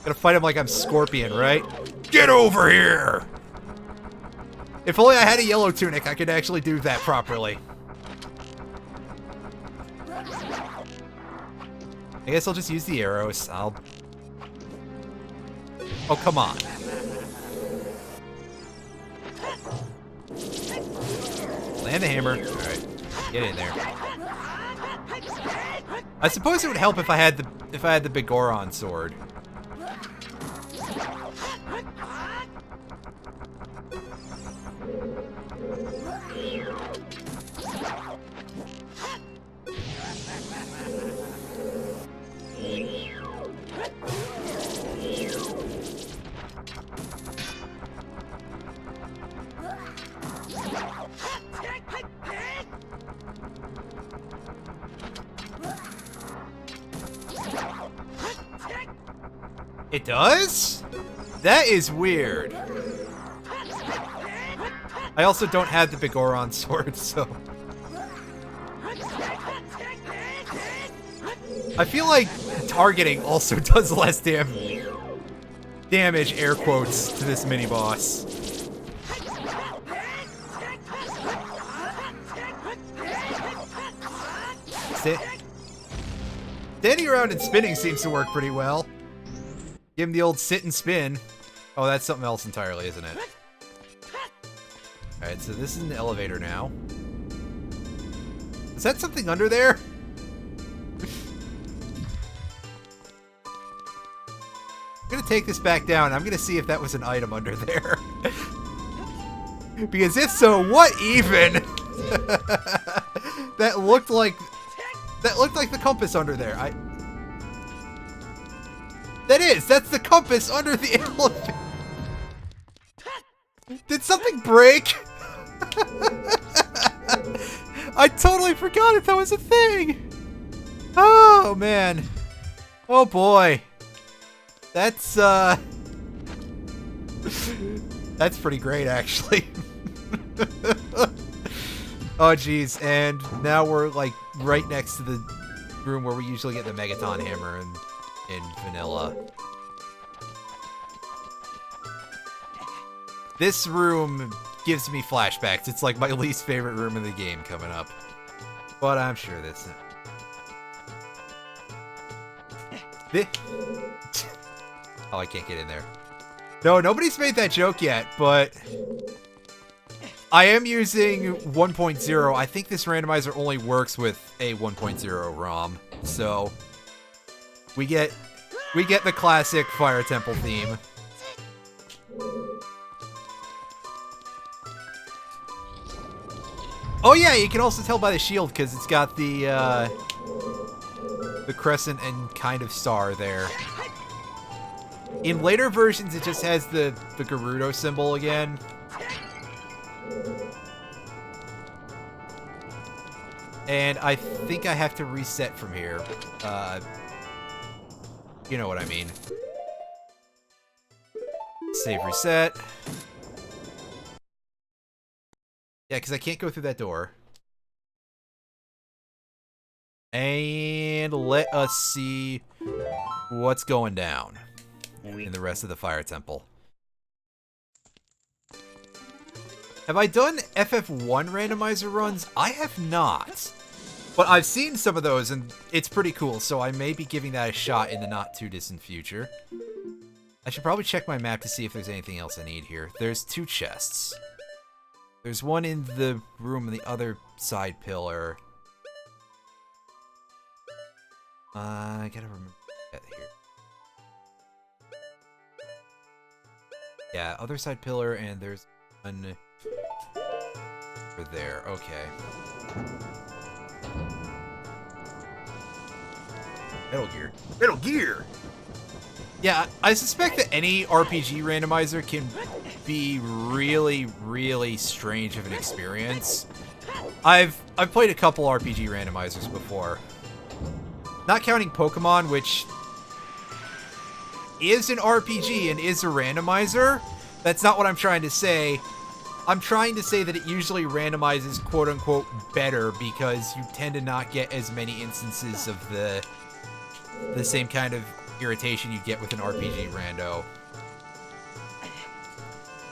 Gotta fight him like I'm Scorpion, right? Get over here. If only I had a yellow tunic, I could actually do that properly. I guess I'll just use the arrows. Oh, come on. Land the hammer. Alright. Get in there. I suppose it would help if I had the Bigoron sword. It does? That is weird. I also don't have the Bigoron sword, so... I feel like targeting also does less damage, air quotes, to this mini-boss. Standing around and spinning seems to work pretty well. Give him the old sit and spin. Oh, that's something else entirely, isn't it? Alright, so this is an elevator now. Is that something under there? I'm gonna take this back down. I'm gonna see if that was an item under there. Because if so, what even? That looked like the compass under there. That's the compass under the elevator. Did something break? I totally forgot that was a thing. Oh man. Oh boy. That's pretty great actually. Oh geez, and now we're like right next to the room where we usually get the Megaton hammer in vanilla. This room gives me flashbacks. It's like my least favorite room in the game coming up. But I'm sure that's it. Oh, I can't get in there. No, nobody's made that joke yet, but I am using 1.0. I think this randomizer only works with a 1.0 ROM. So we get the classic Fire Temple theme. Oh yeah, you can also tell by the shield because it's got the crescent and kind of star there. In later versions, it just has the Gerudo symbol again. And I think I have to reset from here. You know what I mean. Save reset. Yeah, because I can't go through that door. And let us see what's going down in the rest of the Fire Temple. Have I done FF1 randomizer runs? I have not. But I've seen some of those, and it's pretty cool, so I may be giving that a shot in the not-too-distant future. I should probably check my map to see if there's anything else I need here. There's 2 chests. There's one in the room on the other side pillar. I gotta remember that here. Yeah, other side pillar, and there's one over there. Okay. Metal Gear. Metal Gear! Yeah, I suspect that any RPG randomizer can be really, really strange of an experience. I've played a couple RPG randomizers before. Not counting Pokemon, which is an RPG and is a randomizer. That's not what I'm trying to say. I'm trying to say that it usually randomizes quote-unquote better because you tend to not get as many instances of the same kind of irritation you get with an RPG rando.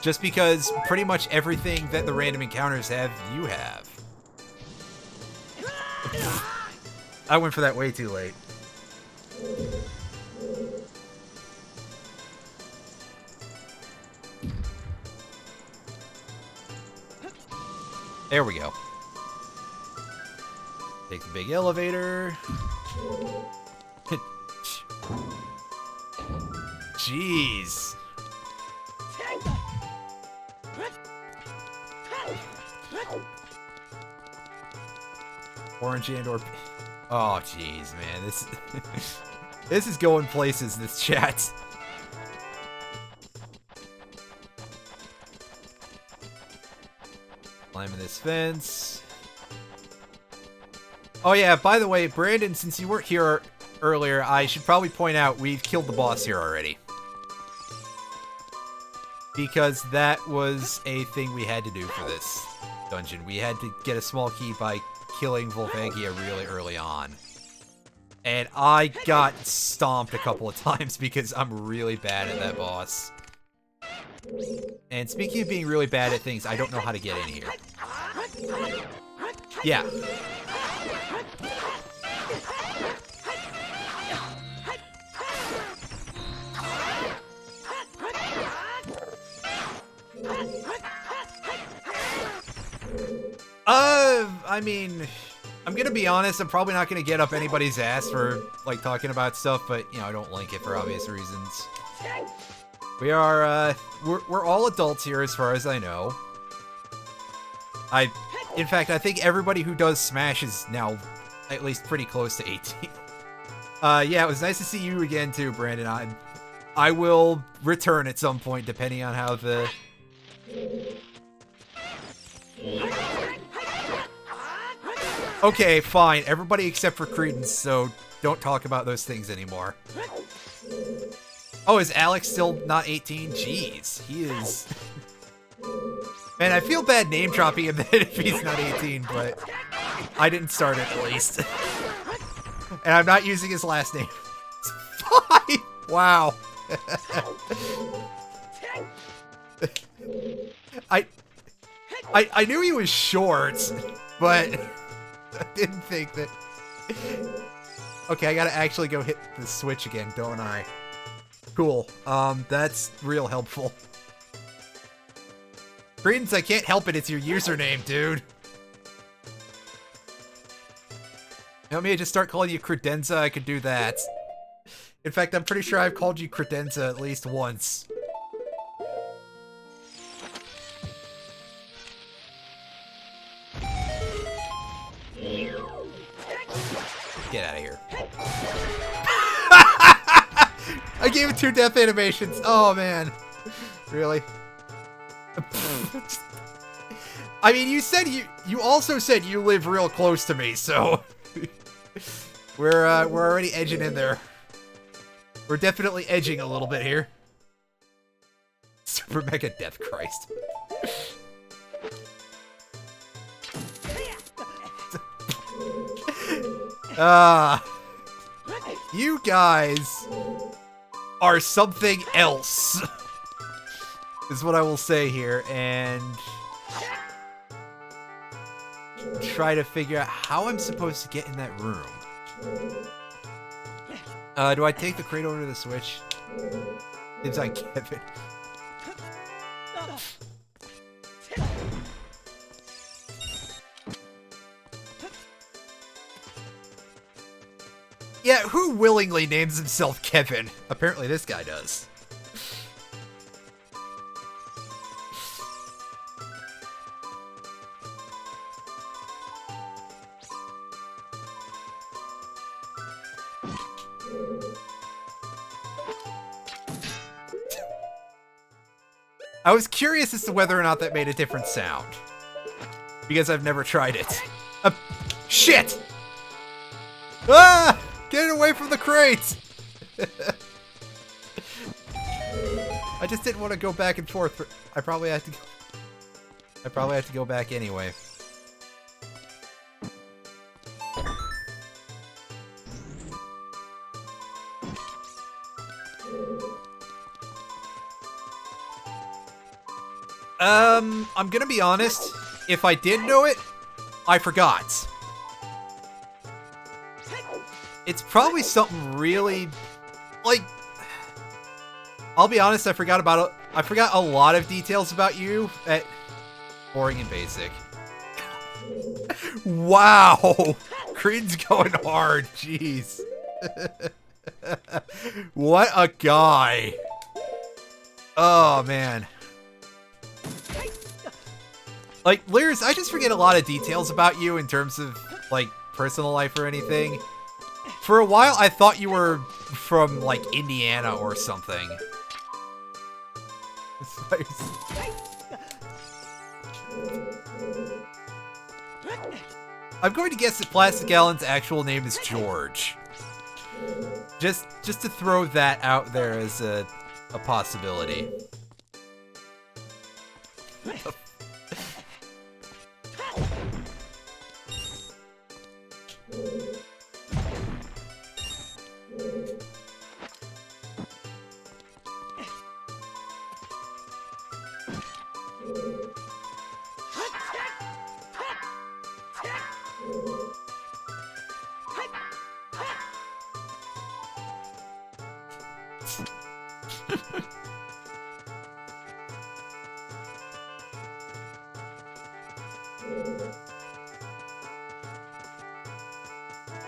Just because pretty much everything that the random encounters have, you have. I went for that way too late. There we go. Take the big elevator. Jeez. Orange and or... Oh, jeez, man. This is going places, this chat. Climbing this fence. Oh, yeah, by the way, Brandon, since you weren't here earlier, I should probably point out we've killed the boss here already. Because that was a thing we had to do for this dungeon. We had to get a small key by killing Volvagia really early on. And I got stomped a couple of times because I'm really bad at that boss. And speaking of being really bad at things, I don't know how to get in here. Yeah. I mean, I'm gonna be honest, I'm probably not gonna get up anybody's ass for, like, talking about stuff, but, you know, I don't link it for obvious reasons. We are, we're all adults here as far as I know. In fact, I think everybody who does Smash is now at least pretty close to 18. Yeah, it was nice to see you again too, Brandon. I will return at some point, depending on how the... Okay, fine. Everybody except for Credence, so don't talk about those things anymore. Oh, is Alex still not 18? Jeez, he is... Man, I feel bad name-dropping him if he's not 18, but I didn't start it, at least. And I'm not using his last name. Fine! Wow. I knew he was short, but I didn't think that... Okay, I gotta actually go hit the switch again, don't I? Cool. That's real helpful. Credence, I can't help it, it's your username, dude. You want me to just start calling you Credenza? I could do that. In fact, I'm pretty sure I've called you Credenza at least once. Get out of here. I gave it 2 death animations. Oh, man. Really? I mean, you said you also said you live real close to me, so we're already edging in there. We're definitely edging a little bit here. Super Mega Death Christ. You guys are something else, is what I will say here, and try to figure out how I'm supposed to get in that room. Do I take the crate over to the switch? Seems like Kevin. Yeah, who willingly names himself Kevin? Apparently this guy does. I was curious as to whether or not that made a different sound, because I've never tried it. Shit! Ah! Get it away from the crate! I just didn't want to go back and forth. I probably have to go back anyway. I'm gonna be honest. If I did know it, I forgot. It's probably something really, like, I'll be honest, I forgot a lot of details about you at boring and basic. Wow! Creed's going hard, jeez. What a guy. Oh, man. Like, Lirs, I just forget a lot of details about you in terms of, like, personal life or anything. For a while, I thought you were from, like, Indiana or something. I'm going to guess that Plastic Alan's actual name is George. Just to throw that out there as a possibility.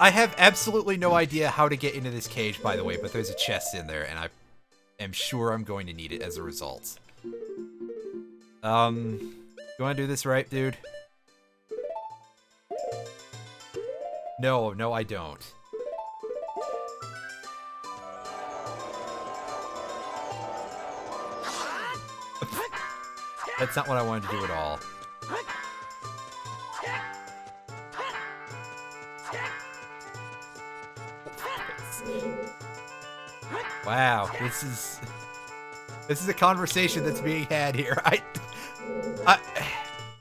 I have absolutely no idea how to get into this cage, by the way, but there's a chest in there, and I am sure I'm going to need it as a result. You want to do this right, dude? No, I don't. That's not what I wanted to do at all. Wow, this is a conversation that's being had here.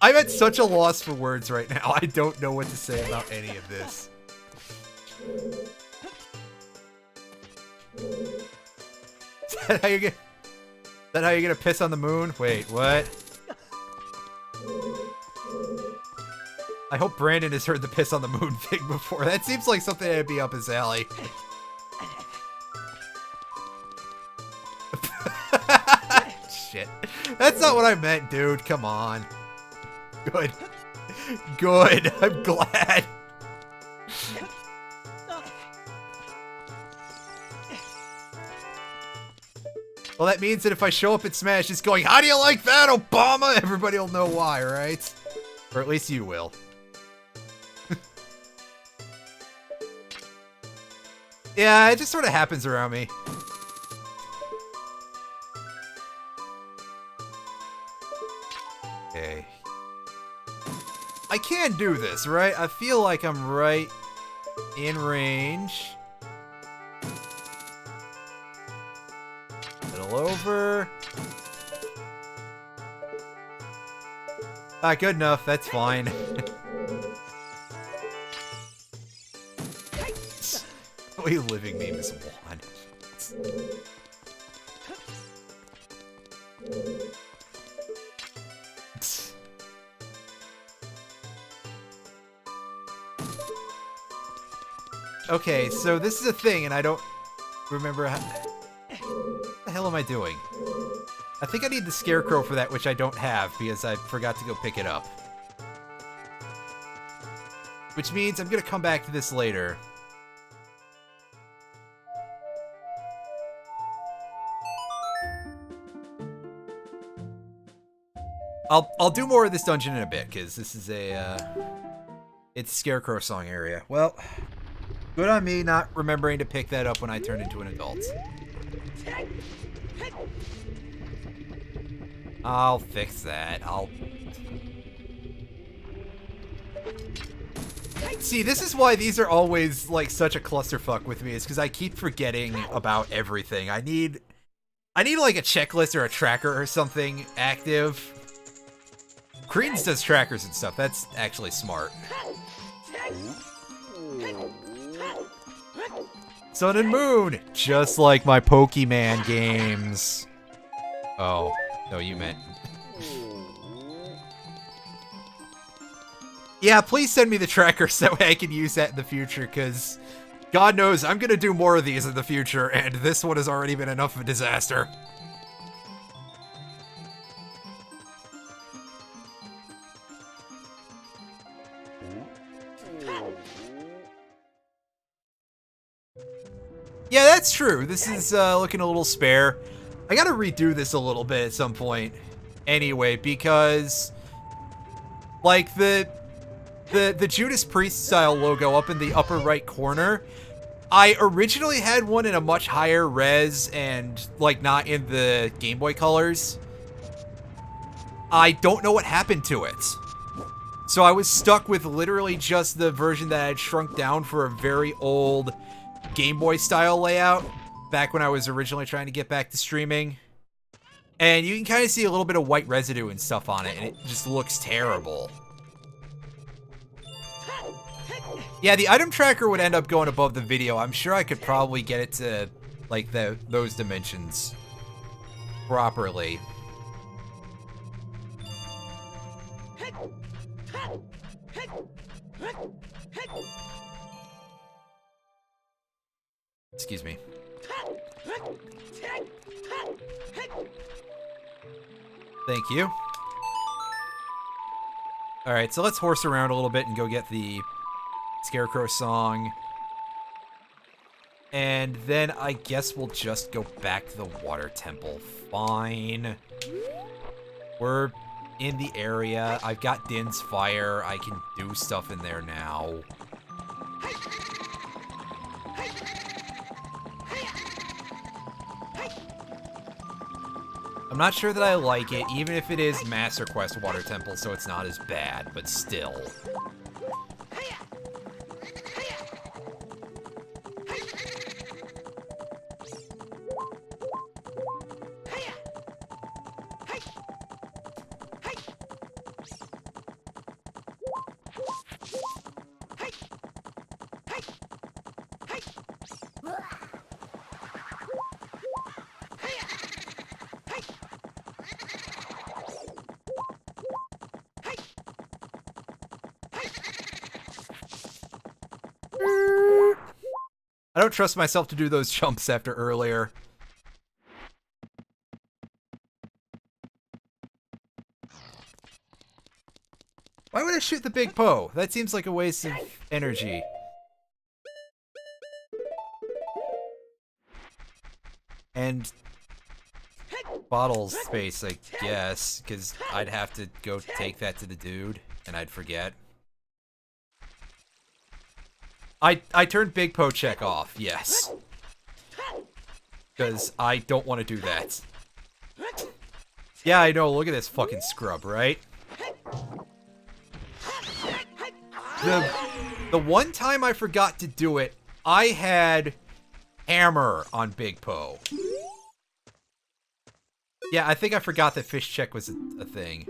I'm at such a loss for words right now. I don't know what to say about any of this. Is that how you're gonna piss on the moon? Wait, what? I hope Brandon has heard the piss on the moon thing before. That seems like something that'd be up his alley. Shit. That's not what I meant, dude. Come on. Good. Good. I'm glad. Well, that means that if I show up at Smash just going, "How do you like that, Obama?" everybody will know why, right? Or at least you will. Yeah, it just sort of happens around me. Okay. I can do this, right? I feel like I'm right in range. Little over. Not good enough, that's fine. What you living meme is one. Okay, so this is a thing, and I don't remember how... What the hell am I doing? I think I need the Scarecrow for that, which I don't have, because I forgot to go pick it up. Which means I'm gonna come back to this later. I'll do more of this dungeon in a bit, because this is a, it's Scarecrow song area. Well, good on me not remembering to pick that up when I turned into an adult. I'll fix that. See, this is why these are always, like, such a clusterfuck with me, is because I keep forgetting about everything. I need, like, a checklist or a tracker or something active. Credence does trackers and stuff. That's actually smart. Sun and Moon! Just like my Pokemon games. Oh. No, you meant... Yeah, please send me the tracker so that way I can use that in the future, because God knows I'm going to do more of these in the future, and this one has already been enough of a disaster. Yeah, that's true. This is looking a little spare. I gotta redo this a little bit at some point anyway, because like the Judas Priest style logo up in the upper right corner, I originally had one in a much higher res and like not in the Game Boy colors. I don't know what happened to it. So I was stuck with literally just the version that I had shrunk down for a very old Game Boy style layout back when I was originally trying to get back to streaming. And you can kind of see a little bit of white residue and stuff on it, and it just looks terrible. Yeah, the item tracker would end up going above the video. I'm sure I could probably get it to, like, those dimensions properly. Excuse me. Thank you. Alright, so let's horse around a little bit and go get the Scarecrow song. And then I guess we'll just go back to the water temple. Fine. We're in the area. I've got Din's fire. I can do stuff in there now. I'm not sure that I like it, even if it is Master Quest Water Temple, so it's not as bad, but still. I don't trust myself to do those jumps after earlier. Why would I shoot the big Poe? That seems like a waste of energy. And bottle space, I guess, because I'd have to go take that to the dude, and I'd forget. I turned Big Poe check off, yes. Because I don't want to do that. Yeah, I know, look at this fucking scrub, right? The one time I forgot to do it, I had hammer on Big Poe. Yeah, I think I forgot that fish check was a thing.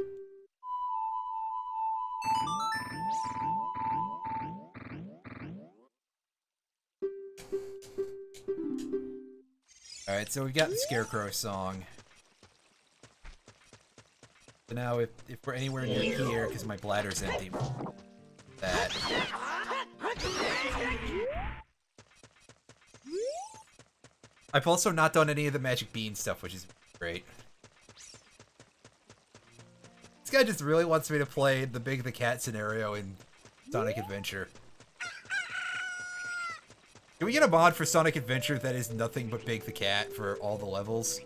Alright, so we've got the Scarecrow song. So now if we're anywhere near here, because my bladder's empty, that. I've also not done any of the Magic Bean stuff, which is great. This guy just really wants me to play the Big the Cat scenario in Sonic Adventure. Can we get a mod for Sonic Adventure that is nothing but Big the Cat for all the levels?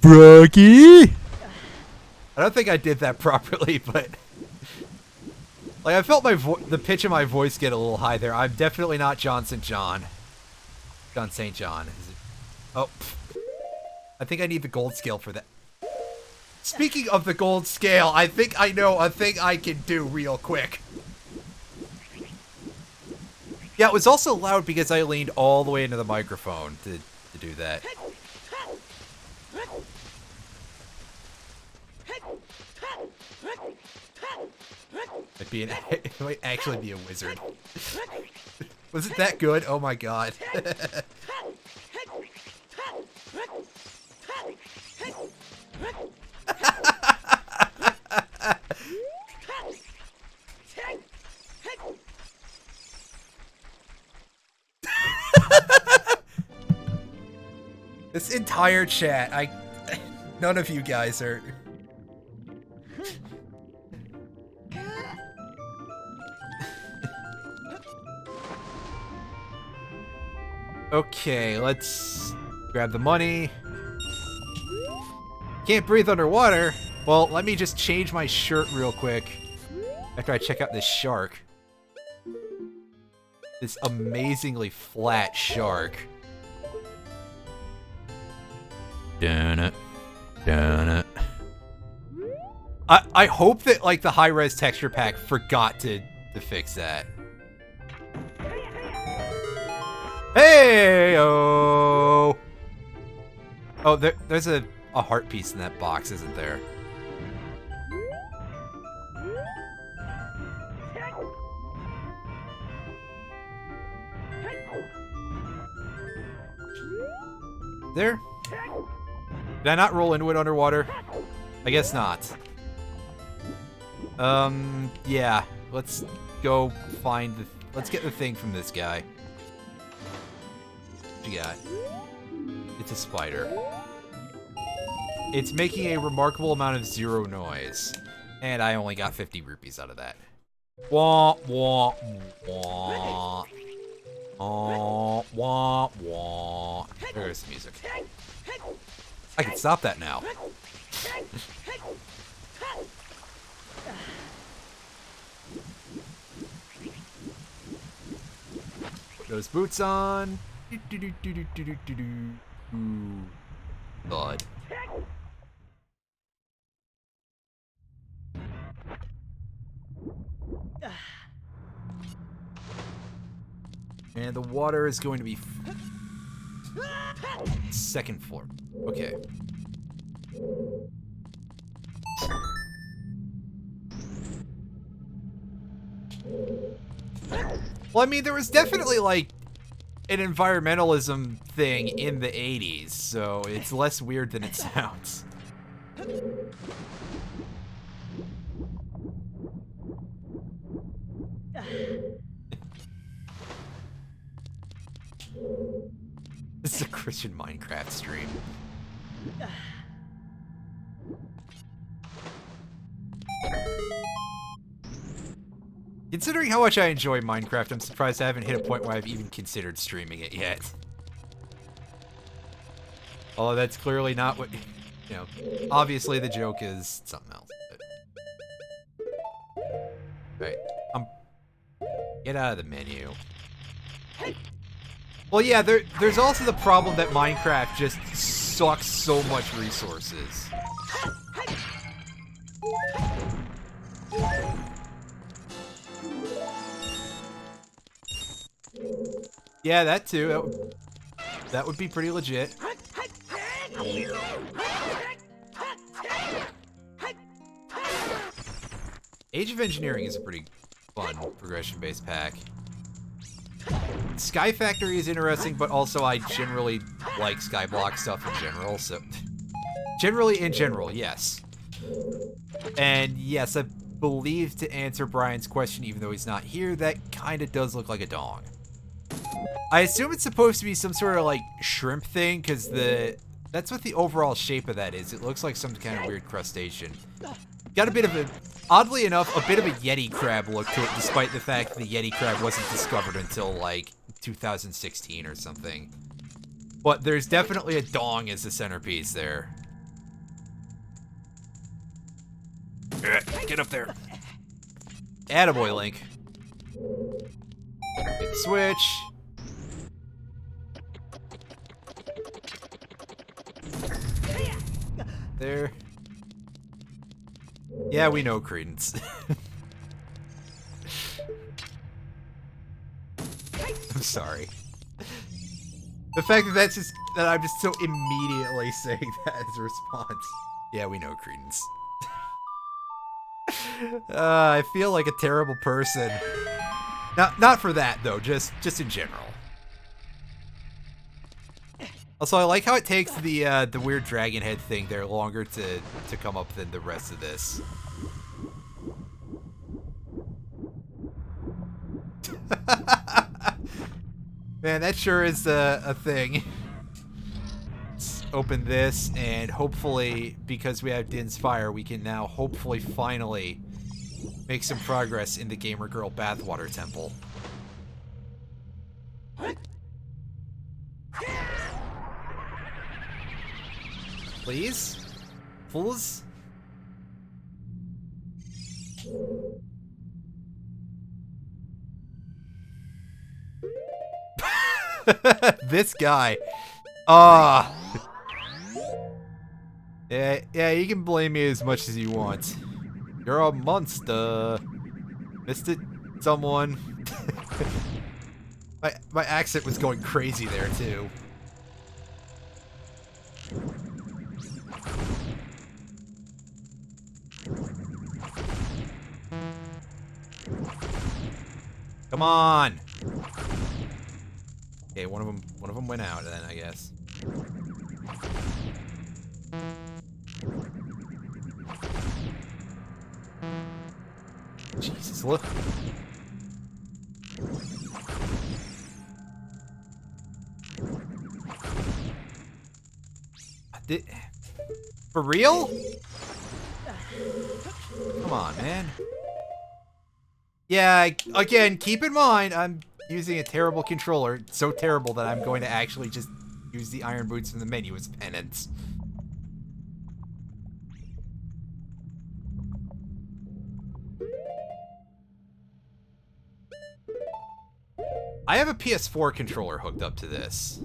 Froggy? I don't think I did that properly, but... like, I felt the pitch of my voice get a little high there. I'm definitely not John St. John. John St. John. Is it? Oh. I think I need the gold scale for that. Speaking of the gold scale, I think I know a thing I can do real quick. Yeah, it was also loud because I leaned all the way into the microphone to do that. It might actually be a wizard. Was it that good? Oh my god. This entire chat, none of you guys are... Okay, let's grab the money. Can't breathe underwater? Well, let me just change my shirt real quick after I check out this shark. This amazingly flat shark. Dun it. Dun it. I hope that, like, the high-res texture pack forgot to fix that. Hey-oh! Oh, there's a heart piece in that box, isn't there? There? Did I not roll into it underwater? I guess not. Yeah. Let's go find let's get the thing from this guy. you got? It's a spider. It's making a remarkable amount of zero noise. And I only got 50 rupees out of that. Wah, wah, wah. Wah, wah, wah. There's the music. I can stop that now. Put those boots on. Thud. And the water is going to be second floor. Okay. Well, I mean, there was definitely, like, an environmentalism thing in the 80s, so it's less weird than it sounds. This is a Christian Minecraft stream. Considering how much I enjoy Minecraft, I'm surprised I haven't hit a point where I've even considered streaming it yet. Although that's clearly not what, you know, obviously the joke is something else. Right, get out of the menu. Well, yeah, there's also the problem that Minecraft just sucks so much resources. Yeah, that too. That would be pretty legit. Age of Engineering is a pretty fun progression-based pack. Sky Factory is interesting, but also I generally like Skyblock stuff in general, so... Generally, in general, yes. And yes, I believe to answer Brian's question, even though he's not here, that kind of does look like a dong. I assume it's supposed to be some sort of, like, shrimp thing, because that's what the overall shape of that is. It looks like some kind of weird crustacean. Got a bit of a, oddly enough, a bit of a Yeti crab look to it, despite the fact the Yeti crab wasn't discovered until, like, 2016 or something. But there's definitely a dong as the centerpiece there. Get up there. Attaboy, Link. Hit the switch. There. Yeah, we know Credence. I'm sorry. The fact that I'm just so immediately saying that as a response. Yeah, we know Credence. I feel like a terrible person. Not for that though, just in general. Also, I like how it takes the weird dragon head thing there longer to come up than the rest of this. Man, that sure is a thing. Let's open this, and hopefully, because we have Din's Fire, we can now hopefully finally make some progress in the Gamer Girl Bathwater Temple. Please? Please? This guy. Ah. Yeah, you can blame me as much as you want. You're a monster. Missed it, someone. My accent was going crazy there, too. Come on. Okay, one of them went out then, I guess. Jesus, look. For real? Come on, man. Yeah, again, keep in mind, I'm using a terrible controller. So terrible that I'm going to actually just use the iron boots from the menu as penance. I have a PS4 controller hooked up to this.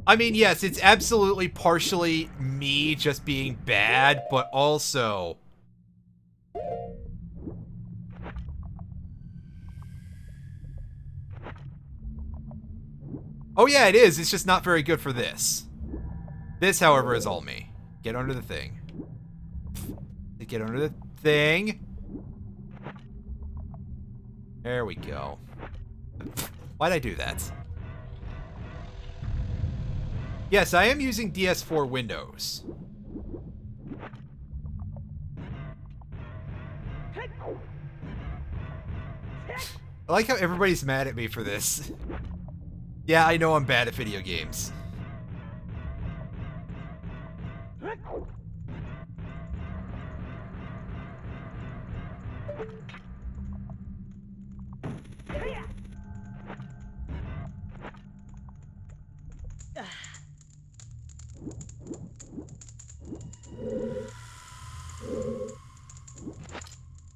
I mean, yes, it's absolutely partially me just being bad, but also... Oh yeah, it is. It's just not very good for this. This, however, is all me. Get under the thing. Get under the thing. There we go. Why'd I do that? Yes, I am using DS4 Windows. I like how everybody's mad at me for this. Yeah, I know I'm bad at video games.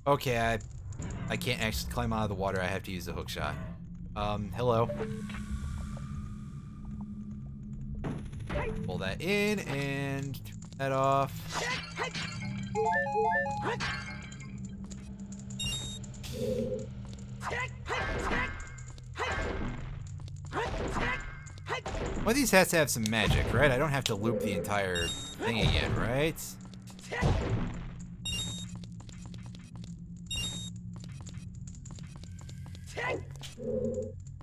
Okay, I can't actually climb out of the water. I have to use the hook shot. Hello. Pull that in and turn that off. One of these has to have some magic, right? I don't have to loop the entire thing again, right?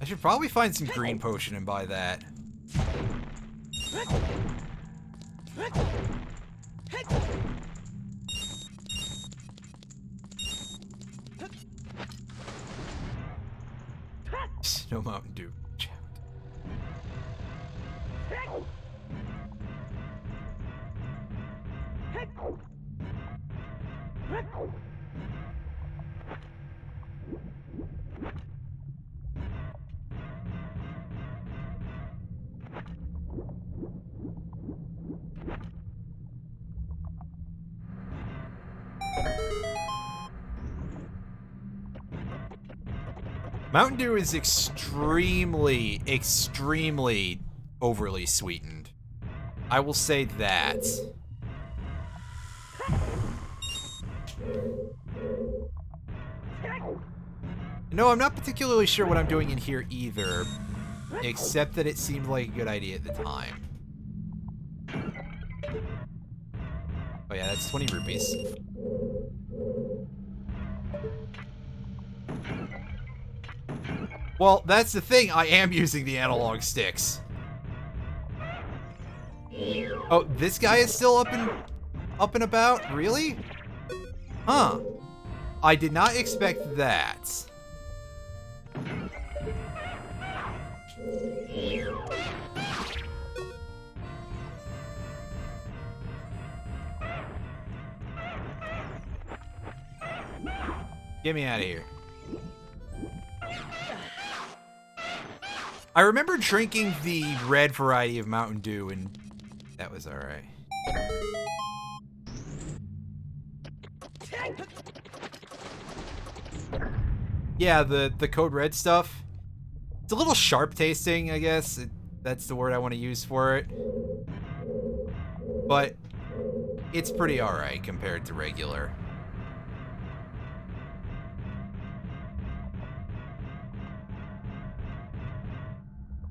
I should probably find some green potion and buy that. No Mountain Dew. Mountain Dew is extremely, extremely overly sweetened. I will say that. No, I'm not particularly sure what I'm doing in here either, except that it seemed like a good idea at the time. Oh yeah, that's 20 rupees. Well, that's the thing, I am using the analog sticks. Oh, this guy is still up and about? Really? Huh. I did not expect that. Get me out of here. I remember drinking the red variety of Mountain Dew, and that was alright. Yeah, the Code Red stuff. It's a little sharp tasting, I guess. That's the word I want to use for it. But it's pretty alright compared to regular.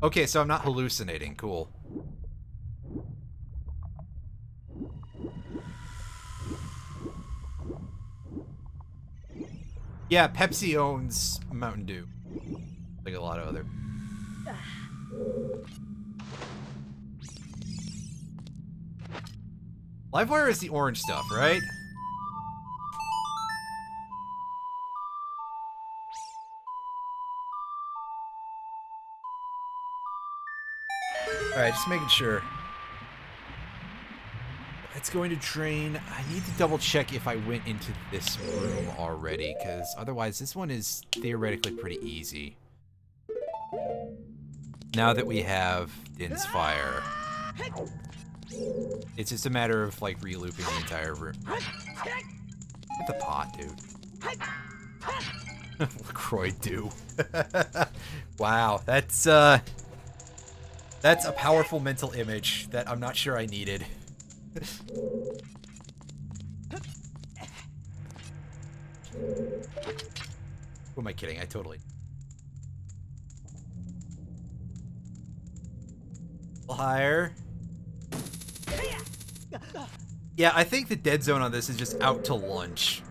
Okay, so I'm not hallucinating. Cool. Yeah, Pepsi owns Mountain Dew. Like a lot of other. Livewire is the orange stuff, right? Alright, just making sure. That's going to drain. I need to double check if I went into this room already, because otherwise this one is theoretically pretty easy. Now that we have Din's Fire, it's just a matter of like re-looping the entire room. Get the pot, dude. LaCroix do. Wow, that's a powerful mental image that I'm not sure I needed. Who am I kidding? I totally... A little higher. Yeah, I think the dead zone on this is just out to lunch.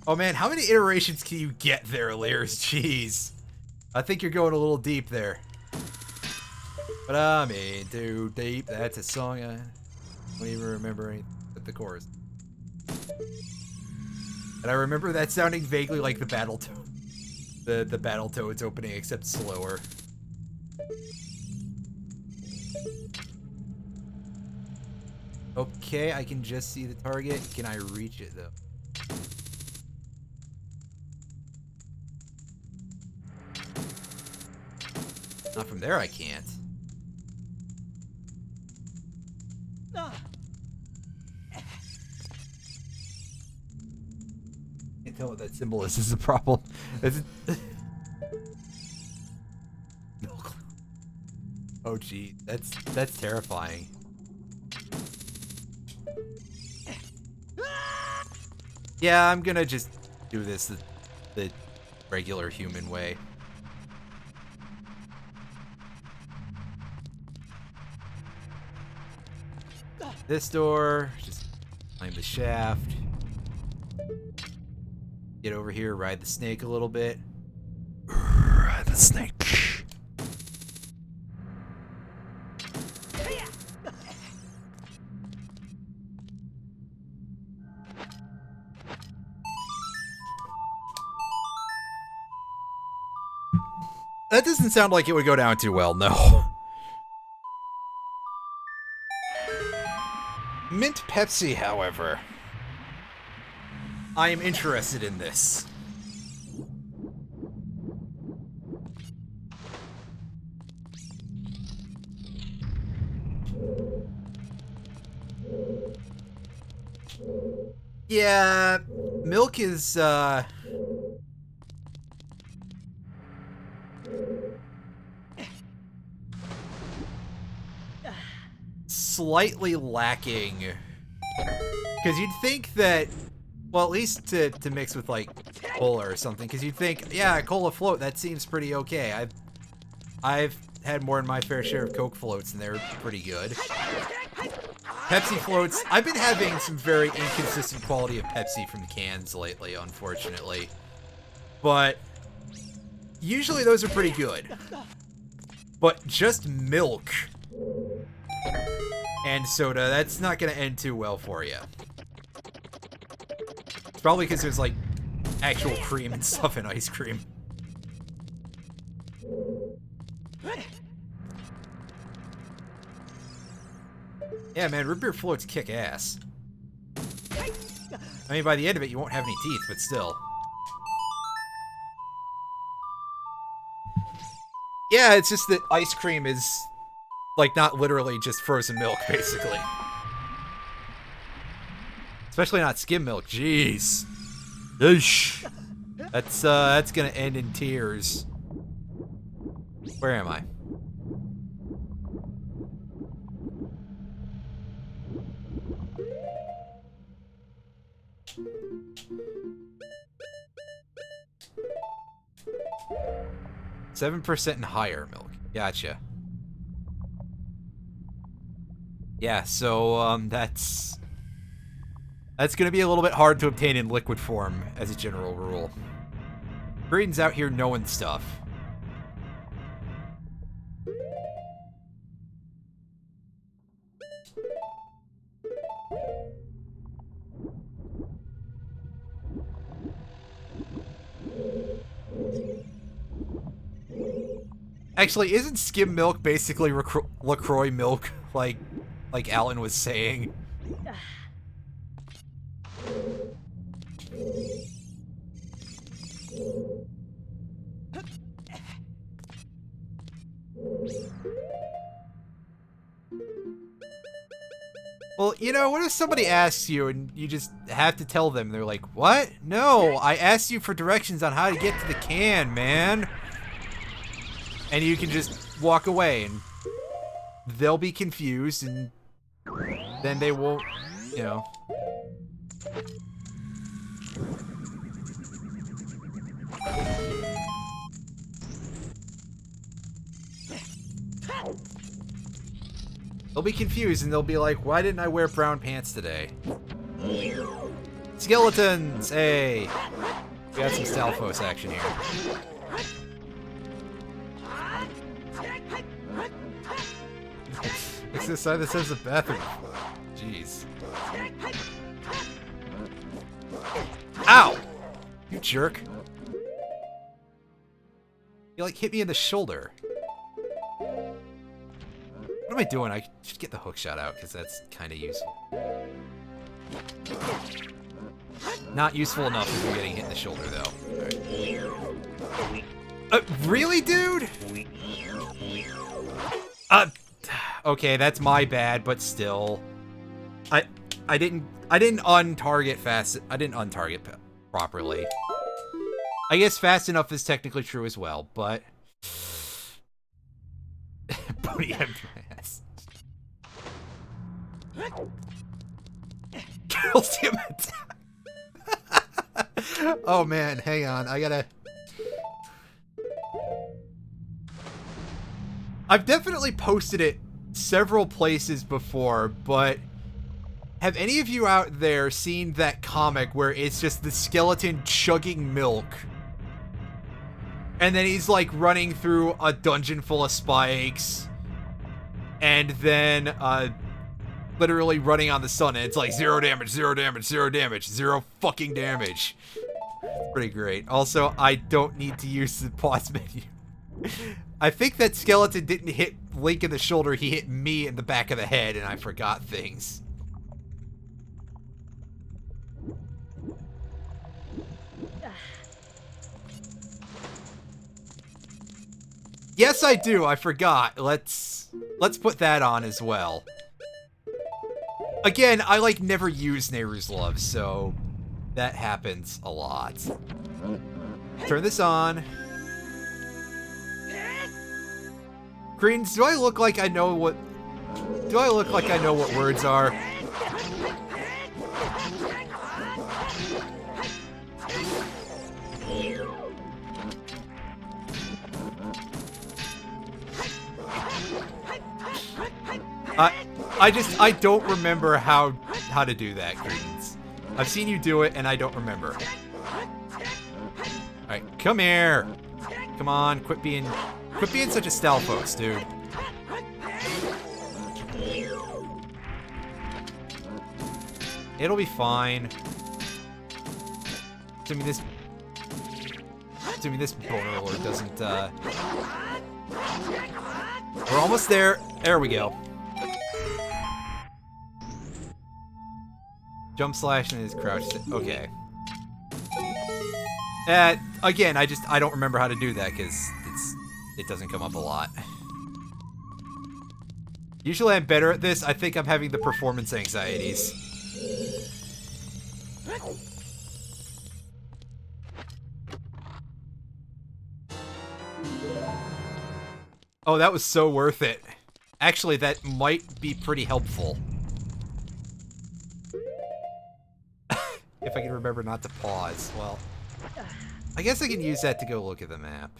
Oh man, how many iterations can you get there, Lears? Jeez. I think you're going a little deep there. But I mean, too deep. That's a song I don't even remember anything but the chorus. And I remember that sounding vaguely like the Battletoads. The Battletoads opening, except slower. Okay, I can just see the target. Can I reach it though? Not from there, I can't. Can't tell what that symbol is. This is a problem. Oh gee, that's terrifying. Yeah, I'm gonna just do this the regular human way. This door, just climb the shaft. Get over here, ride the snake a little bit. Ride the snake. That doesn't sound like it would go down too well, no. Mint Pepsi, however. I am interested in this. Yeah, milk is, slightly lacking. Because you'd think that, well, at least to mix with, like, cola or something, because you'd think, yeah, cola float, that seems pretty okay. I've had more than my fair share of Coke floats, and they're pretty good. Pepsi floats, I've been having some very inconsistent quality of Pepsi from cans lately, unfortunately. But usually those are pretty good. But just milk and soda, that's not going to end too well for you. It's probably because there's, like, actual cream and stuff in ice cream. Yeah, man, root beer floats kick ass. I mean, by the end of it, you won't have any teeth, but still. Yeah, it's just that ice cream is, like, not literally just frozen milk, basically. Especially not skim milk, jeez. Yeesh. That's gonna end in tears. Where am I? 7% and higher milk. Gotcha. Yeah, so that's gonna be a little bit hard to obtain in liquid form as a general rule. Braden's out here knowing stuff. Actually, isn't skim milk basically LaCroix milk, like Alan was saying? Well, you know, what if somebody asks you and you just have to tell them? They're like, what? No, I asked you for directions on how to get to the can, man. And you can just walk away and they'll be confused and then they won't, you know. They'll be confused and they'll be like, why didn't I wear brown pants today? Skeletons! Hey! We got some Stalfos action here. It's this side that says the bathroom. Jeez. Ow! You jerk. You like hit me in the shoulder. What am I doing? I should get the hook shot out because that's kind of useful. Not useful enough if you're getting hit in the shoulder though. Right. Really, dude? Okay, that's my bad, but still. I didn't untarget fast. I didn't untarget properly. I guess fast enough is technically true as well, but booty head blast. Kills him. Oh man, hang on. I've definitely posted it several places before, but have any of you out there seen that comic where it's just the skeleton chugging milk? And then he's like running through a dungeon full of spikes. And then literally running on the sun and it's like 0 damage, 0 damage, 0 damage, 0 fucking damage. Pretty great. Also, I don't need to use the pause menu. I think that skeleton didn't hit Link in the shoulder, he hit me in the back of the head and I forgot things. Yes, I do. I forgot. Let's put that on as well. Again, I like never use Nehru's Love, so that happens a lot. Turn this on. Greens, do I look like I know what words are? I don't remember how to do that, Greens. I've seen you do it and I don't remember. Alright, come here. Come on, quit being such a Stalfos, dude. It'll be fine. Assuming this boner lord doesn't We're almost there. There we go. Jump slash and his crouch. Okay. Again, I don't remember how to do that because it doesn't come up a lot. Usually I'm better at this. I think I'm having the performance anxieties. Oh, that was so worth it. Actually, that might be pretty helpful. If I can remember not to pause. Well, I guess I can use that to go look at the map.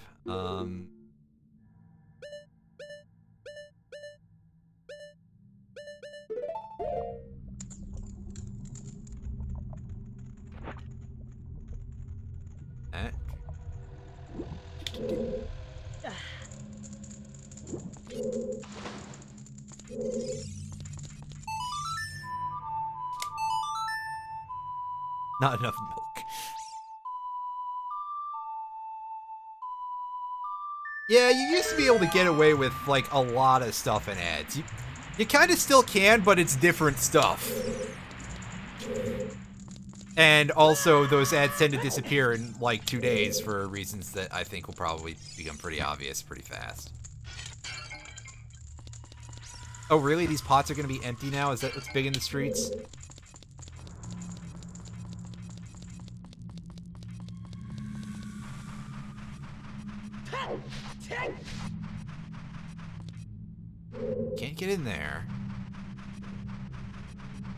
Not enough milk. Yeah, you used to be able to get away with, like, a lot of stuff in ads. You kind of still can, but it's different stuff. And also, those ads tend to disappear in, like, 2 days for reasons that I think will probably become pretty obvious pretty fast. Oh, really? These pots are going to be empty now? Is that what's big in the streets? Can't get in there.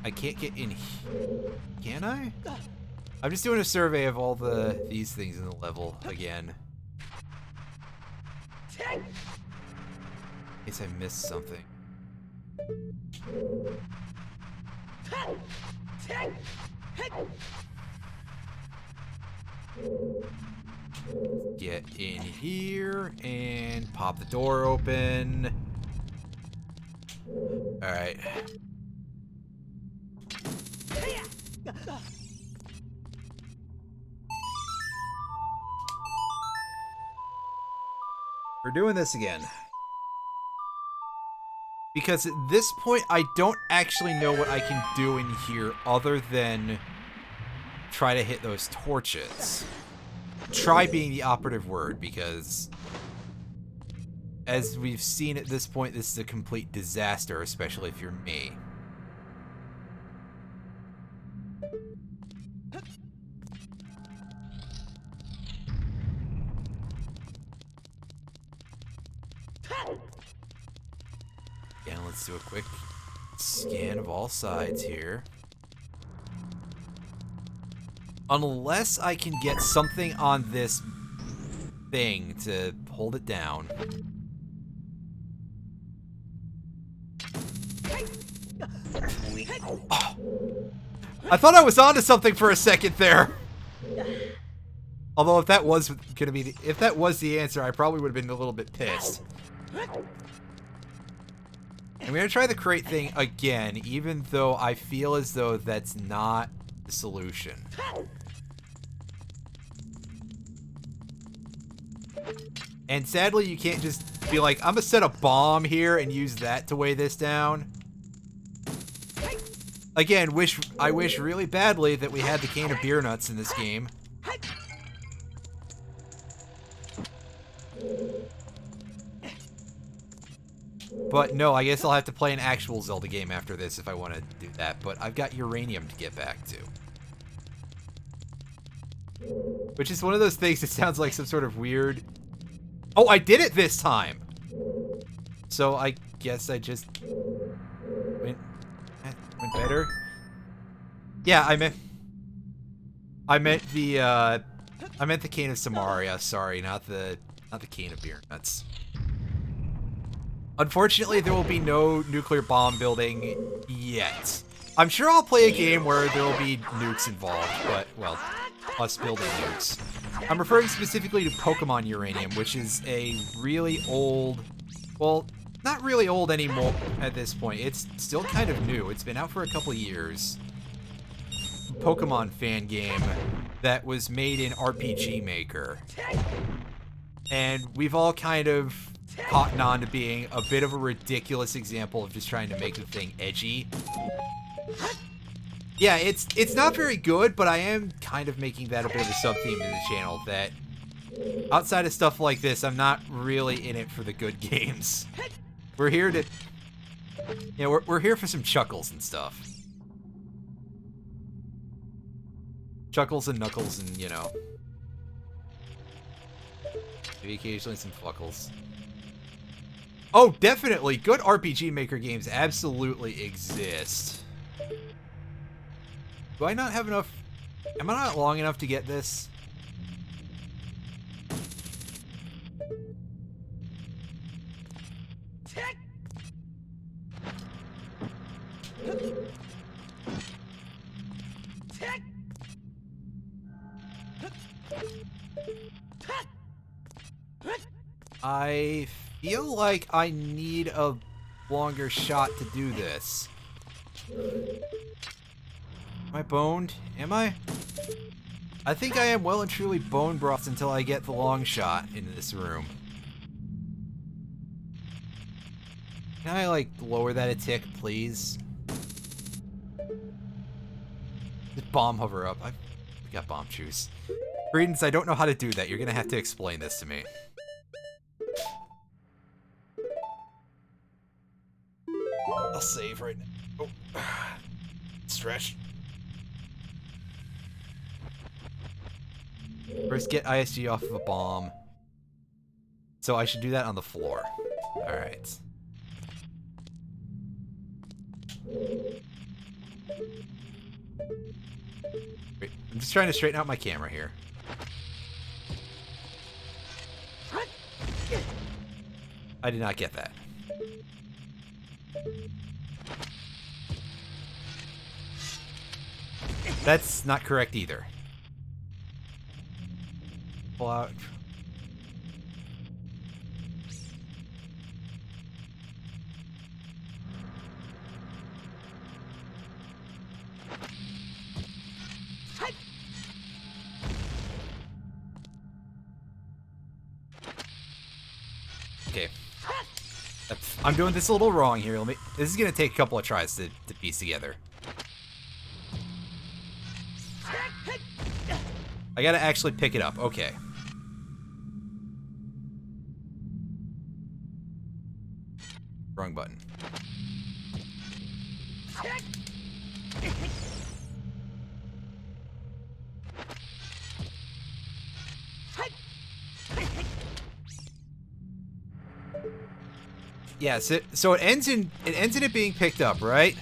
I can't get in here. Can I? I'm just doing a survey of all these things in the level again. In case I missed something. Get in here and pop the door open. Alright. We're doing this again. Because at this point, I don't actually know what I can do in here other than try to hit those torches. Try being the operative word, because as we've seen at this point, this is a complete disaster, especially if you're me. Again, let's do a quick scan of all sides here. Unless I can get something on this thing to hold it down. Oh. I thought I was onto something for a second there. Although if that was gonna be if that was the answer, I probably would have been a little bit pissed. I'm gonna try the crate thing again, even though I feel as though that's not the solution. And sadly, you can't just be like, I'm gonna set a bomb here and use that to weigh this down. Again, I wish really badly that we had the can of beer nuts in this game. But no, I guess I'll have to play an actual Zelda game after this if I want to do that. But I've got uranium to get back to. Which is one of those things that sounds like some sort of weird... Oh, I did it this time! So I guess I just... went better? Yeah, I meant the cane of Samaria, sorry, not the cane of beer nuts. Unfortunately, there will be no nuclear bomb building yet. I'm sure I'll play a game where there will be nukes involved, but, well, us building nukes. I'm referring specifically to Pokemon Uranium, which is a really old, well, not really old anymore at this point. It's still kind of new. It's been out for a couple of years. Pokemon fan game that was made in RPG Maker. And we've all kind of cottoned on to being a bit of a ridiculous example of just trying to make the thing edgy. Yeah, it's not very good, but I am kind of making that a bit of a sub-theme in the channel, that outside of stuff like this, I'm not really in it for the good games. We're here to... yeah, we're here for some chuckles and stuff. Chuckles and knuckles and, you know... maybe occasionally some fuckles. Oh, definitely! Good RPG Maker games absolutely exist. Do I not have enough... am I not long enough to get this? I feel like I need a longer shot to do this. Am I boned? Am I? I think I am well and truly bone broth until I get the long shot in this room. Can I, like, lower that a tick, please? Just bomb hover up. We got bomb juice. Credence, I don't know how to do that. You're gonna have to explain this to me. I'll save right now. Oh. Stretch. First, get ISG off of a bomb. So I should do that on the floor. Alright. Wait, I'm just trying to straighten out my camera here. I did not get that. That's not correct either. Pull out. Okay. I'm doing this a little wrong here. This is gonna take a couple of tries to piece together. I gotta actually pick it up. Okay. Wrong button. Yeah, so it ends in it being picked up, right?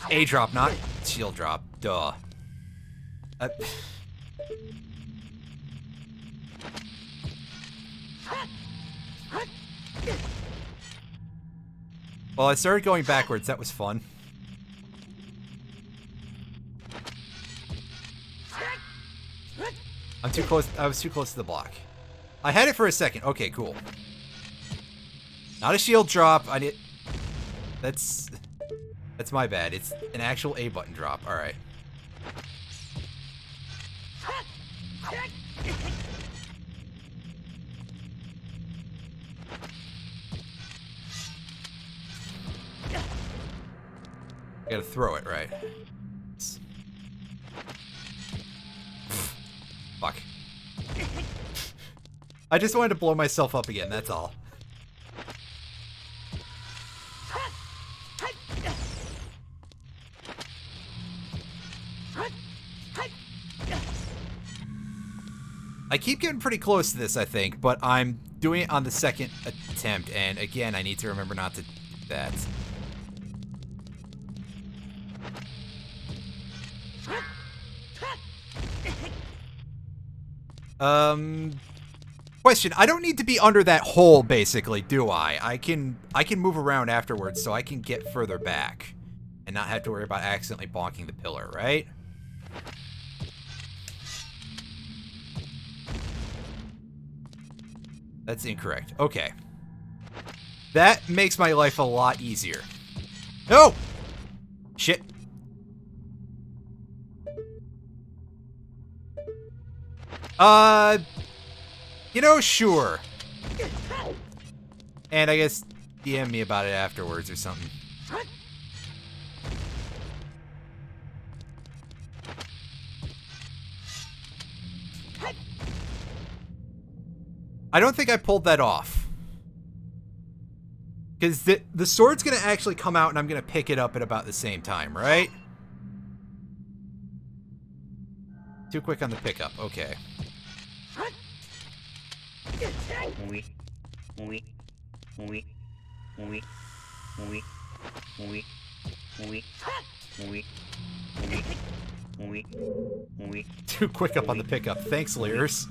A drop, not shield drop. Duh. Well, I started going backwards. That was fun. I'm too close. I was too close to the block. I had it for a second. Okay, cool. Not a shield drop. I did. That's my bad. It's an actual A button drop. All right. I gotta throw it, right? Fuck. I just wanted to blow myself up again, that's all. I keep getting pretty close to this, I think, but I'm doing it on the second attempt, and again, I need to remember not to do that. Question, I don't need to be under that hole, basically, do I? I can move around afterwards so I can get further back and not have to worry about accidentally bonking the pillar, right? That's incorrect. Okay. That makes my life a lot easier. No! Shit. You know, sure. And I guess DM me about it afterwards or something. I don't think I pulled that off. Because the sword's going to actually come out and I'm going to pick it up at about the same time, right? Too quick on the pickup. Okay. Too quick up on the pickup. Thanks, Lears.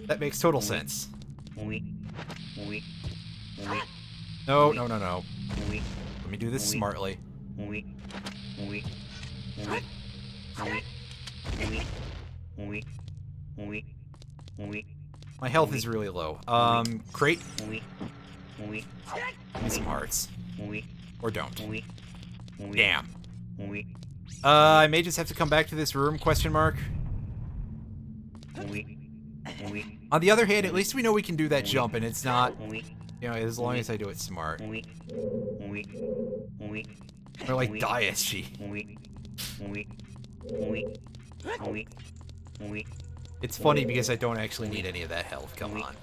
That makes total sense. No, no, no, no. Let me do this smartly. My health is really low. Crate. Give me some hearts. Or don't. Damn. I may just have to come back to this room, question mark. On the other hand, at least we know we can do that jump and it's not You know, as long as I do it smart. Or like die, SG. It's funny because I don't actually need any of that health. Come on.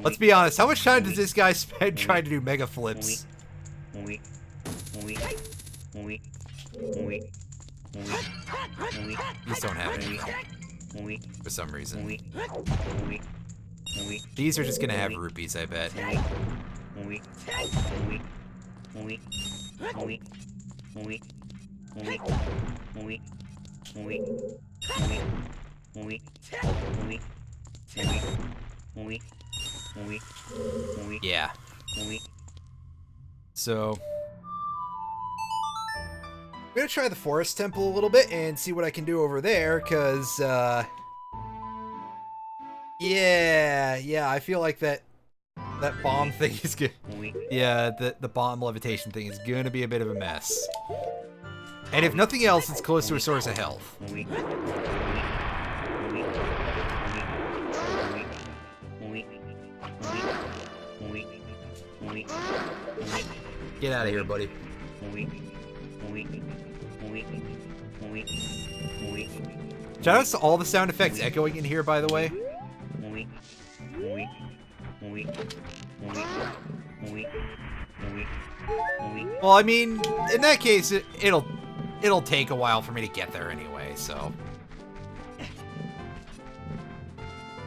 Let's be honest, how much time does this guy spend trying to do mega flips? These don't have any, for some reason. These are just gonna have rupees, I bet. Yeah. So I'm gonna try the forest temple a little bit and see what I can do over there, cause yeah, I feel like that bomb thing is good. Yeah, the bomb levitation thing is gonna be a bit of a mess. And if nothing else, it's close to a source of health. Get out of here, buddy. Shoutouts to all the sound effects echoing in here, by the way. Well, I mean, in that case, it'll take a while for me to get there anyway, so.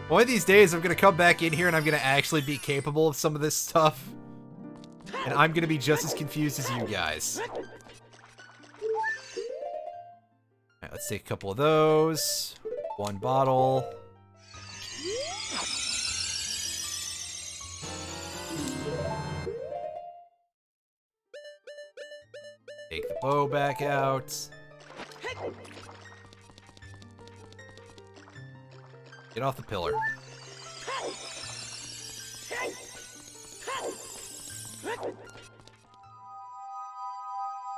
One of these days, I'm gonna come back in here and I'm gonna actually be capable of some of this stuff. And I'm gonna be just as confused as you guys. Alright, let's take a couple of those. One bottle. Take the bow back out. Get off the pillar.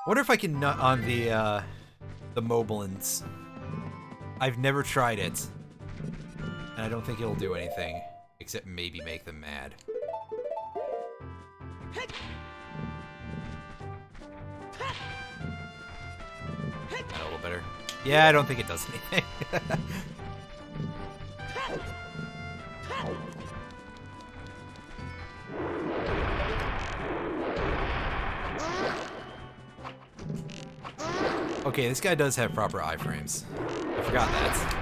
Wonder if I can nut on the Moblins. I've never tried it. And I don't think it'll do anything. Except maybe make them mad. A little better. Yeah, I don't think it does anything. Okay, this guy does have proper iframes. I forgot that.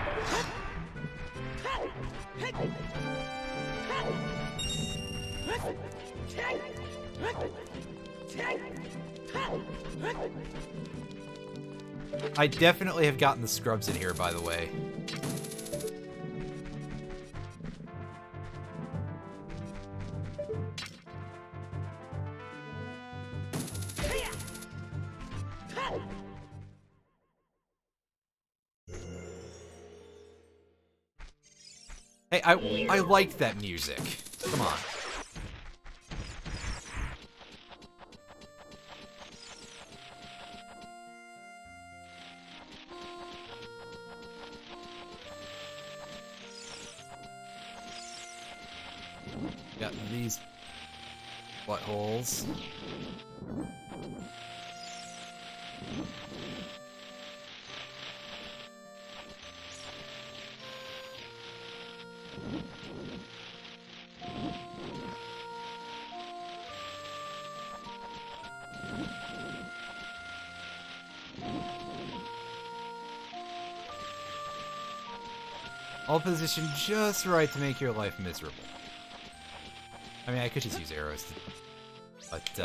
I definitely have gotten the scrubs in here, by the way. Hey, I liked that music. Come on. Got these buttholes. All positioned just right to make your life miserable. I mean, I could just use arrows, but,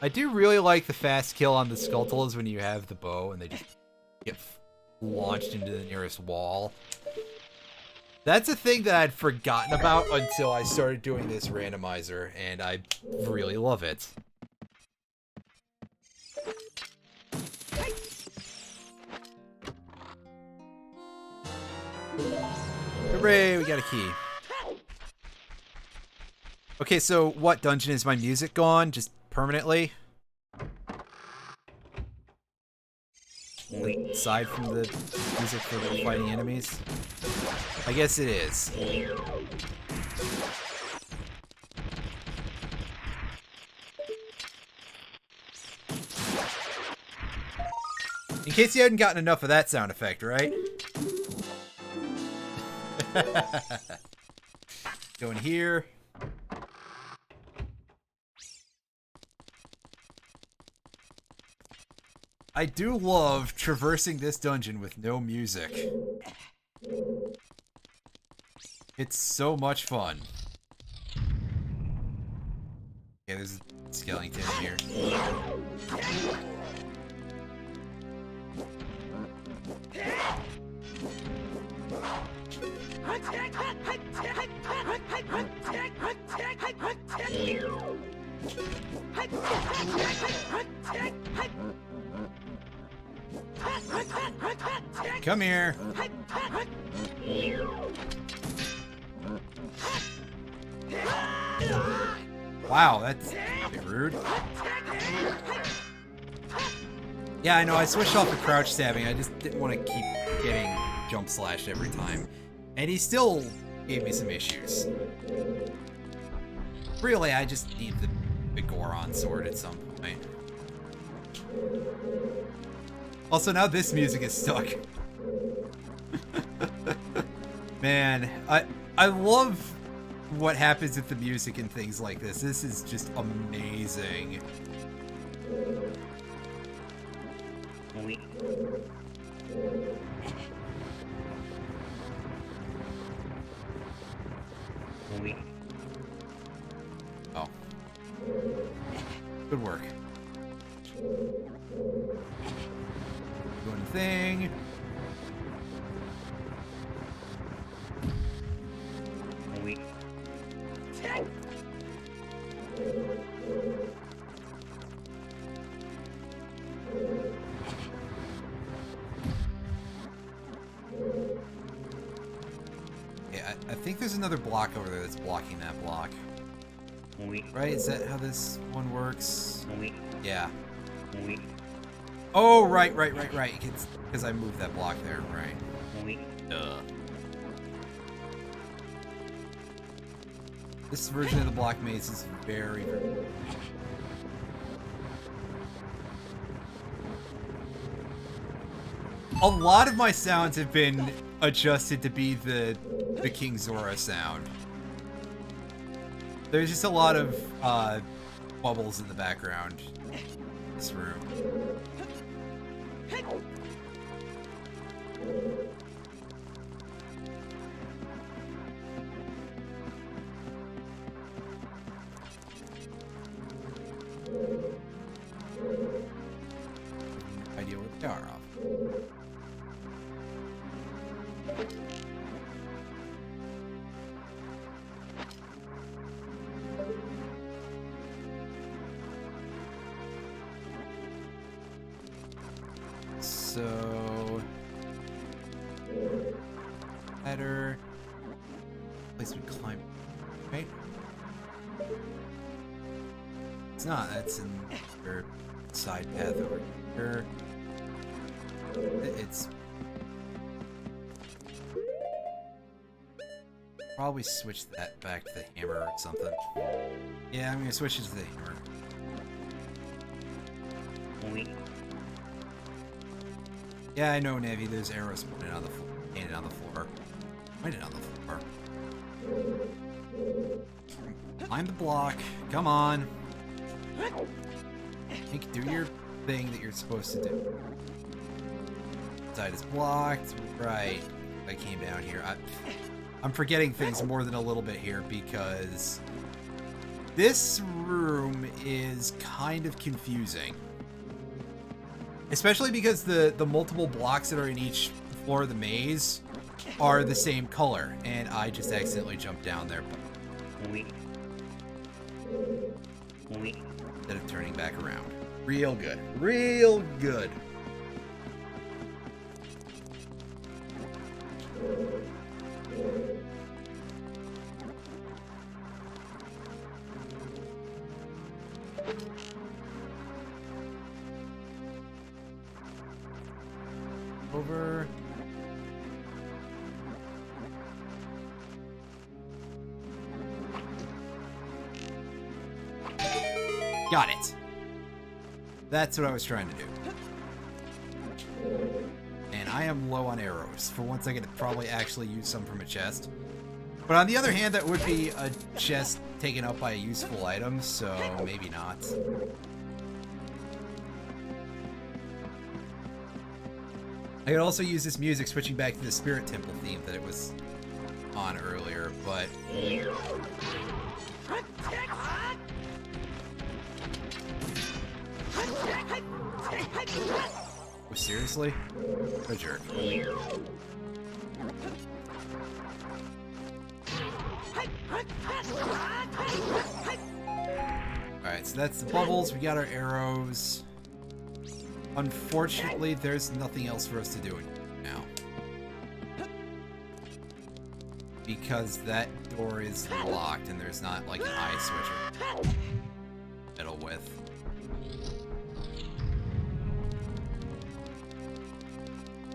I do really like the fast kill on the Skulltulas when you have the bow and they just get launched into the nearest wall. That's a thing that I'd forgotten about until I started doing this randomizer, and I really love it. Hooray, we got a key. Okay, so what dungeon is my music gone? Just permanently? aside from the music for the fighting enemies? I guess it is. In case you hadn't gotten enough of that sound effect, right? Go in here. I do love traversing this dungeon with no music. It's so much fun. Yeah, there's a skeleton here. Come here. Wow, that's a bit rude. Yeah, I know, I switched off the crouch stabbing. I just didn't want to keep getting jump slashed every time. And he still gave me some issues. Really, I just need the Goron sword at some point. Also, now this music is stuck. Man, I love what happens with the music and things like this. This is just amazing. Oh. Good work. Doing the thing. Yeah, I think there's another block over there that's blocking that block. Right? Is that how this one works? Yeah. Oh, right. Because I moved that block there, right. Duh. This version of the block maze is very... A lot of my sounds have been adjusted to be the King Zora sound. There's just a lot of bubbles in the background in this room. Idea where they are off. So better place we climb, right? It's not. That's in your side path over here. It's probably switch that back to the hammer or something. Yeah, I'm gonna switch it to the hammer. Yeah, I know, Navi. There's arrows pointed on the floor. Painted on the floor. Pointed on the floor. Climb the block. Come on. Do your thing that you're supposed to do. Side is blocked. Right. I came down here. I'm forgetting things more than a little bit here because this room is kind of confusing. Especially because the multiple blocks that are in each floor of the maze are the same color, and I just accidentally jumped down there. Instead of turning back around. Real good. Real good. over. Got it. That's what I was trying to do. And I am low on arrows. For once, I could probably actually use some from a chest. But on the other hand, that would be a chest taken up by a useful item, so maybe not. I could also use this music switching back to the Spirit Temple theme that it was on earlier, but... Oh, seriously? What a jerk. Alright, so that's the bubbles. We got our arrows. Unfortunately, there's nothing else for us to do now. Because that door is locked and there's not like an eye switcher to fiddle with.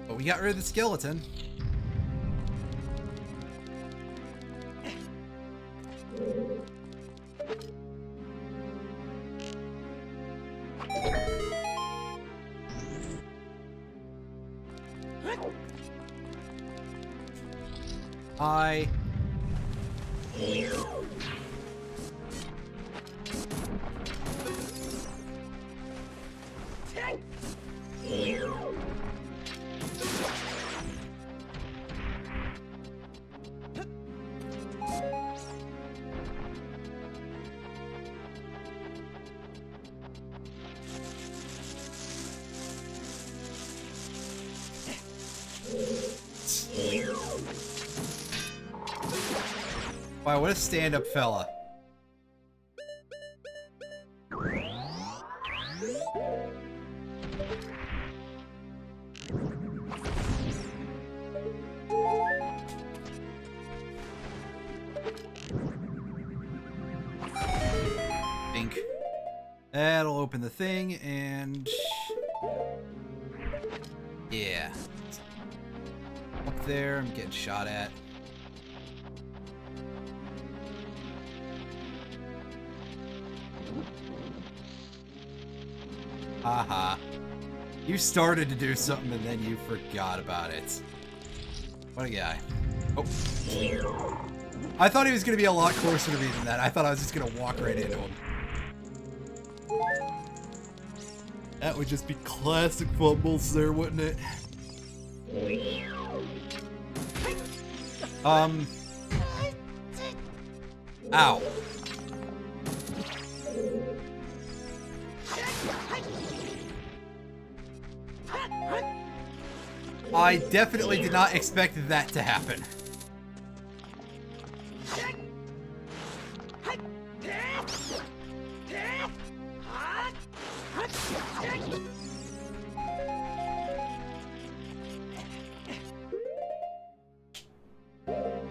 But we got rid of the skeleton. I... Wow, what a stand-up fella. Think. That'll open the thing, and... yeah. Up there, I'm getting shot at. Haha. You started to do something and then you forgot about it. What a guy. Oh. I thought he was going to be a lot closer to me than that. I thought I was just going to walk right into him. That would just be classic fumbles there, wouldn't it? Ow. I definitely did not expect that to happen.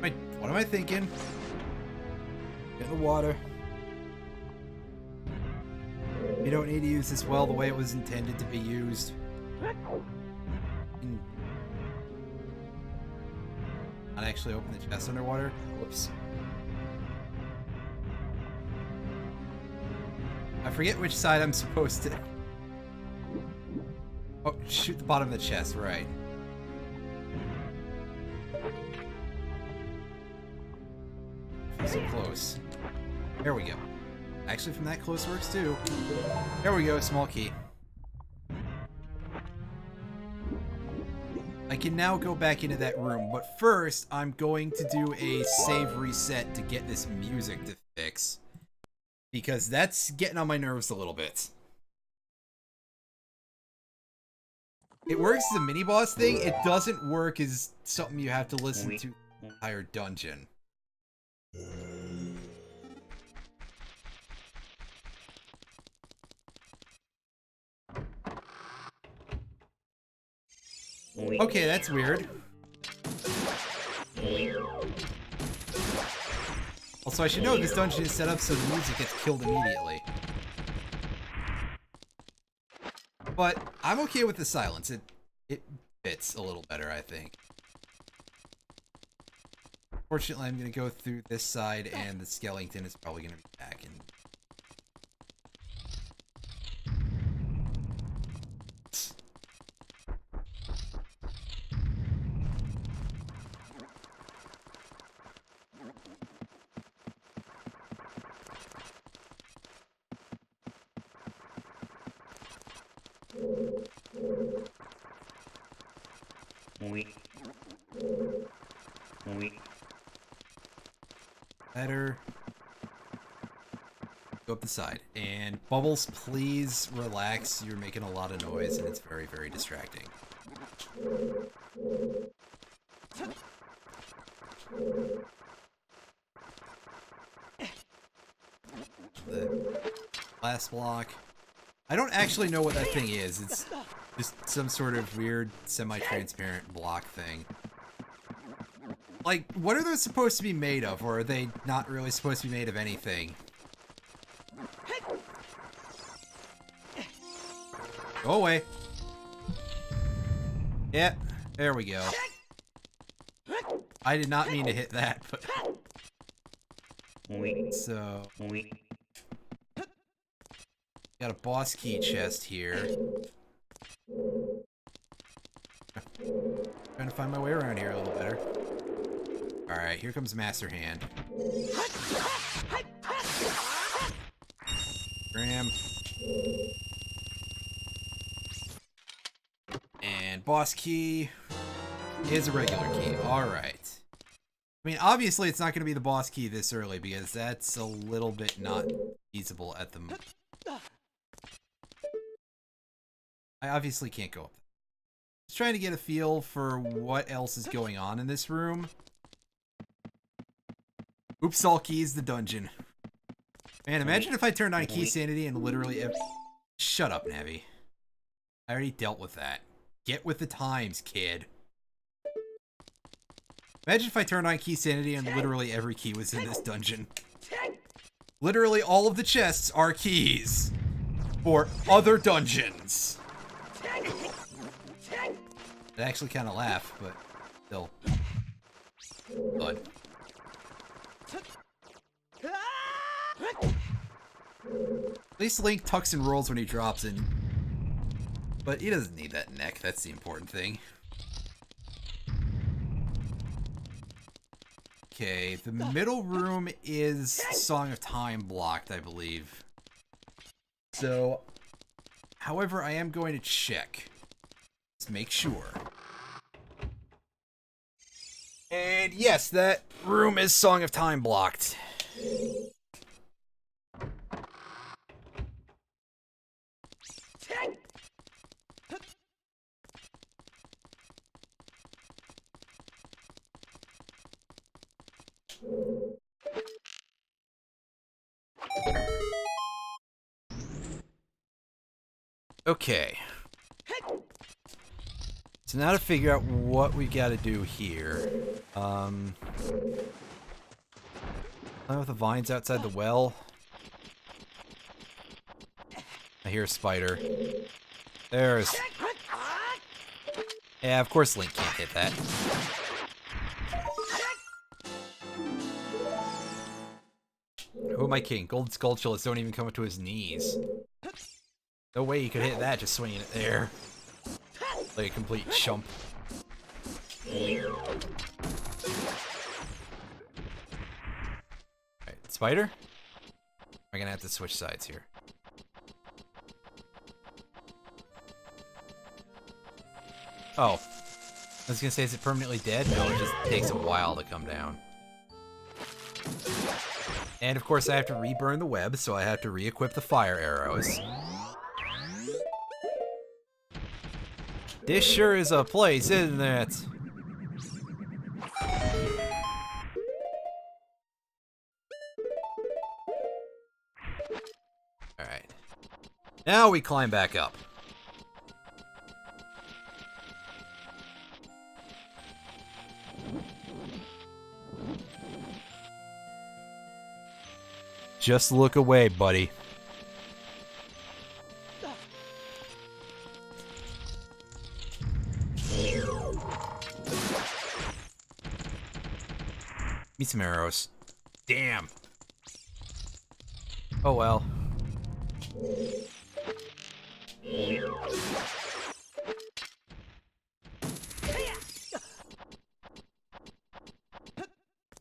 Wait, what am I thinking? Get in the water. You don't need to use this well the way it was intended to be used. Not actually open the chest underwater. Whoops. I forget which side I'm supposed to... oh, shoot the bottom of the chest, right. So close. There we go. Actually, from that close works too. There we go, small key. I can now go back into that room, but first I'm going to do a save reset to get this music to fix. Because that's getting on my nerves a little bit. It works as a mini-boss thing, it doesn't work as something you have to listen to the entire dungeon. Okay, that's weird. Also, I should know this dungeon is set up so the music gets killed immediately. But I'm okay with the silence. It fits a little better, I think. Fortunately, I'm going to go through this side, and the skeleton is probably going to be back in. Better. Go up the side. And Bubbles, please relax. You're making a lot of noise and it's very, very distracting. The last block. I don't actually know what that thing is. It's just some sort of weird semi-transparent block thing. Like, what are those supposed to be made of? Or are they not really supposed to be made of anything? Go away. Yeah, there we go. I did not mean to hit that, but... So... Got a boss key chest here. Trying to find my way around here a little better. Alright, here comes Master Hand. Graham. And boss key is a regular key. Alright. I mean, obviously it's not going to be the boss key this early because that's a little bit not feasible at the moment. I obviously can't go up there. Just trying to get a feel for what else is going on in this room. Oops, all keys, the dungeon. Man, imagine if I turned on key sanity and literally... Shut up, Navi. I already dealt with that. Get with the times, kid. Imagine if I turned on key sanity and literally every key was in this dungeon. Literally all of the chests are keys for other dungeons. I actually kind of laugh, but still. Blood. At least Link tucks and rolls when he drops in. But he doesn't need that neck, that's the important thing. Okay, the middle room is Song of Time blocked, I believe. So, however, I am going to check. Let's make sure. And yes, that room is Song of Time blocked. Okay. So now to figure out what we got to do here. Play with the vines outside the well. I hear a spider. There's... Yeah, of course Link can't hit that. Who am I kidding? Golden Skulltulas don't even come up to his knees. No way you could hit that just swinging it there. Like a complete chump. Alright, spider? I'm gonna have to switch sides here. Oh. I was gonna say, is it permanently dead? No, it just takes a while to come down. And of course I have to reburn the web, so I have to re-equip the fire arrows. This sure is a place, isn't it? Alright. Now we climb back up. Just look away, buddy. Need some arrows. Damn. Oh well.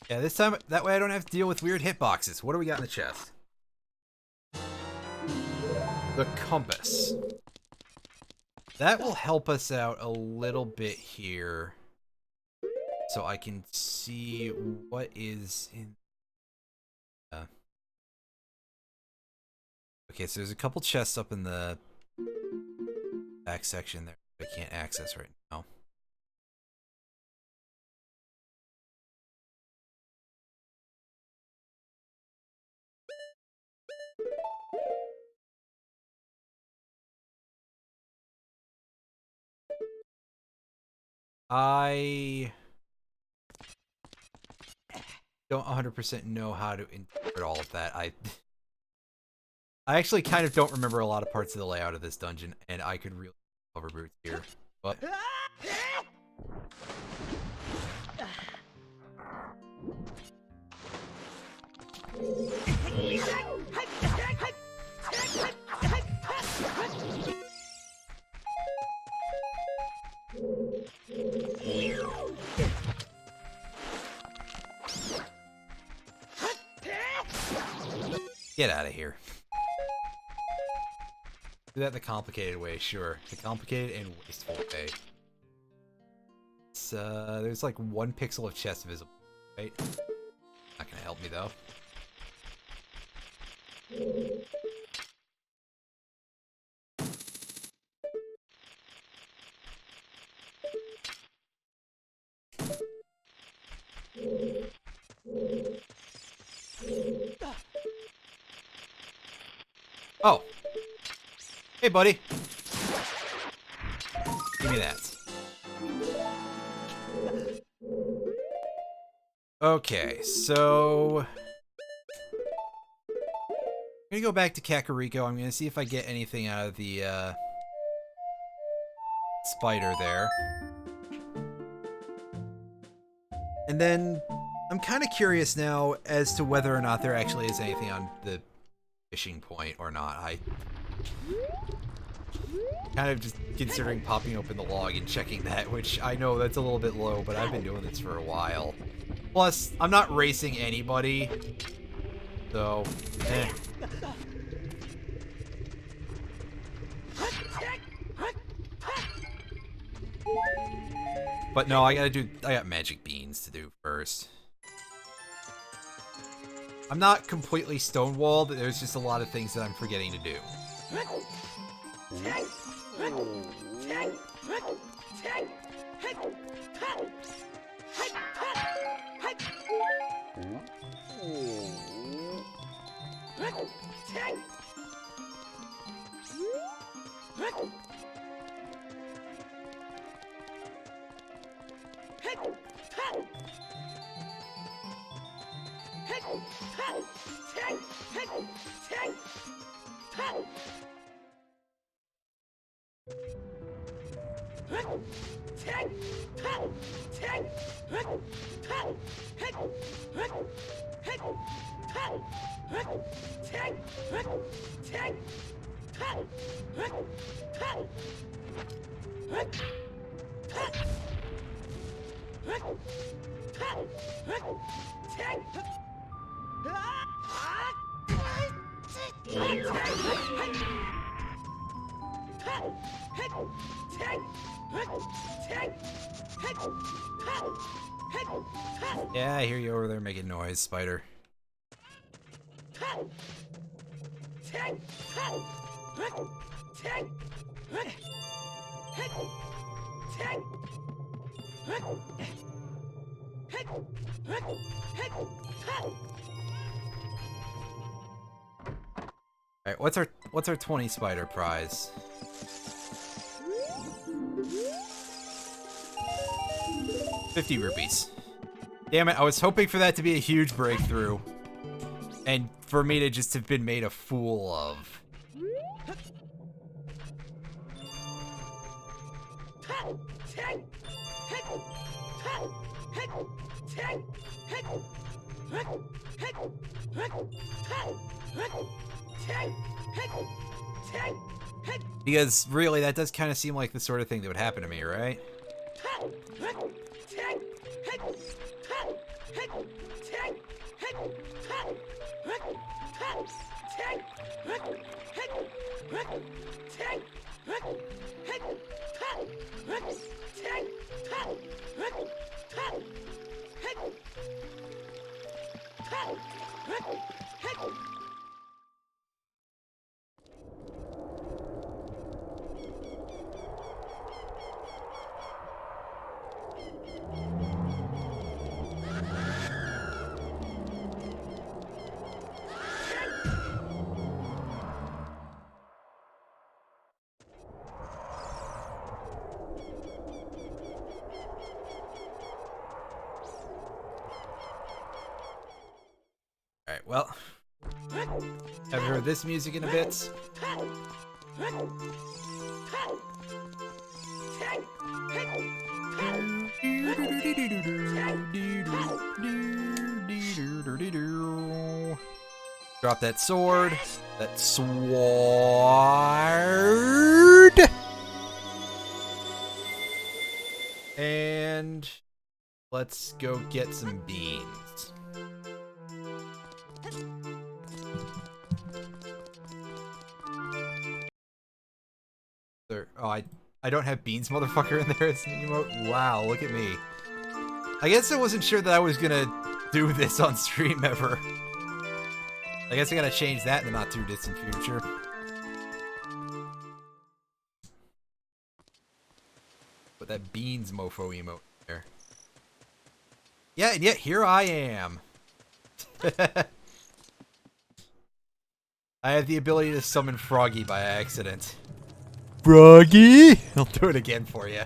Yeah, this time, that way I don't have to deal with weird hitboxes. What do we got in the chest? The compass. That will help us out a little bit here. So I can see what is in... Okay, so there's a couple chests up in the back section there that I can't access right now. I don't 100% know how to interpret all of that. I actually kind of don't remember a lot of parts of the layout of this dungeon, and I could really cover boots here, but... Get out of here. Do that the complicated way, sure. The complicated and wasteful way. It's, there's like 1 pixel of chest visible, right? Not gonna help me though. Oh. Hey, buddy. Give me that. Okay, so... I'm gonna go back to Kakariko. I'm gonna see if I get anything out of the, spider there. And then, I'm kind of curious now as to whether or not there actually is anything on the fishing point or not. I kind of just considering popping open the log and checking that, which I know that's a little bit low, but I've been doing this for a while. Plus, I'm not racing anybody, so, eh. But no, I got magic beans to do first. I'm not completely stonewalled, there's just a lot of things that I'm forgetting to do. Yeah, I hear you over there making noise, spider. Alright, what's our 20 spider prize? 50 rupees. Damn it, I was hoping for that to be a huge breakthrough. And for me to just have been made a fool of. Because really, that does kind of seem like the sort of thing that would happen to me, right? Alright, well, haven't heard this music in a bit. Drop that sword. That sword. And let's go get some beans. Oh, I don't have beans, motherfucker, in there. It's an emote. Wow, look at me. I guess I wasn't sure that I was gonna do this on stream ever. I guess I gotta change that in the not too distant future. Put that beans mofo emote there. Yeah, and yet here I am. I have the ability to summon Froggy by accident. Froggy! I'll do it again for you.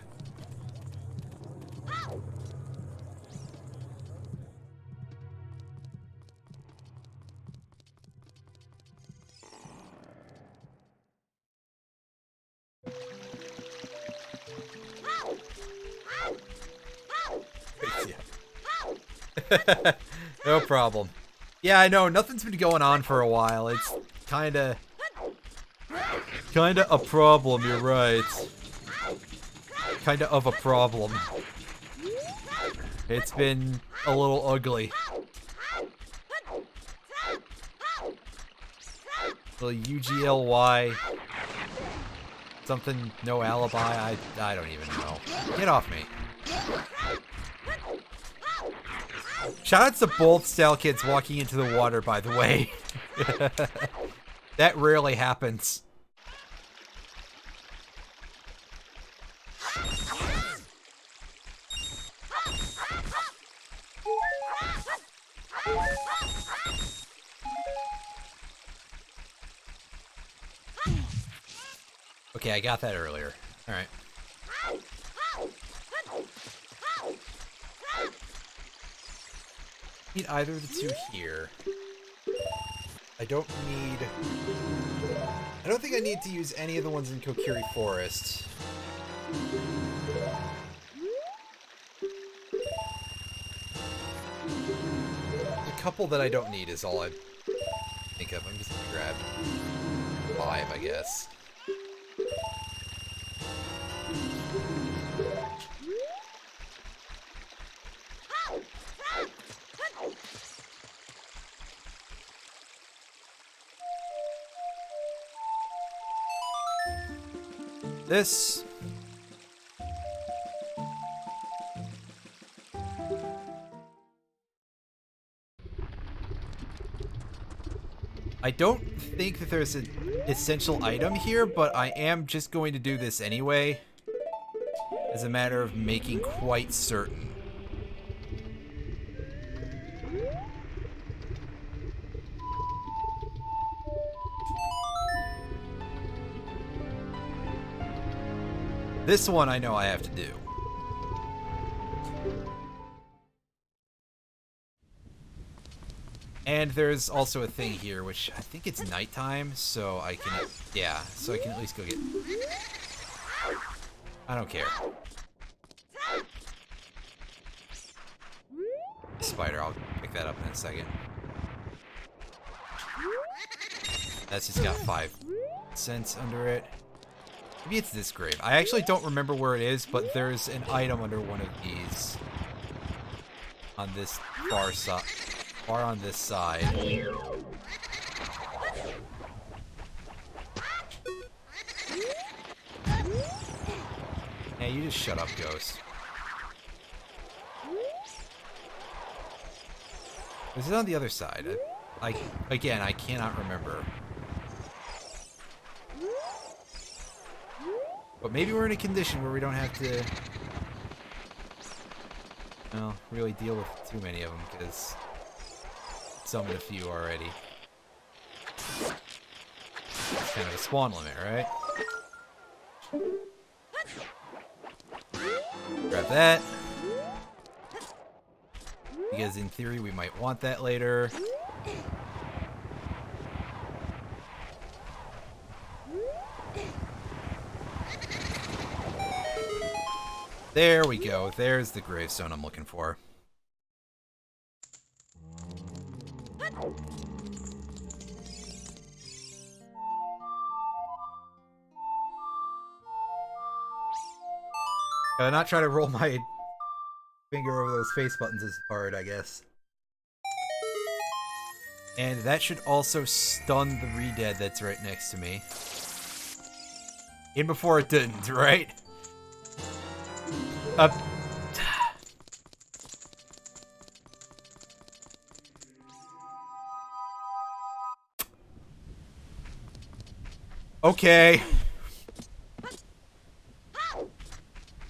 No problem. Yeah, I know, nothing's been going on for a while. It's kinda a problem, you're right. Kinda of a problem. It's been a little ugly. Little UGLY. Something, no alibi, I don't even know. Get off me. Shoutouts to both Style Kids walking into the water, by the way. That rarely happens. Okay, I got that earlier. Alright. Need either of the two here. I don't think I need to use any of the ones in Kokiri Forest. The couple that I don't need is all I think of. I'm just gonna grab 5, I guess. This. I don't think that there's an essential item here, but I am just going to do this anyway, as a matter of making quite certain. This one I know I have to do. And there's also a thing here, which I think it's nighttime, so I can, yeah, so I can at least go get, I don't care. Spider, I pick that up in a second. That's just got 5 cents under it. Maybe it's this grave. I actually don't remember where it is, but there's an item under one of these. On this far side. Far on this side. Hey, you just shut up, Ghost. Is it on the other side? Again, I cannot remember. But maybe we're in a condition where we don't have to, well, really deal with too many of them, because summoned a few already. It's kind of a spawn limit, right? Grab that. Because in theory we might want that later. There we go. There's the gravestone I'm looking for. Gotta not try to roll my finger over those face buttons as hard, I guess. And that should also stun the re-dead that's right next to me. In before it didn't, right? Okay.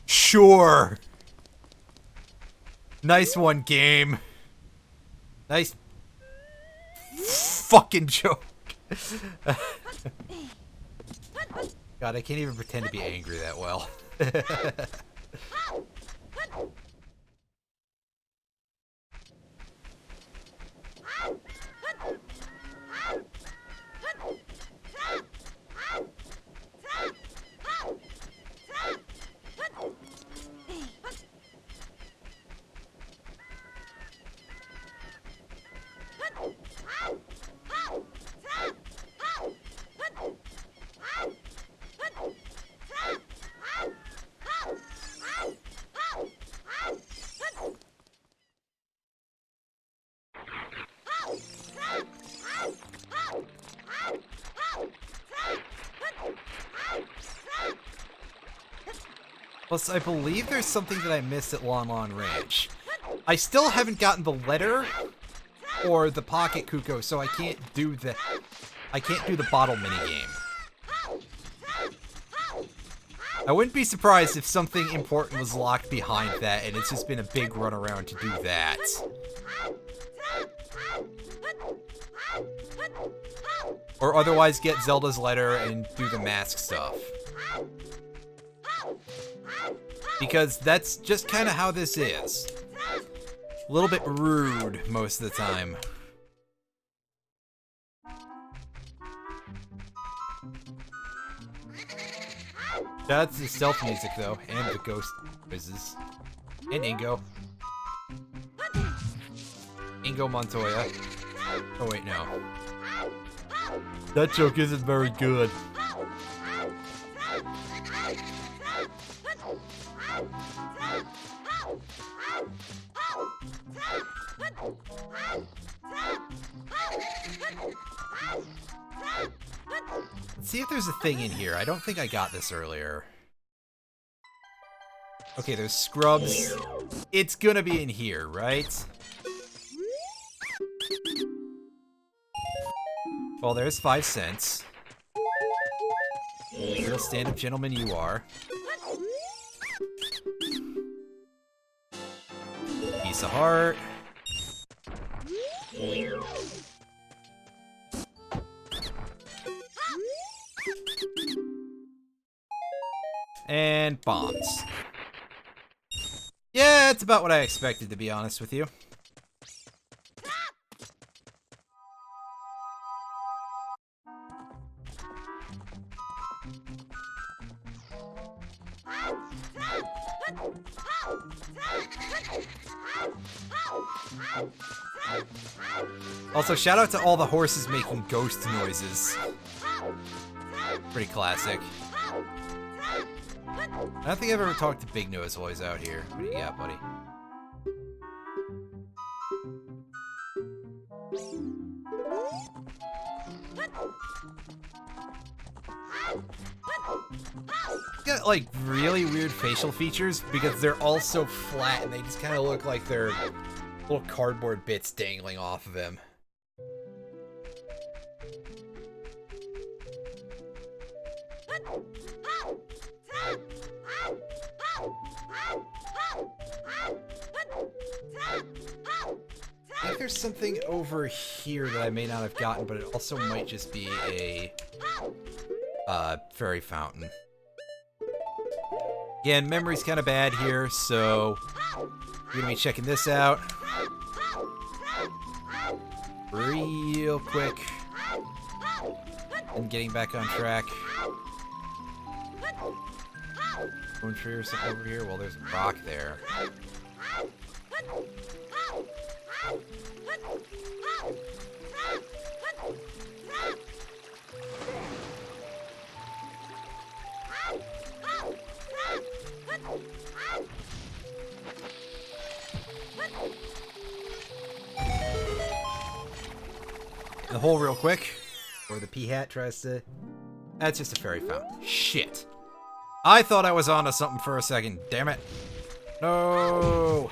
Sure. Nice one, game. Nice fucking joke. God, I can't even pretend to be angry that well. Plus, I believe there's something that I missed at Lon Lon Ranch. I still haven't gotten the letter or the pocket Kuko, so I can't do the bottle minigame. I wouldn't be surprised if something important was locked behind that, and it's just been a big runaround to do that. Or otherwise get Zelda's letter and do the mask stuff. Because that's just kind of how this is. A little bit rude most of the time. That's the stealth music though, and the ghost noises. And Ingo. Ingo Montoya. Oh wait, no. That joke isn't very good. Let's see if there's a thing in here. I don't think I got this earlier. Okay, there's scrubs. It's gonna be in here, right? Well, there's 5 cents. Real stand-up gentleman you are. Piece of heart. And bombs. Yeah, that's about what I expected, to be honest with you. Also, shout out to all the horses making ghost noises. Pretty classic. I don't think I've ever talked to Big Nose while he's out here. What do you got, buddy? Got like really weird facial features because they're all so flat and they just kind of look like they're little cardboard bits dangling off of him. I think there's something over here that I may not have gotten, but it also might just be a fairy fountain. Again, memory's kind of bad here, so we're gonna be checking this out real quick and getting back on track. Bone tree or something over here? Well, there's a rock there. The hole real quick, or the P-hat tries to... That's just a fairy fountain. Shit. I thought I was onto something for a second. Damn it. No.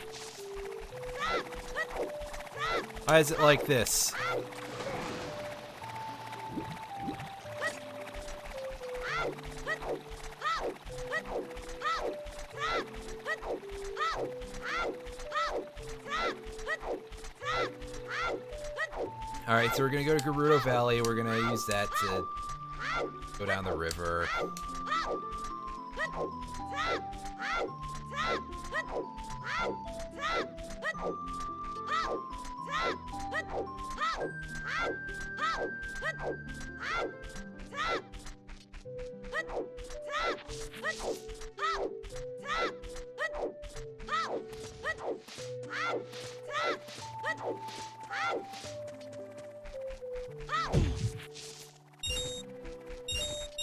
Why is it like this? Alright, so we're gonna go to Gerudo Valley. We're gonna use that to go down the river.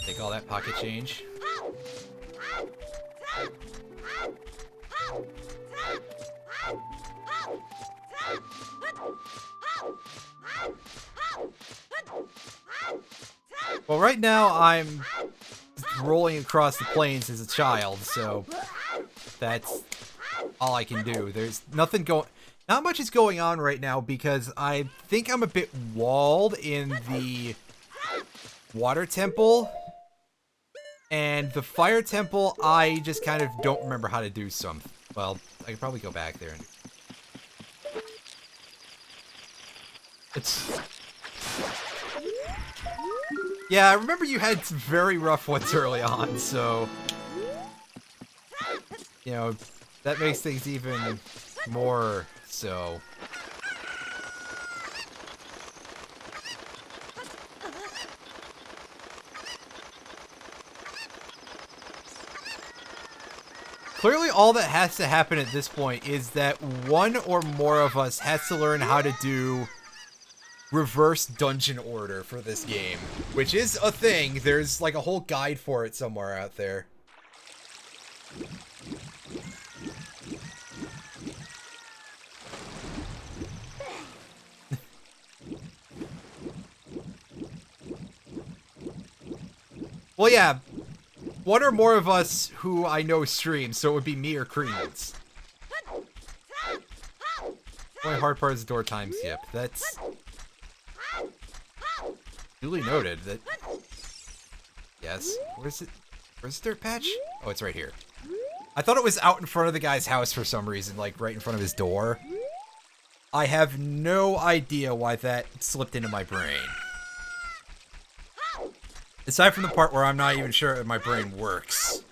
Take all that pocket change. Well, right now I'm rolling across the plains as a child, so that's all I can do. There's nothing not much is going on right now because I think I'm a bit walled in the water temple. And the fire temple, I just kind of don't remember how to do some. Well, I could probably go back there and... It's... Yeah, I remember you had some very rough ones early on, so... You know, that makes things even more so. Clearly, all that has to happen at this point is that one or more of us has to learn how to do reverse dungeon order for this game, which is a thing. There's like a whole guide for it somewhere out there. Well, yeah. One or more of us who I know stream, so it would be me or Creams. Only hard part is the door time skip. That's duly noted. That yes. Where's it? Where's the dirt patch? Oh, it's right here. I thought it was out in front of the guy's house for some reason, like right in front of his door. I have no idea why that slipped into my brain. Aside from the part where I'm not even sure if my brain works.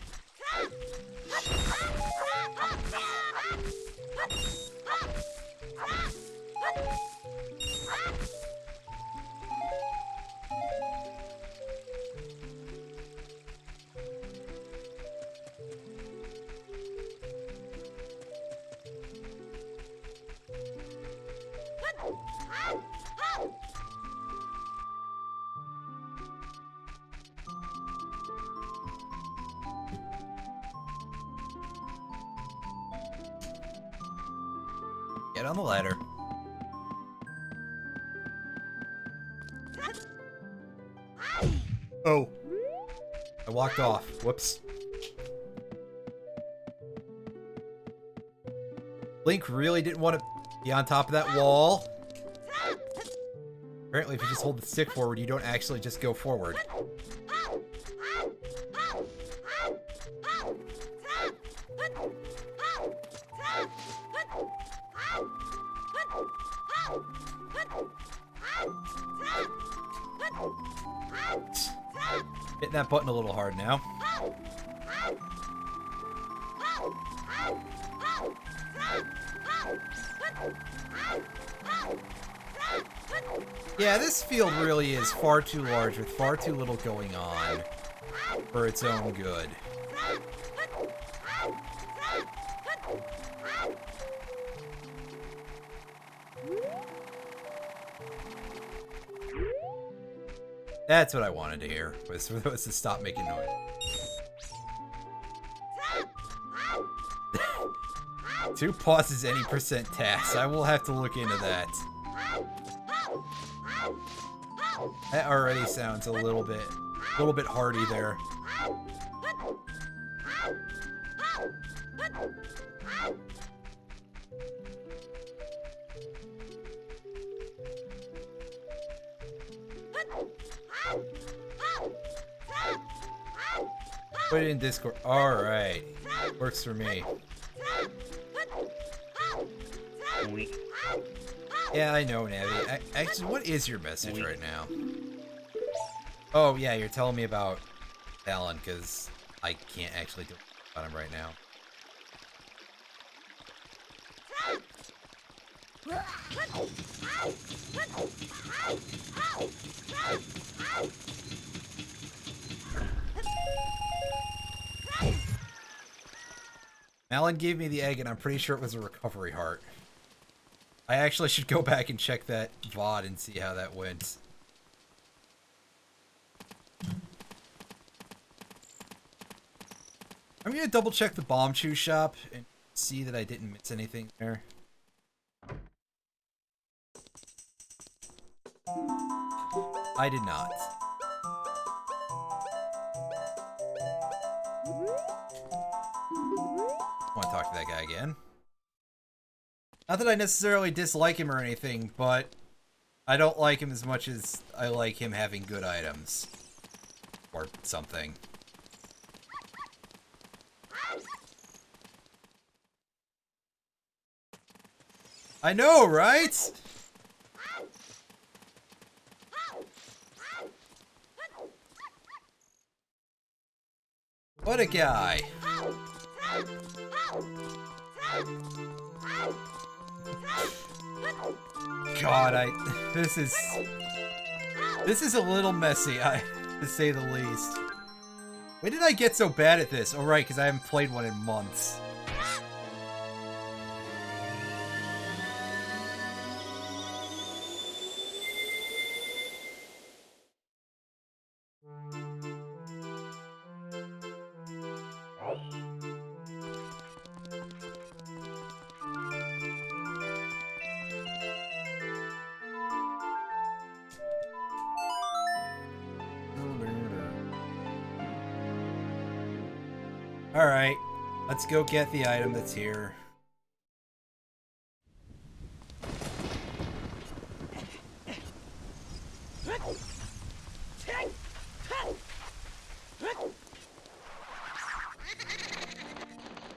Get on the ladder. Oh. I walked off. Whoops. Link really didn't want to be on top of that wall. Apparently, if you just hold the stick forward, you don't actually just go forward. Hitting that button a little hard now. Yeah, this field really is far too large with far too little going on for its own good. That's what I wanted to hear, was to stop making noise. Two pauses any percent task. I will have to look into that. That already sounds a little bit hardy there. Put it in Discord. Alright. Works for me. Yeah, I know, Navi. Actually, what is your message right now? Oh, yeah, you're telling me about Alan, because I can't actually do about him right now. Alan gave me the egg, and I'm pretty sure it was a recovery heart. I actually should go back and check that VOD and see how that went. I'm gonna double check the bomb chew shop and see that I didn't miss anything there. I did not. I want to talk to that guy again. Not that I necessarily dislike him or anything, but I don't like him as much as I like him having good items. Or something. I know, right? What a guy. God, this is a little messy, to say the least. When did I get so bad at this? Oh, right, because I haven't played one in months. Alright, let's go get the item that's here.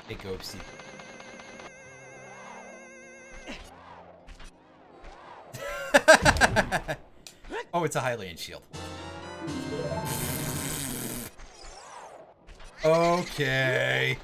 Hey, Goopsie. Oh, it's a Hylian shield. Okay.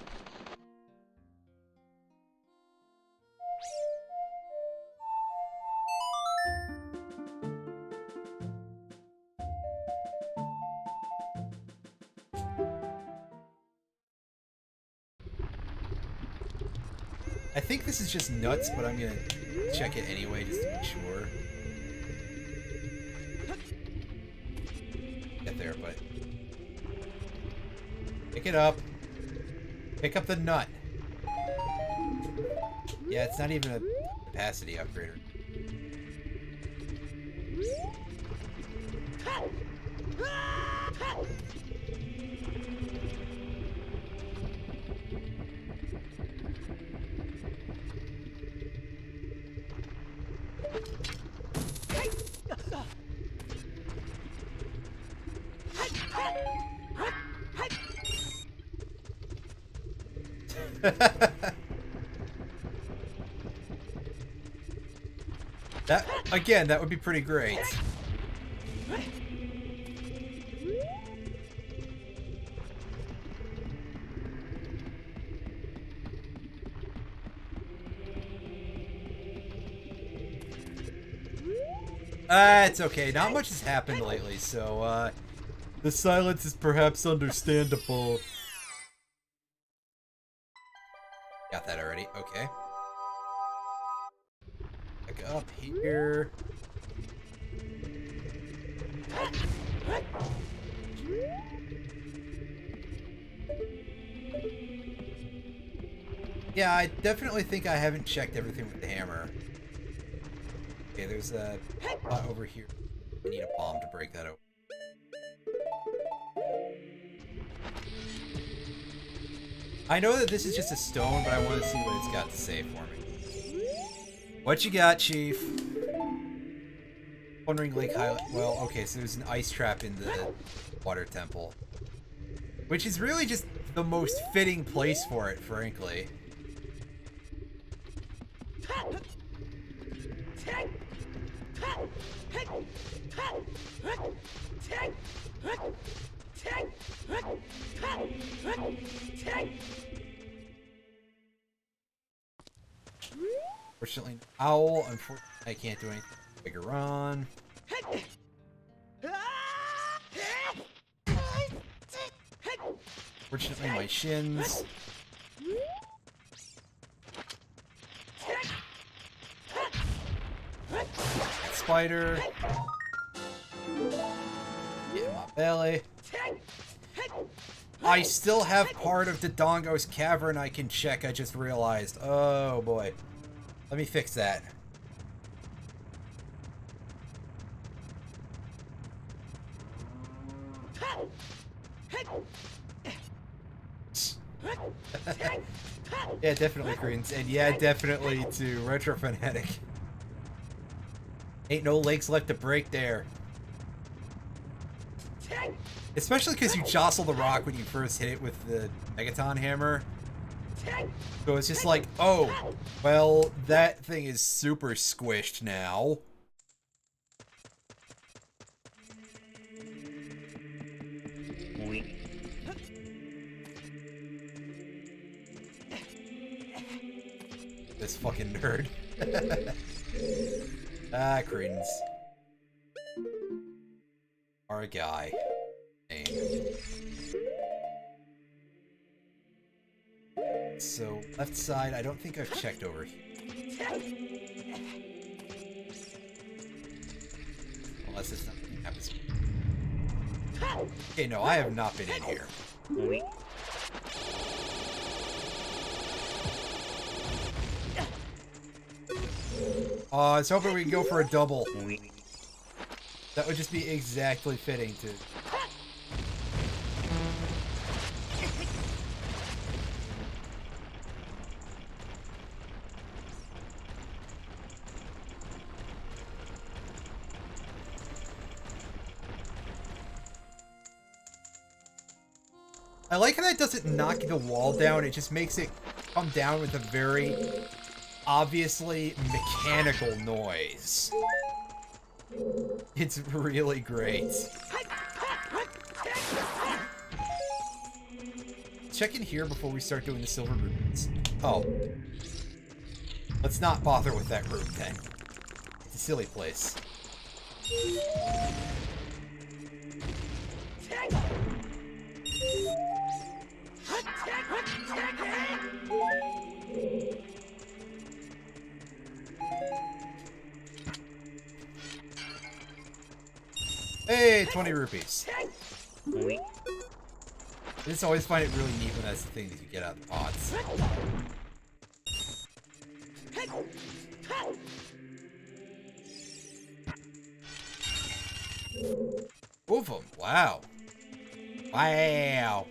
I think this is just nuts, but I'm gonna check it anyway just to be sure. Get there, but pick it up. Pick up the nut. Yeah, it's not even a capacity upgrader. That, again, that would be pretty great. It's okay. Not much has happened lately, so, the silence is perhaps understandable. Got that already. Okay. Back up here. Yeah, I definitely think I haven't checked everything with the hammer. Okay, there's a spot over here. I need a bomb to break that open. I know that this is just a stone, but I want to see what it's got to say for me. What you got, Chief? Wandering Lake Highland. Well, okay, so there's an ice trap in the water temple. Which is really just the most fitting place for it, frankly. Unfortunately, owl. Unfortunately, I can't do anything. Bigger on. Fortunately, my shins. Spider. Get my belly. I still have part of Dodongo's cavern I can check, I just realized. Oh boy. Let me fix that. Yeah, definitely Greens. And yeah, definitely to Retro Fanatic. Ain't no lakes left to break there. Especially because you jostle the rock when you first hit it with the Megaton hammer. So it's just like, oh, well, that thing is super squished now. This fucking nerd. Ah, Credence. Our guy. So, left side, I don't think I've checked over here. Unless it's something that happens. Okay, no, I have not been in here. I was hoping we could go for a double. That would just be exactly fitting to... I like how that doesn't knock the wall down, it just makes it come down with a very obviously mechanical noise. It's really great. Check in here before we start doing the silver rubies. Oh. Let's not bother with that room then. It's a silly place. Hey, 20 rupees. I just always find it really neat when that's the thing that you get out of the pots. Move them. Wow. Wow.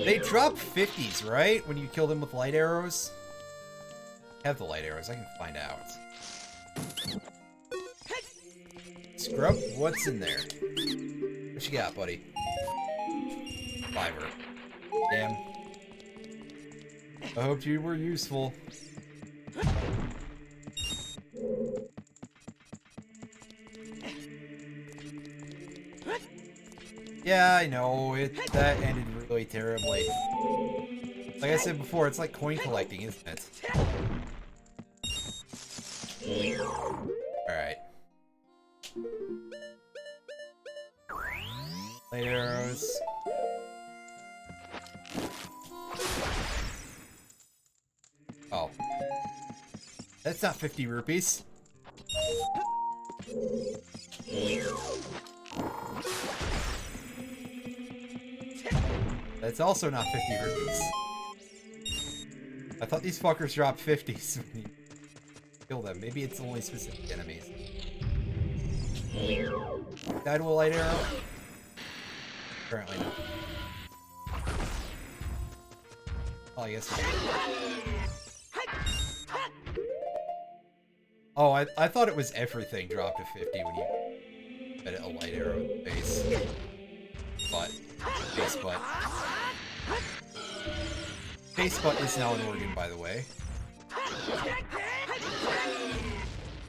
They drop 50s, right? When you kill them with light arrows? I have the light arrows, I can find out. Scrub, what's in there? What you got, buddy? Fiber. Damn. I hoped you were useful. Yeah, I know. That ended really terribly. Like I said before, it's like coin collecting, isn't it? Alright. Light arrows. Oh. That's not 50 rupees. That's also not 50 rupees. I thought these fuckers dropped 50s when you kill them. Maybe it's only specific enemies. Die to a light arrow? Apparently not. Oh, I guess. Oh, I thought it was everything dropped to 50 when you hit a light arrow in the face. But. Face butt. Face butt is now an organ, by the way.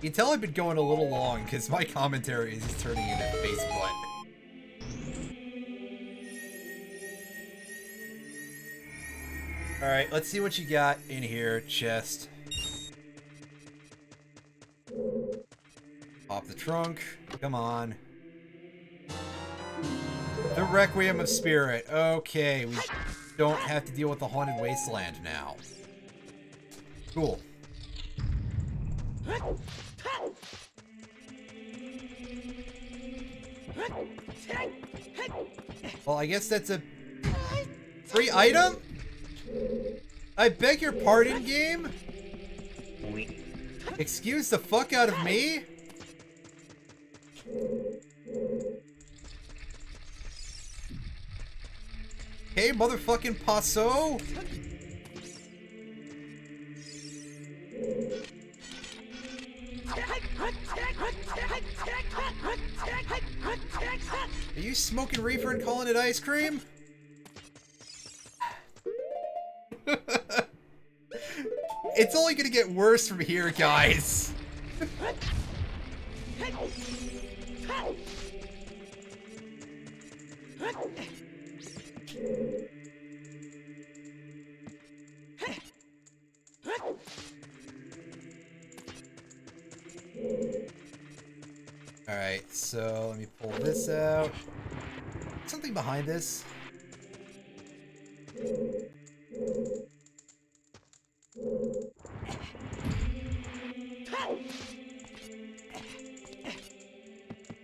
You can tell I've been going a little long because my commentary is turning into face butt. Alright, let's see what you got in here, chest. Pop the trunk. Come on. The Requiem of Spirit. Okay, we don't have to deal with the Haunted Wasteland now. Cool. Well, I guess that's a free item? I beg your pardon, game? Excuse the fuck out of me? Hey, motherfucking Paso! Are you smoking reefer and calling it ice cream? It's only gonna get worse from here, guys. Alright, so let me pull this out. Something behind this.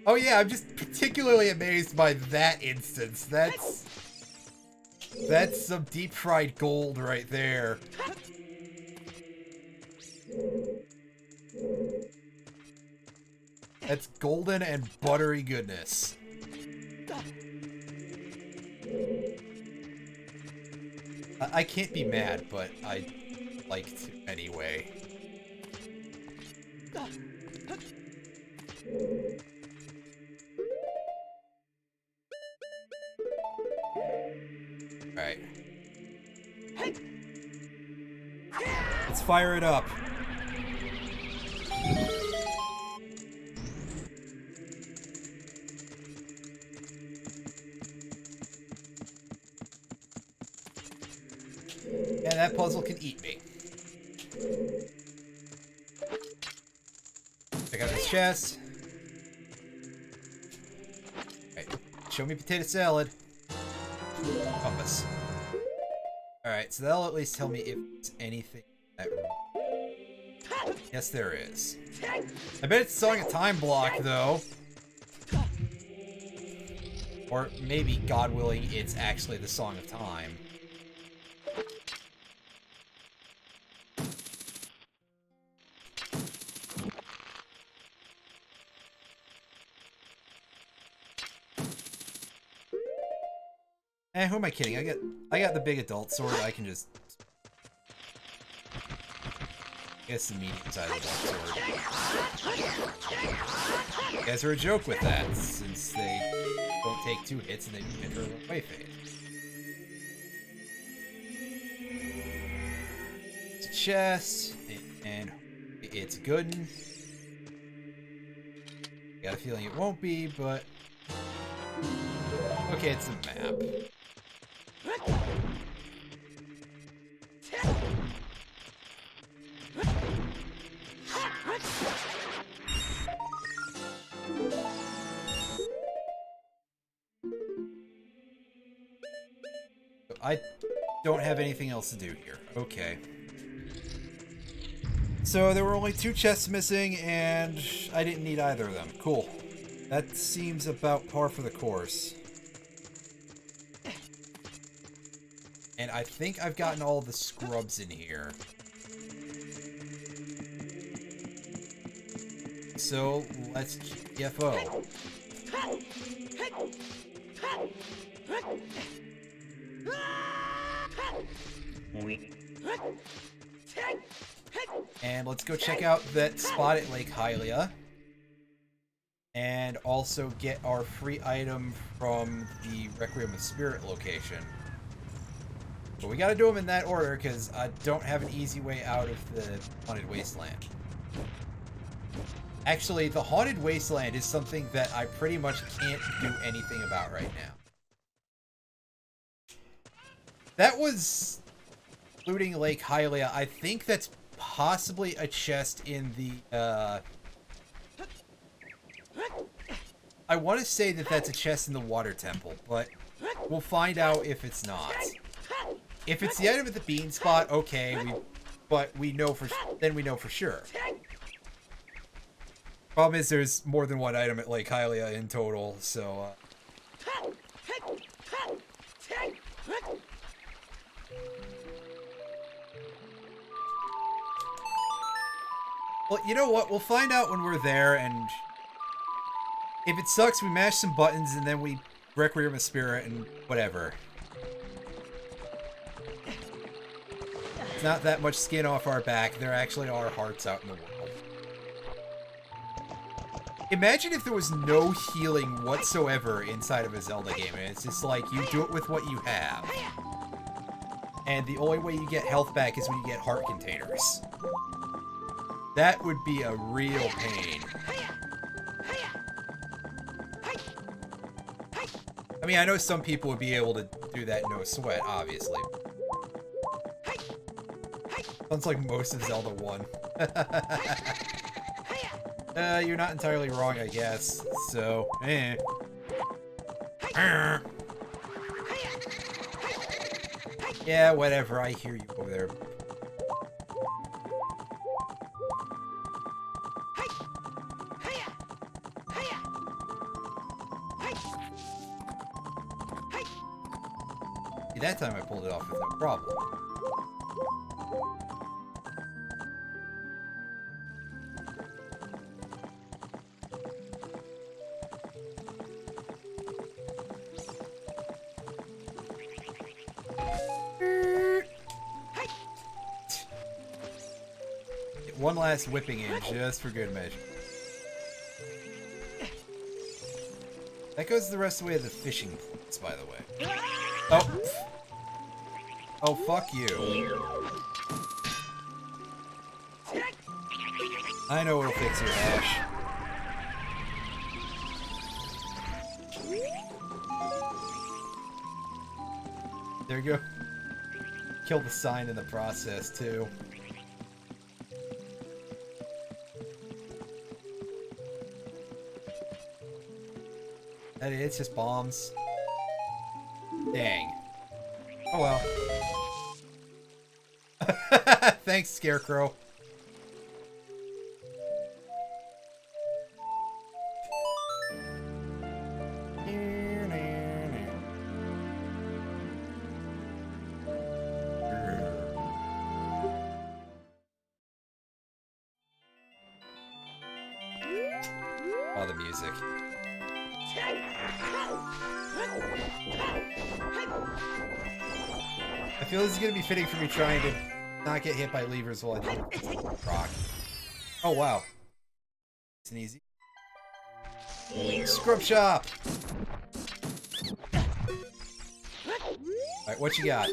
Oh yeah, I'm just particularly amazed by that instance. That's some deep fried gold right there. That's golden and buttery goodness. I can't be mad, but I'd like to anyway. Alright. Let's fire it up. And that puzzle can eat me. Check out this chest. Alright, show me potato salad. Compass. Alright, so that'll at least tell me if there's anything in that room. Yes, there is. I bet it's Song of Time block, though. Or maybe, God willing, it's actually the Song of Time. Who am I kidding? I got the big adult sword. I can just... I guess the medium side of the sword. You guys are a joke with that, since they don't take 2 hits and they enter a away phase. It's a chest, and it's good. Got a feeling it won't be, but... Okay, it's a map. I don't have anything else to do here. Okay. So there were only 2 chests missing, and I didn't need either of them. Cool. That seems about par for the course. And I think I've gotten all the scrubs in here. So let's GFO. And let's go check out that spot at Lake Hylia. And also get our free item from the Requiem of Spirit location. But we gotta do them in that order, because I don't have an easy way out of the Haunted Wasteland. Actually, the Haunted Wasteland is something that I pretty much can't do anything about right now. That was looting Lake Hylia. I think that's possibly a chest in the, I want to say that that's a chest in the Water Temple, but we'll find out if it's not. If it's the item at the bean spot, okay, but we know then we know for sure. Problem is, there's more than one item at Lake Hylia in total, so... Well, you know what? We'll find out when we're there, and... If it sucks, we mash some buttons, and then we Requiem of Spirit, and whatever. It's not that much skin off our back. There actually are hearts out in the world. Imagine if there was no healing whatsoever inside of a Zelda game, and it's just like, you do it with what you have. And the only way you get health back is when you get heart containers. That would be a real pain. I mean, I know some people would be able to do that no sweat, obviously. Sounds like most of Zelda 1. You're not entirely wrong, I guess. So, eh. Yeah, whatever. I hear you over there. See, that time I pulled it off with no problem. One last whipping in, just for good measure. That goes the rest of the way of the fishing points, by the way. Oh! Oh, fuck you. I know what'll fix your ash. There you go. Kill the sign in the process, too. It's just bombs. Dang. Oh well. Thanks, Scarecrow. I feel this is gonna be fitting for me trying to not get hit by levers while I do rock. Oh wow. It's an easy. Scrub shop! Alright, what you got?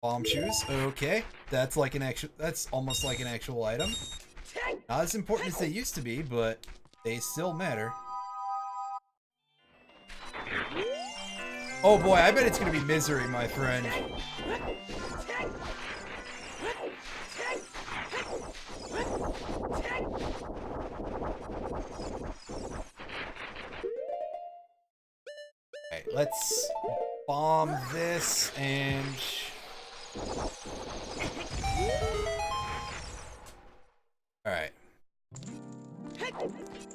Bomb shoes, okay. That's like an actual, that's almost like an actual item. Not as important as they used to be, but they still matter. Oh boy, I bet it's gonna be misery, my friend. Okay, let's bomb this and... Alright.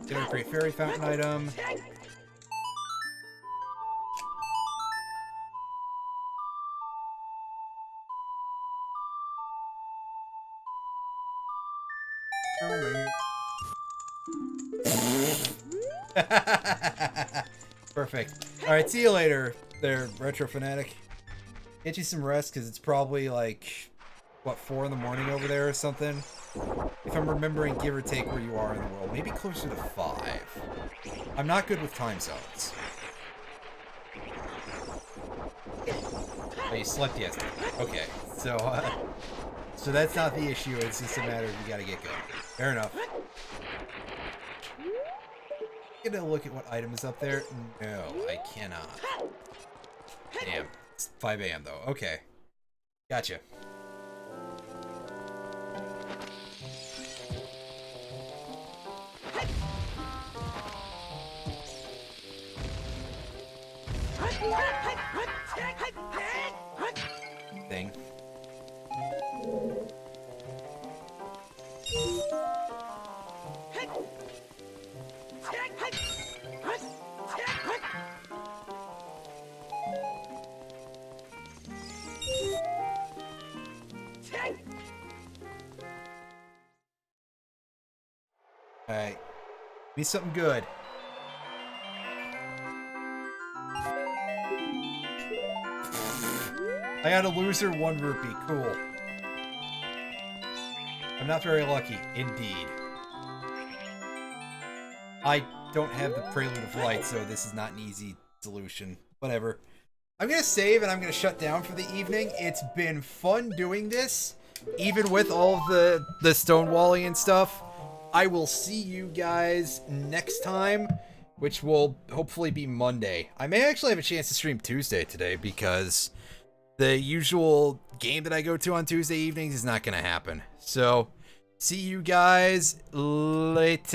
Get a great fairy fountain item. Perfect. Alright, see you later there, Retro Fanatic. Get you some rest, because it's probably like, what, 4 in the morning over there or something? If I'm remembering, give or take, where you are in the world. Maybe closer to 5. I'm not good with time zones. Oh, you slept yesterday. Okay, so that's not the issue. It's just a matter of you gotta get going. Fair enough. Get a look at what item is up there. No, I cannot. Damn. It's 5 a.m. though. Okay. Gotcha. Thing. Alright. Give me something good. I got a loser, 1 rupee. Cool. I'm not very lucky. Indeed. I don't have the Prelude of Light, so this is not an easy solution. Whatever. I'm gonna save and I'm gonna shut down for the evening. It's been fun doing this, even with all of the stonewalling and stuff. I will see you guys next time, which will hopefully be Monday. I may actually have a chance to stream Tuesday today, because the usual game that I go to on Tuesday evenings is not gonna happen. So, see you guys later.